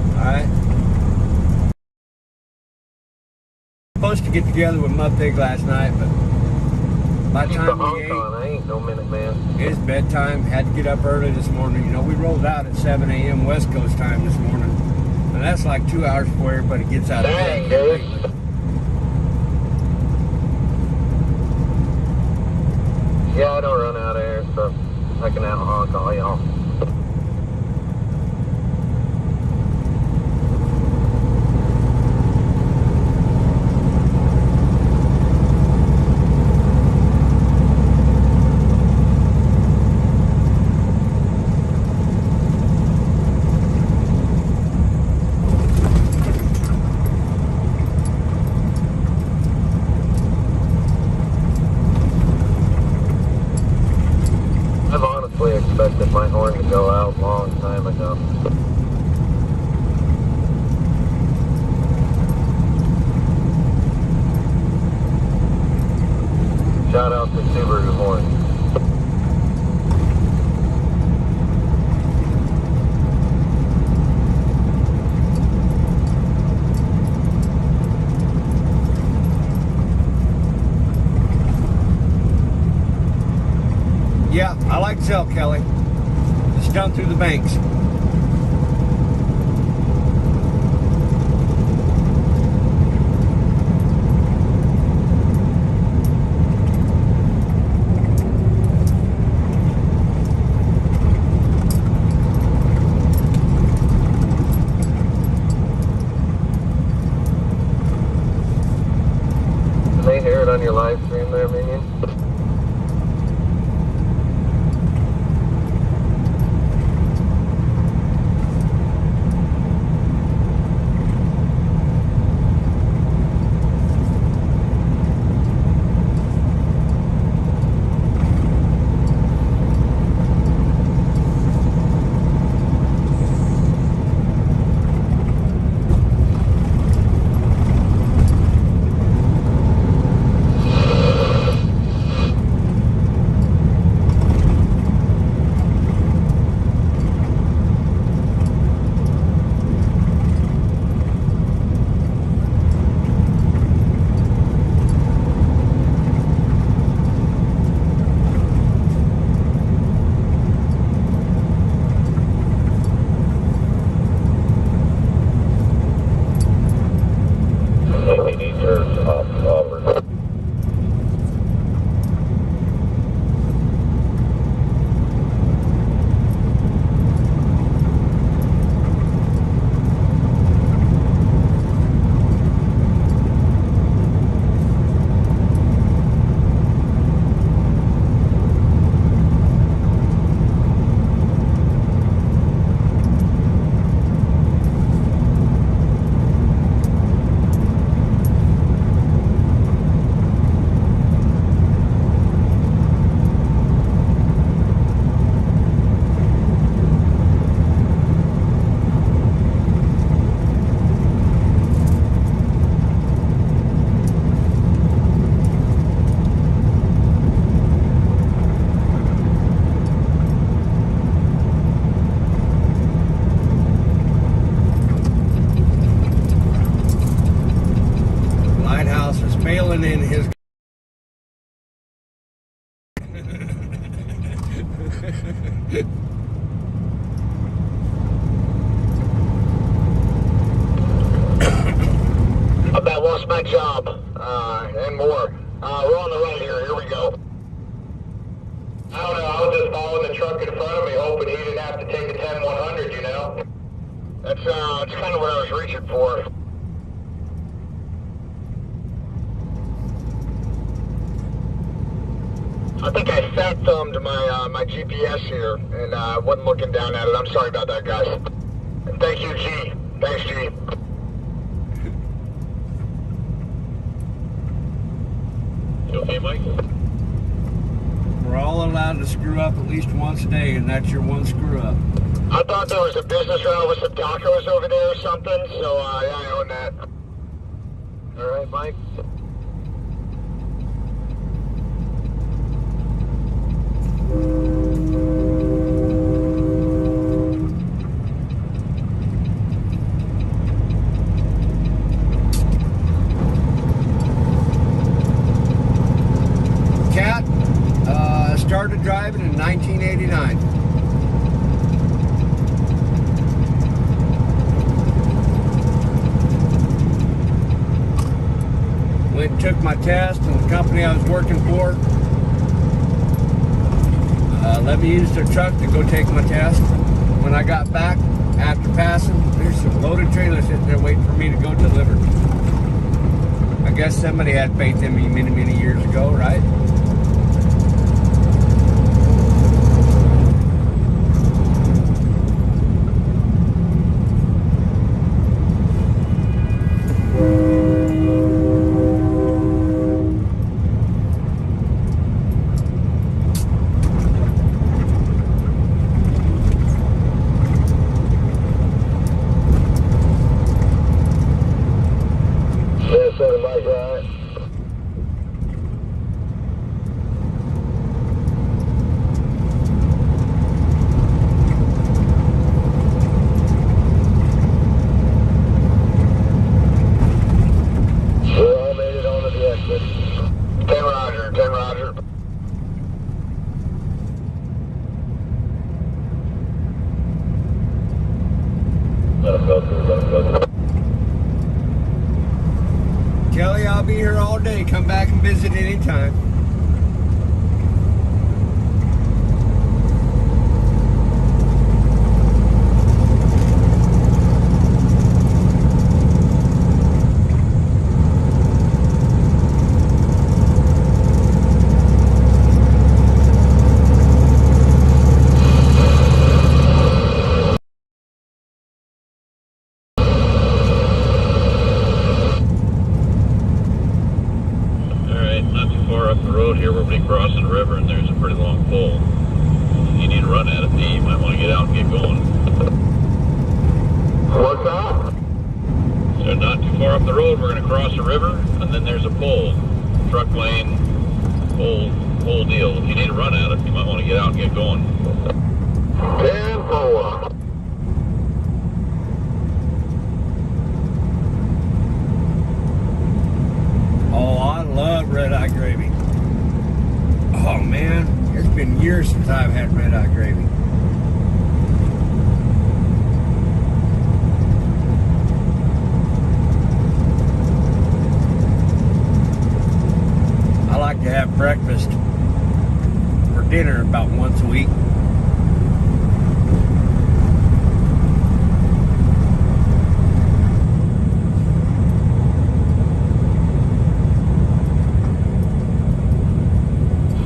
Alright. Supposed to get together with Mudpig last night, but by the time we ate, I ain't no minute man. it's bedtime. Had to get up early this morning. You know, we rolled out at 7 a.m. West Coast time this morning. And that's like 2 hours before everybody gets out of bed. Yeah, I don't run out of air, so I can have a honk all y'all. Expected my horn to go out a long time ago. Shout out to Subaru horn. Yeah, I like Zelle, Kelly. It's done through the banks. Can they hear it on your live stream there, Minion? lost my job, and more. We're on the run here we go. I don't know, I was just following the truck in front of me, hoping he didn't have to take a 10-100, you know? That's kind of what I was reaching for. I think I fat thumbed my GPS here, and wasn't looking down at it. I'm sorry about that, guys. And thank you, G. Thanks, G. You okay, Mike? We're all allowed to screw up at least once a day, and that's your one screw up. I thought there was a business round with some tacos over there or something, so yeah, I own that. All right, Mike. Cat started driving in 1989. Went and took my test, and the company I was working for let me use their truck to go take my test. When I got back, after passing, there's some loaded trailers sitting there waiting for me to go deliver. I guess somebody had faith in me many, many years ago, right? Kelly, I'll be here all day. Come back and visit anytime. Crossing the river, and there's a pretty long pole. You need to run at it. You might want to get out and get going. What's that? So not too far up the road, we're going to cross the river, and then there's a pole. Truck lane, pole deal. If you need to run at it, you might want to get out and get going. 10-4. Oh, I love red-eye gravy. Oh man, it's been years since I've had red-eye gravy. I like to have breakfast for dinner about once a week.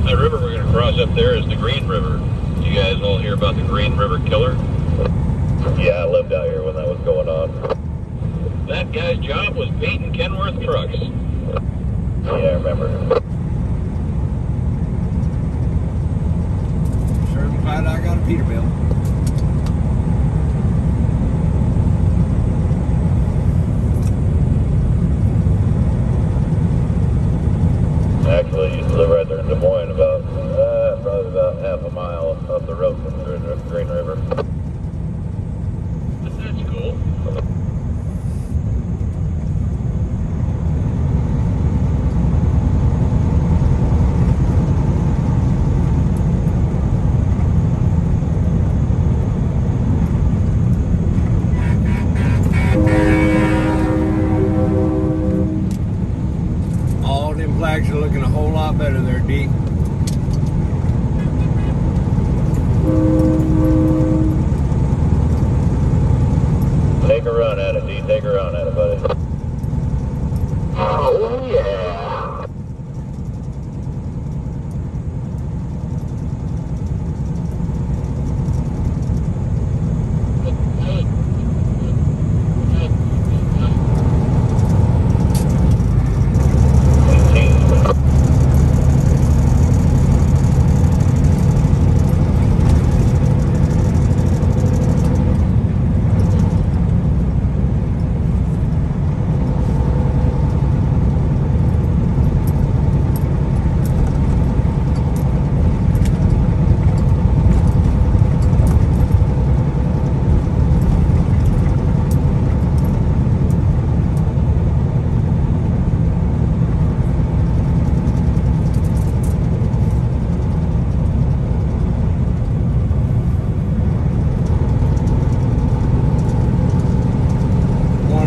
The river we're going to cross up there is the Green River. You guys all hear about the Green River Killer? Yeah, I lived out here when that was going on. That guy's job was painting Kenworth trucks. Yeah, I remember. Sure am glad I got a Peterbilt. Actually, I used to live right there in Des Moines, probably about half a mile up the road from the Green River. That's cool. Take a run at it, D. Take a run at it, buddy. Oh, yeah.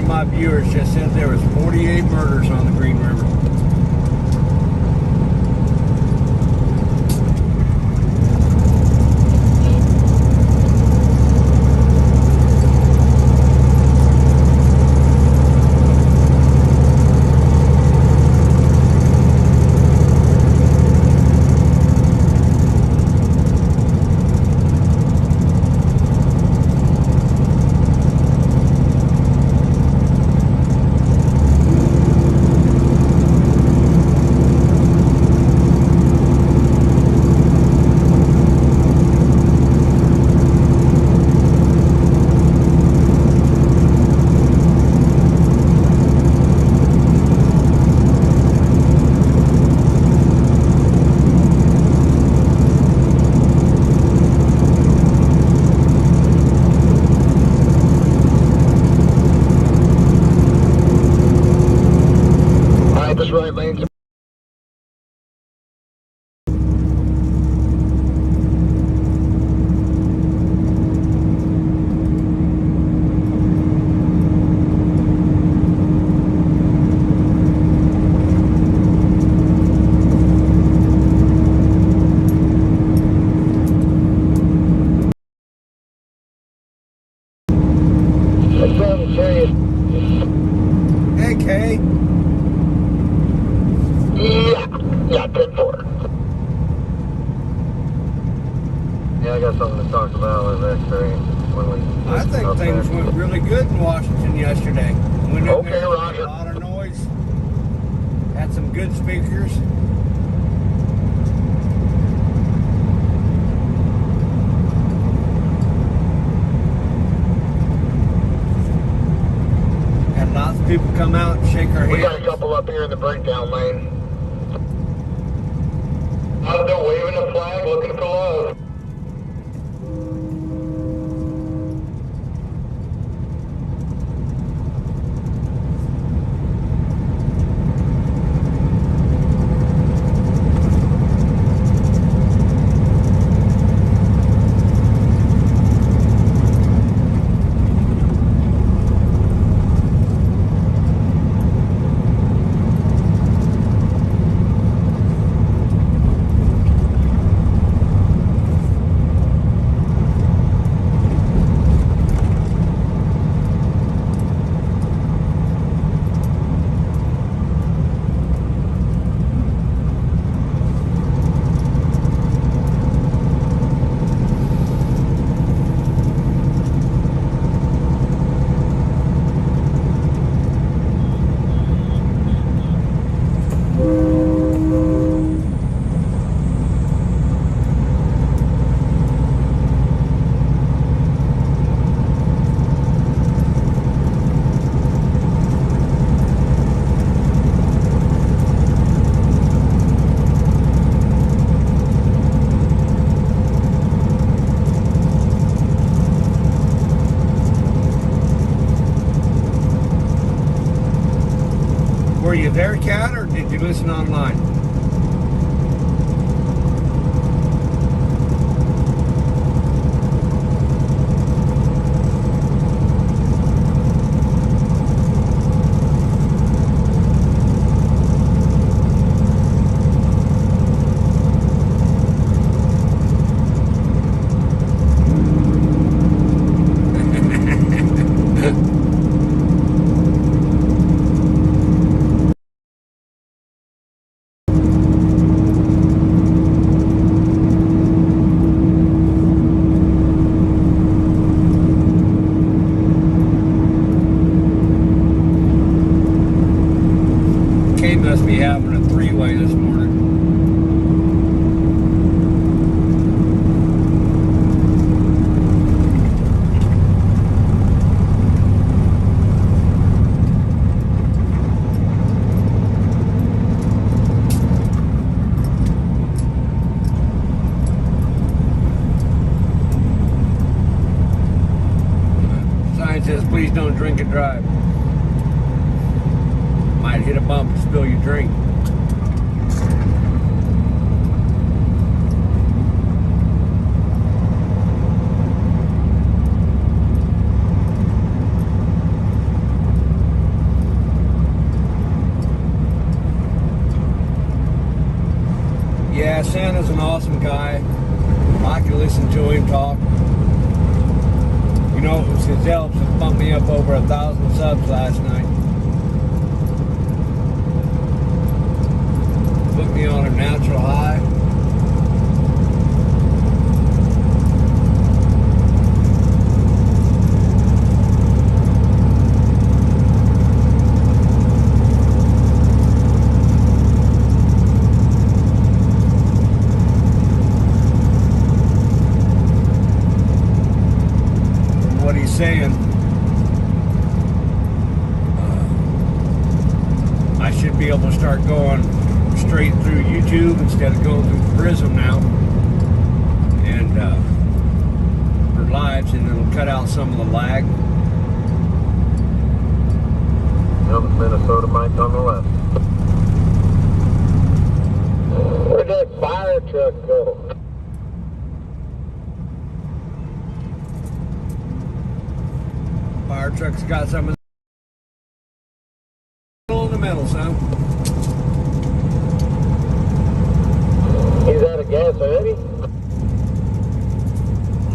My viewers just said there was 48 murders on the Green River. Right lane's Hey, Kay. yeah, 10-4. Yeah, I got something to talk about with X-ray when we. I think things went really good in Washington yesterday. Went in Okay, there, made Roger. a lot of noise. Had some good speakers. Had lots of people come out and shake our We got a hands. couple up here in the breakdown lane. Out there waving the flag, looking for love. Were you there, Cat, or did you listen online? be having a three-way this morning. Sign says, please don't drink and drive. Might hit a bump and spill your drink. Yeah, Santa's an awesome guy. I can listen to him talk. You know, it was his help that bumped me up over 1,000 subs last night. Put me on a natural high. What he's saying, I should be able to start going straight through YouTube instead of going through Prism now, and for lives, and it'll cut out some of the lag. Comes Minnesota Mike on the left. Where'd that fire truck go? Fire truck's got some of the metal, son. He's out of gas already?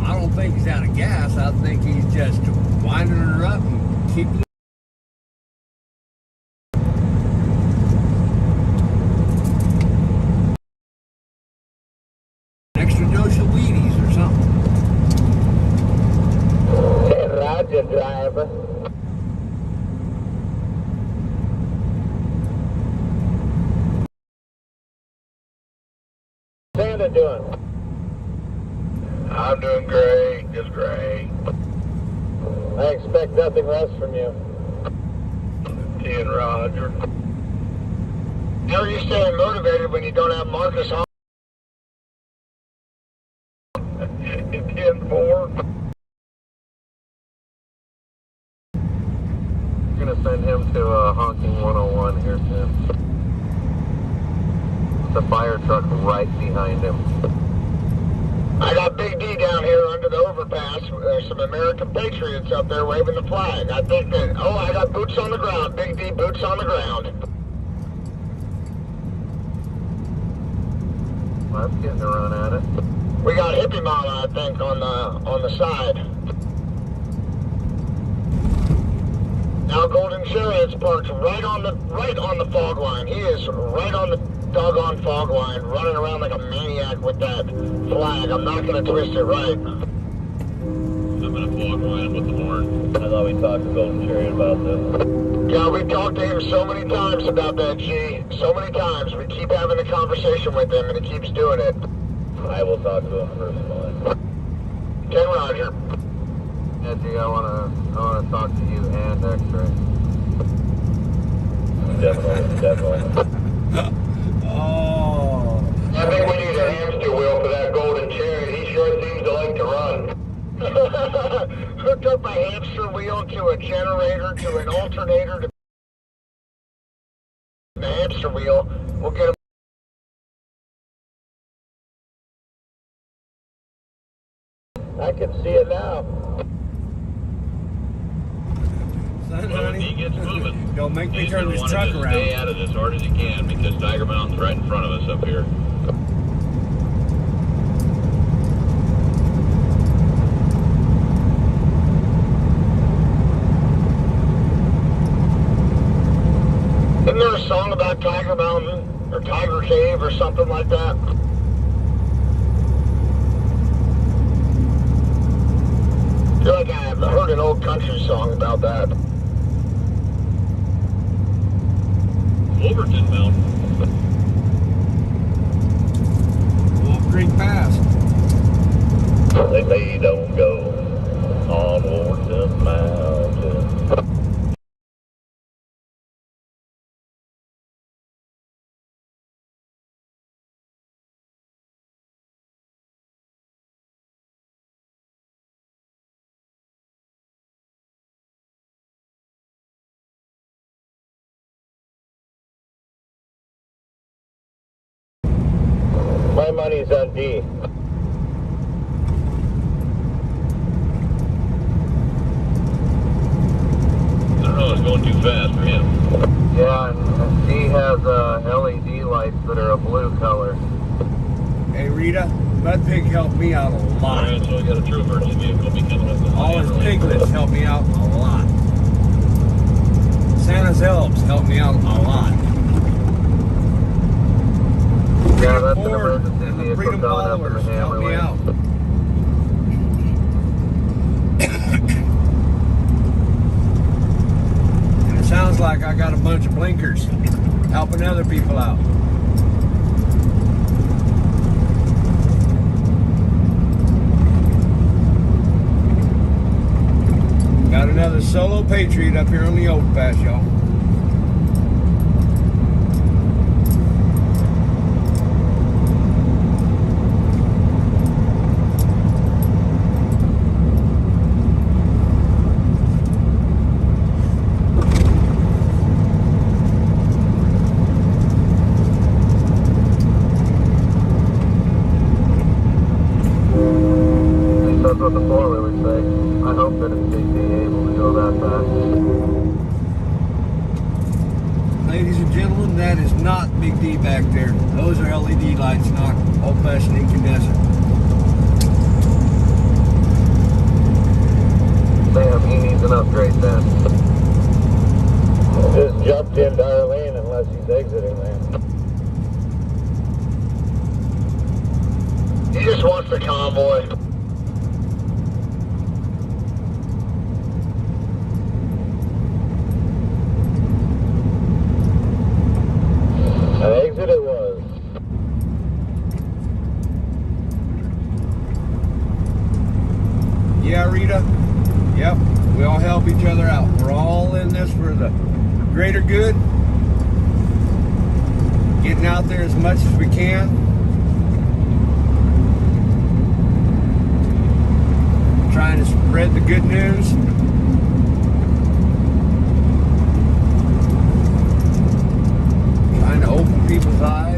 I don't think he's out of gas. I think he's just winding her up and keep it. Extra dose of Wheaties or something. Roger, driver. Santa doing? I'm doing great, just great. I expect nothing less from you. 10 Roger. How are you staying motivated when you don't have Marcus on? 10-4. Gonna send him to honking 101 here soon. The fire truck right behind him. I got Big D down here under the overpass. There's some American Patriots up there waving the flag. I think that, I got boots on the ground. Big D, boots on the ground. Well, that's getting a run at it. We got Hippie Mama, I think, on the side. Now Golden Chariot's parked right on the fog line. He is right on the doggone fog line, running around like a maniac with that flag. I'm not gonna twist it right. I'm in a fog line with the horn. I thought we talked to Golden Chariot about this. Yeah, we talked to him so many times about that, G. So many times. We keep having a conversation with him, and he keeps doing it. I will talk to him personally. 10 Roger. Yeah, G, I wanna talk to you and X-Ray. Definitely. Oh. I think we need a hamster wheel for that Golden Chariot. He sure seems to like to run. Hooked up a hamster wheel to a generator, to an alternator, to the hamster wheel. We'll get him. I can see it now. Son, Well, when honey, he gets moving, don't make me he's turn gonna this wanna truck just stay around. out of this as hard as he can because Tiger Mountain's right in front of us up here. Isn't there a song about Tiger Mountain or Tiger Cave or something like that? I feel like I've heard an old country song about that. Overton Stone Mountain. Wolf Creek Pass. They say don't go onward the mountain. My money's on D. I don't know, it's going too fast for him. Yeah, and D has LED lights that are a blue color. Hey Rita, Mud Pig helped me out a lot. Alright, so we got a true emergency vehicle be coming up. All his piglets helped me out a lot. Santa's elves helped me out a lot. Yeah, that's an Ford emergency and the vehicle Freedom coming up in followers the helped me Hammerway. out. And it sounds like I got a bunch of blinkers helping other people out. Got another solo Patriot up here on the overpass, y'all. That's what the four-wheelers say. I hope that it's Big D able to go that fast. Ladies and gentlemen, that is not Big D back there. Those are LED lights, not old-fashioned incandescent. Damn, he needs an upgrade then. Just jumped into our lane unless he's exiting lane. He just wants the convoy. An exit it was. Yeah, Rita? Yep, we all help each other out. We're all in this for the greater good. Getting out there as much as we can. Trying to spread the good news. Trying to open people's eyes.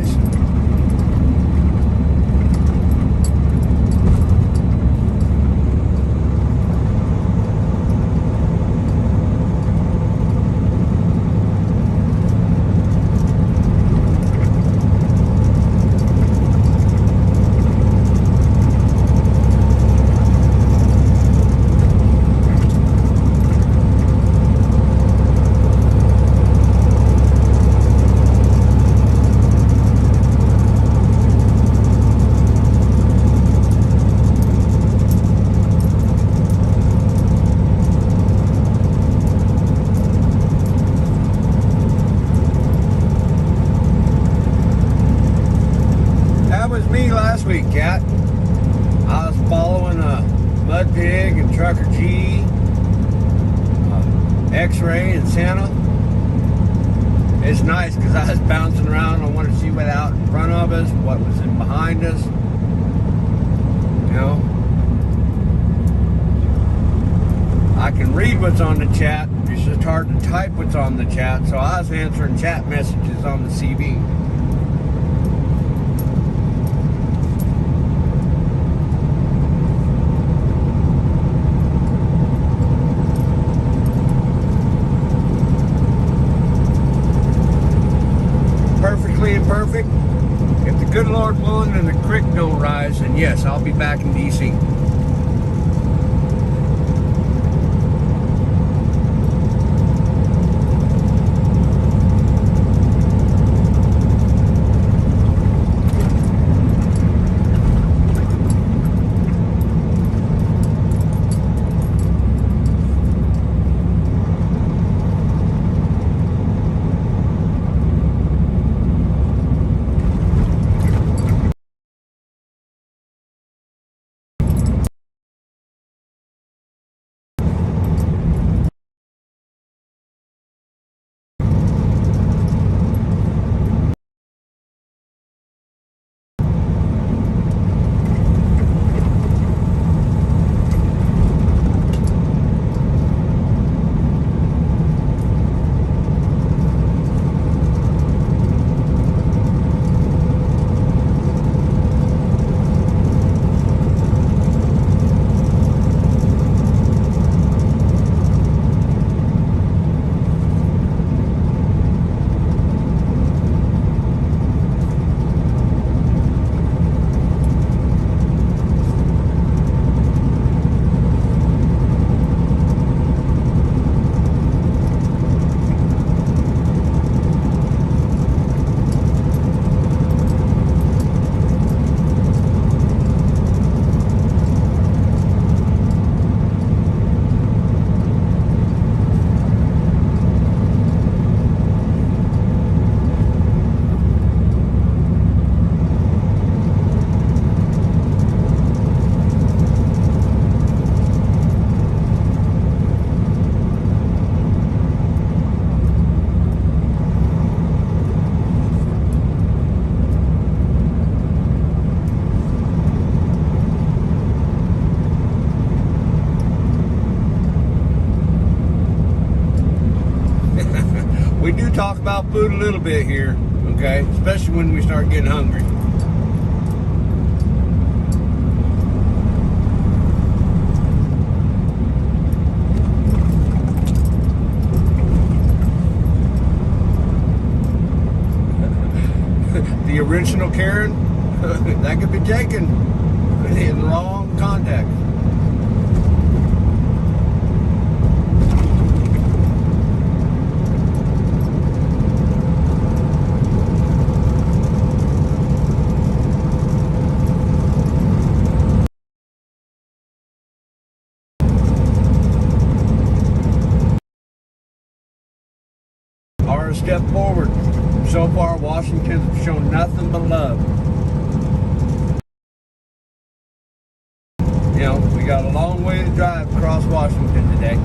Last week, Cat. I was following Mud Pig and Trucker G, X-Ray and Santa. It's nice because I was bouncing around. I wanted to see what out in front of us, what was in behind us. You know, I can read what's on the chat. It's just hard to type what's on the chat. So I was answering chat messages on the CB. Perfect. If the good Lord willing and the creek don't rise, then yes, I'll be back in DC. We do talk about food a little bit here, okay? Especially when we start getting hungry. The original Karen, that could be taken in wrong context. Are a step forward. So far, Washington's shown nothing but love. You know, we got a long way to drive across Washington today.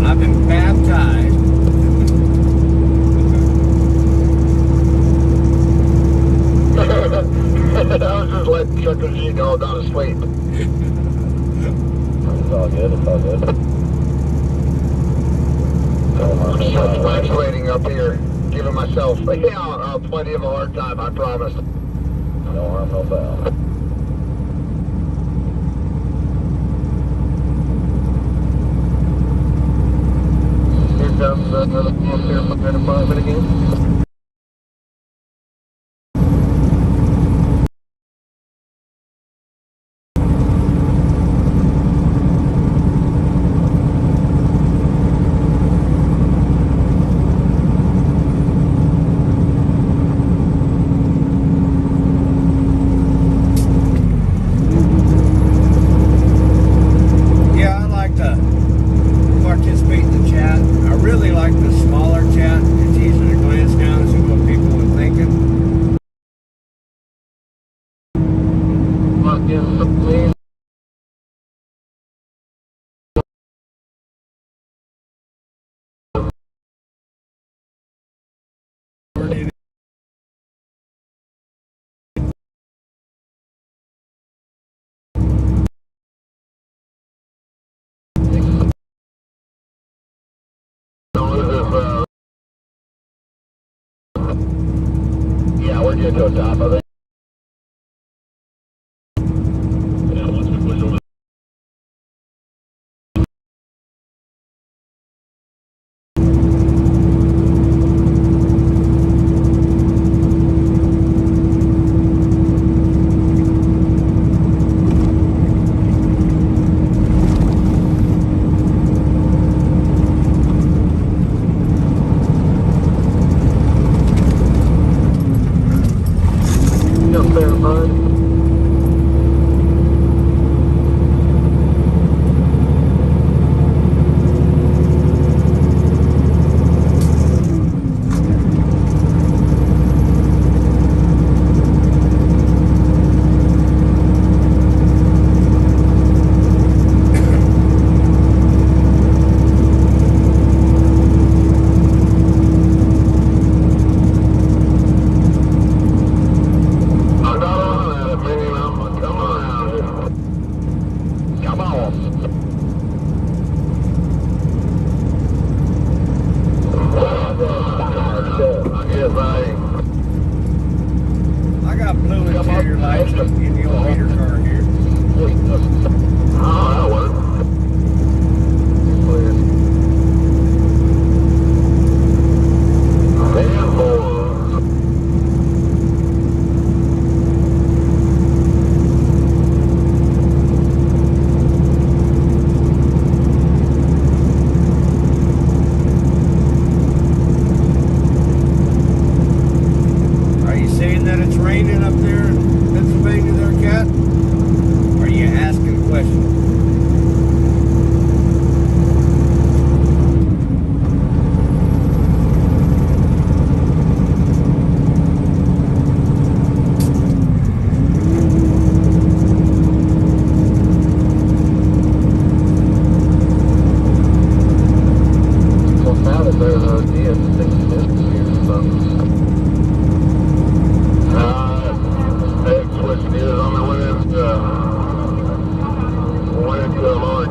I've been baptized. I was just letting Chuck and G know not asleep. It's all good, it's all good. I'm just fluctuating up here, giving myself plenty of a hard time, I promise. No harm, no foul. Here comes another volunteer fire department again. Yeah, I like to participate in the chat. I really like the smaller chat. It's easy to glance down and see what people are thinking. Lock in the plane. Yeah, we're getting to the top of it. Yeah, once we push over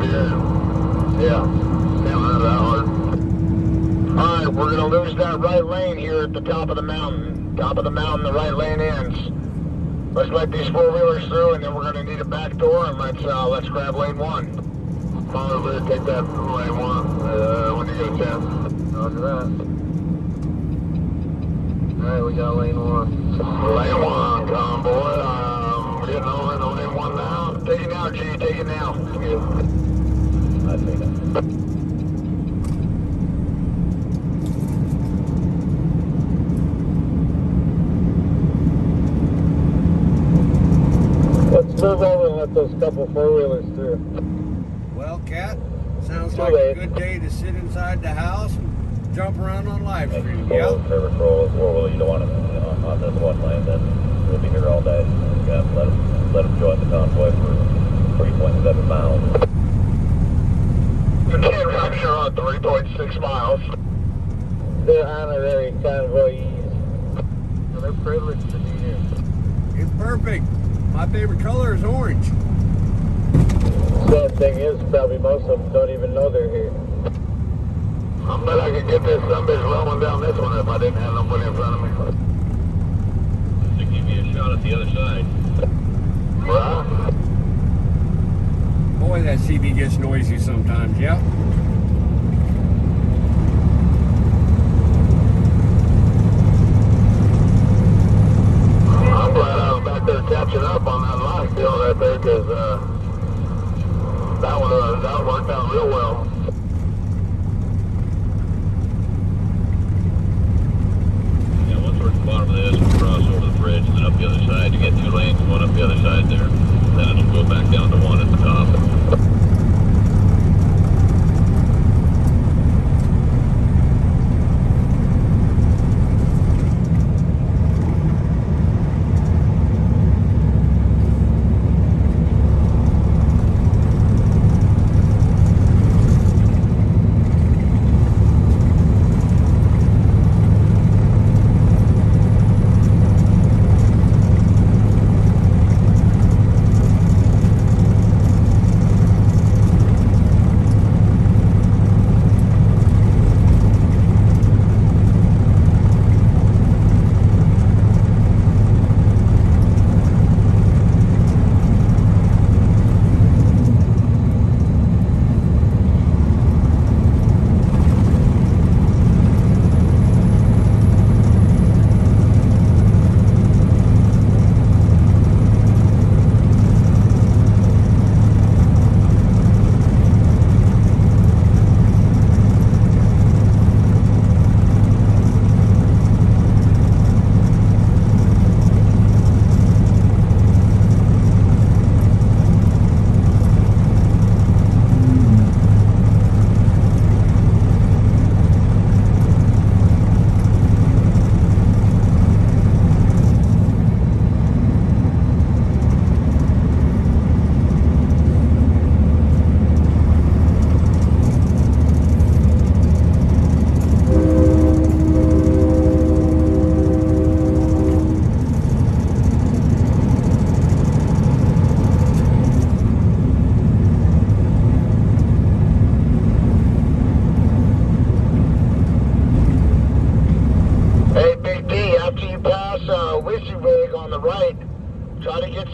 here. Yeah, can't run that hard. Alright, we're going to lose that right lane here at the top of the mountain. Top of the mountain, the right lane ends. Let's let these four-wheelers through, and then we're going to need a back door, and let's grab lane 1. Probably take that lane 1 when you get a chance. Roger that. Alright, we got lane 1. Lane 1, convoy. We're getting over into lane 1 now. Take it now, G, take it now. I see that. Let's move over and let those couple four-wheelers through. Well, Cat, sounds Too like late. a good day to sit inside the house and jump around on live stream. Yeah. Trevor Kroll, four-wheel, you don't want to on this one lane, then we'll be here all day. You got to let them join the convoy for 3.7 miles. You can't rupture on 3.6 miles. They're honorary convoyees. They're privileged to be here. It's perfect. My favorite color is orange. Sad thing is, probably most of them don't even know they're here. I bet I could get this bitch rolling down this one if I didn't have nobody in front of me. To give you a shot at the other side. Right? Boy, that CB gets noisy sometimes, yeah? I'm glad I was back there catching up on that last deal right there, because that worked out real well. Yeah, once we're at the bottom of this, we'll cross over the bridge and then up the other side. You get 2 lanes, one up the other side there. Then it'll go back down to 1 at the top.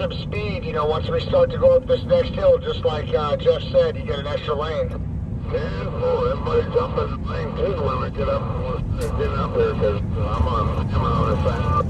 some speed, you know, once we start to go up this next hill, just like Jeff said, you get an extra lane. Yeah, well, everybody jump in the lane too when we get up there, because I'm on the side.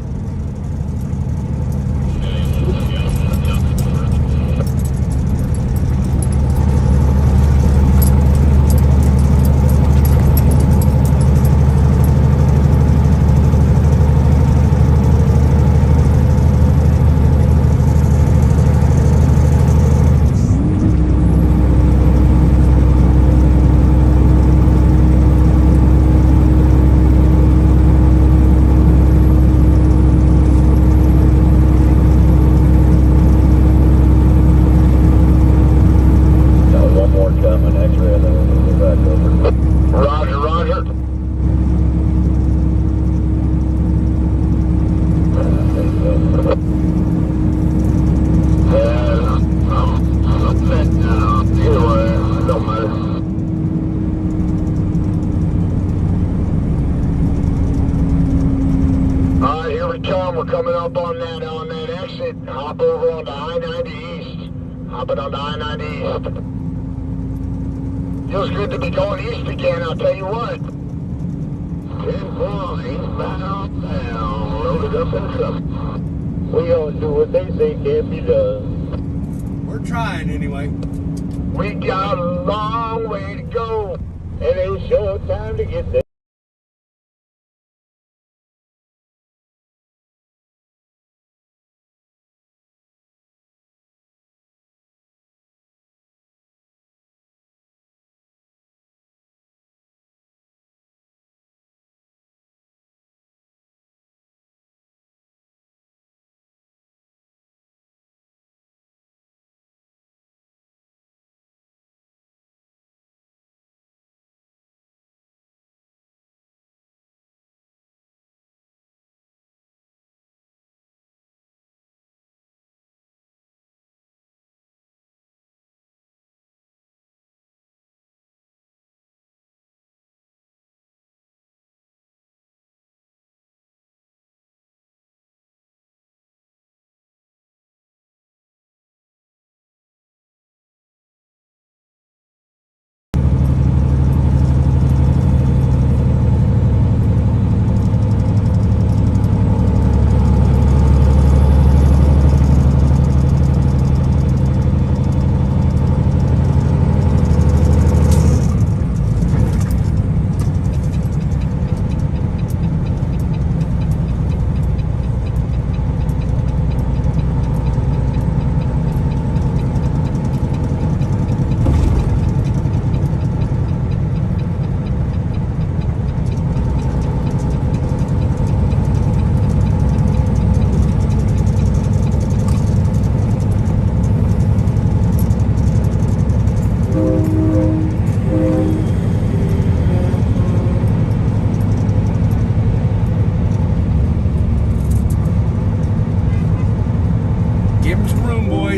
up on that exit. Hop over onto I-90 East. Hopping onto I-90 East. Feels good to be going east again, I'll tell you what. 10-4, eastbound, down, loaded up in trouble. We gonna do what they say can't be done. We're trying anyway. We got a long way to go. It ain't short time to get there.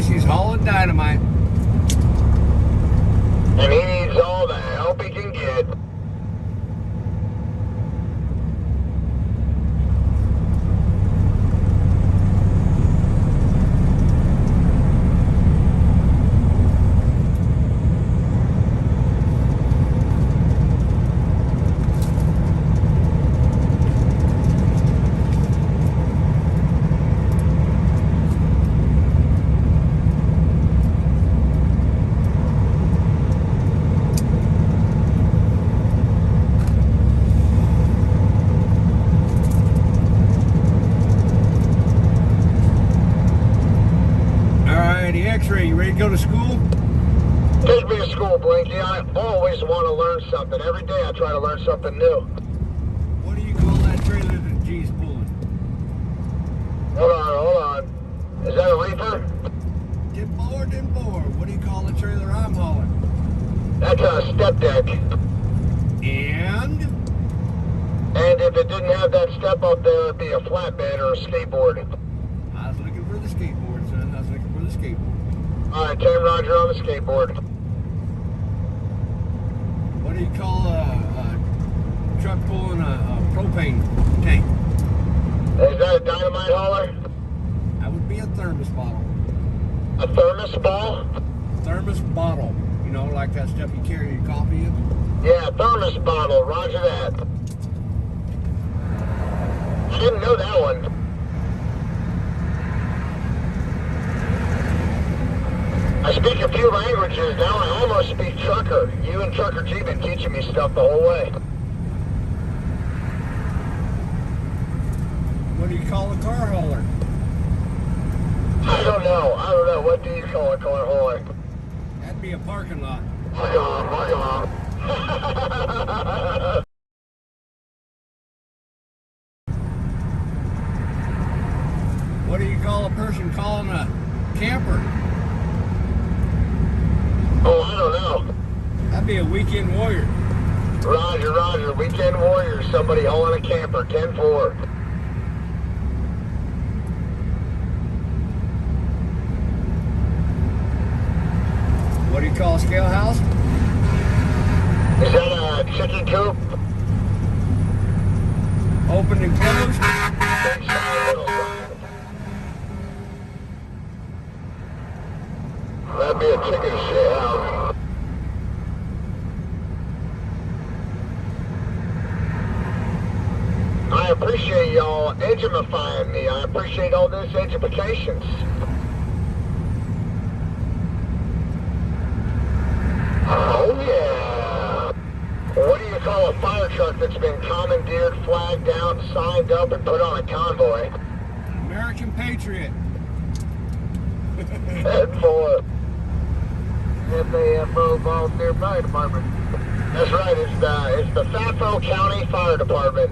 He's hauling dynamite. And he needs all the help he can get. X-ray, you ready to go to school? Take me to school, Blinky. I always want to learn something. Every day I try to learn something new. What do you call that trailer that G's pulling? Hold on. Is that a reefer? 10-4. What do you call the trailer I'm hauling? That's a step deck. And if it didn't have that step up there, it'd be a flatbed or a skateboard. I was looking for the skateboard, son. I was looking for the skateboard. All right, 10 Roger on the skateboard. What do you call a truck pulling a propane tank? Is that a dynamite hauler? That would be a thermos bottle. A thermos ball? Thermos bottle. You know, like that stuff you carry your coffee in? Yeah, thermos bottle. Roger that. I didn't know that one. I speak a few languages. Now I almost speak trucker. You and Trucker G been teaching me stuff the whole way. What do you call a car hauler? I don't know. What do you call a car hauler? That'd be a parking lot. Bring on. What do you call a person calling a camper? Oh, I don't know. That'd be a weekend warrior. Roger. Weekend warrior. Somebody hauling a camper. 10-4. What do you call a scale house? Is that a chicken coop? Open and closed? Big side, little side. That'd be a chicken shit house. I appreciate y'all edumifying me. I appreciate all this education. Oh yeah. What do you call a fire truck that's been commandeered, flagged out, signed up, and put on a convoy? American Patriot. Head for FAFO Volunteer Fire Department. That's right, it's the Fafo County Fire Department.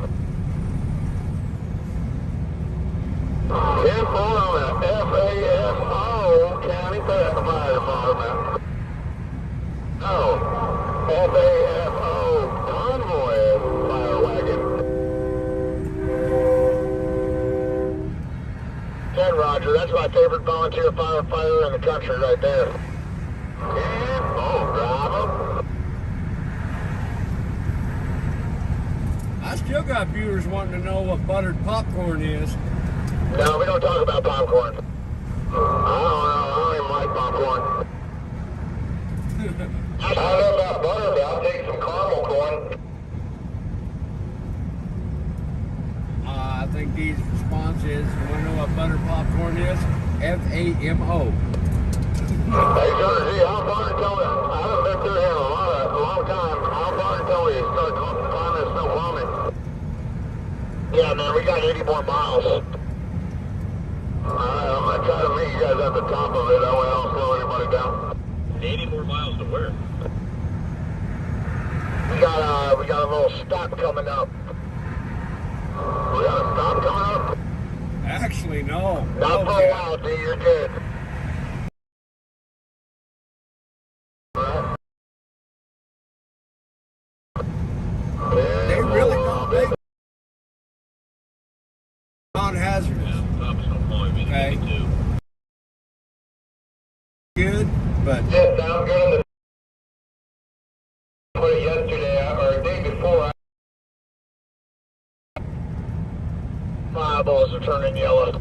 10-4 on the FAFO County Fire Department. Oh, FAFO Convoy Fire Wagon. 10 Roger, that's my favorite volunteer firefighter in the country right there. 10-4, Bravo. I still got viewers wanting to know what buttered popcorn is. No, we don't talk about popcorn. I don't even like popcorn. I don't know about butter, but I'll take some caramel corn. I think Dee's response is, you want to know what buttered popcorn is? F-A-M-O. Hey, George, how far until I haven't been through here in a long time. How far until we start climbing this snow plumbing? Yeah, man, we got 80 more miles. Alright, I'm gonna try to meet you guys at the top of it. That way I don't slow anybody down. 80 more miles to where? We got a little stop coming up. We got a stop coming up? Actually, no. Not for a while, D. You're good. They really don't make non-hazardous. Yeah, top of Snow Point, meaning Okay. 82. Good, but Yeah, sounds good. Put it yesterday or the day before. Fireballs are turning yellow.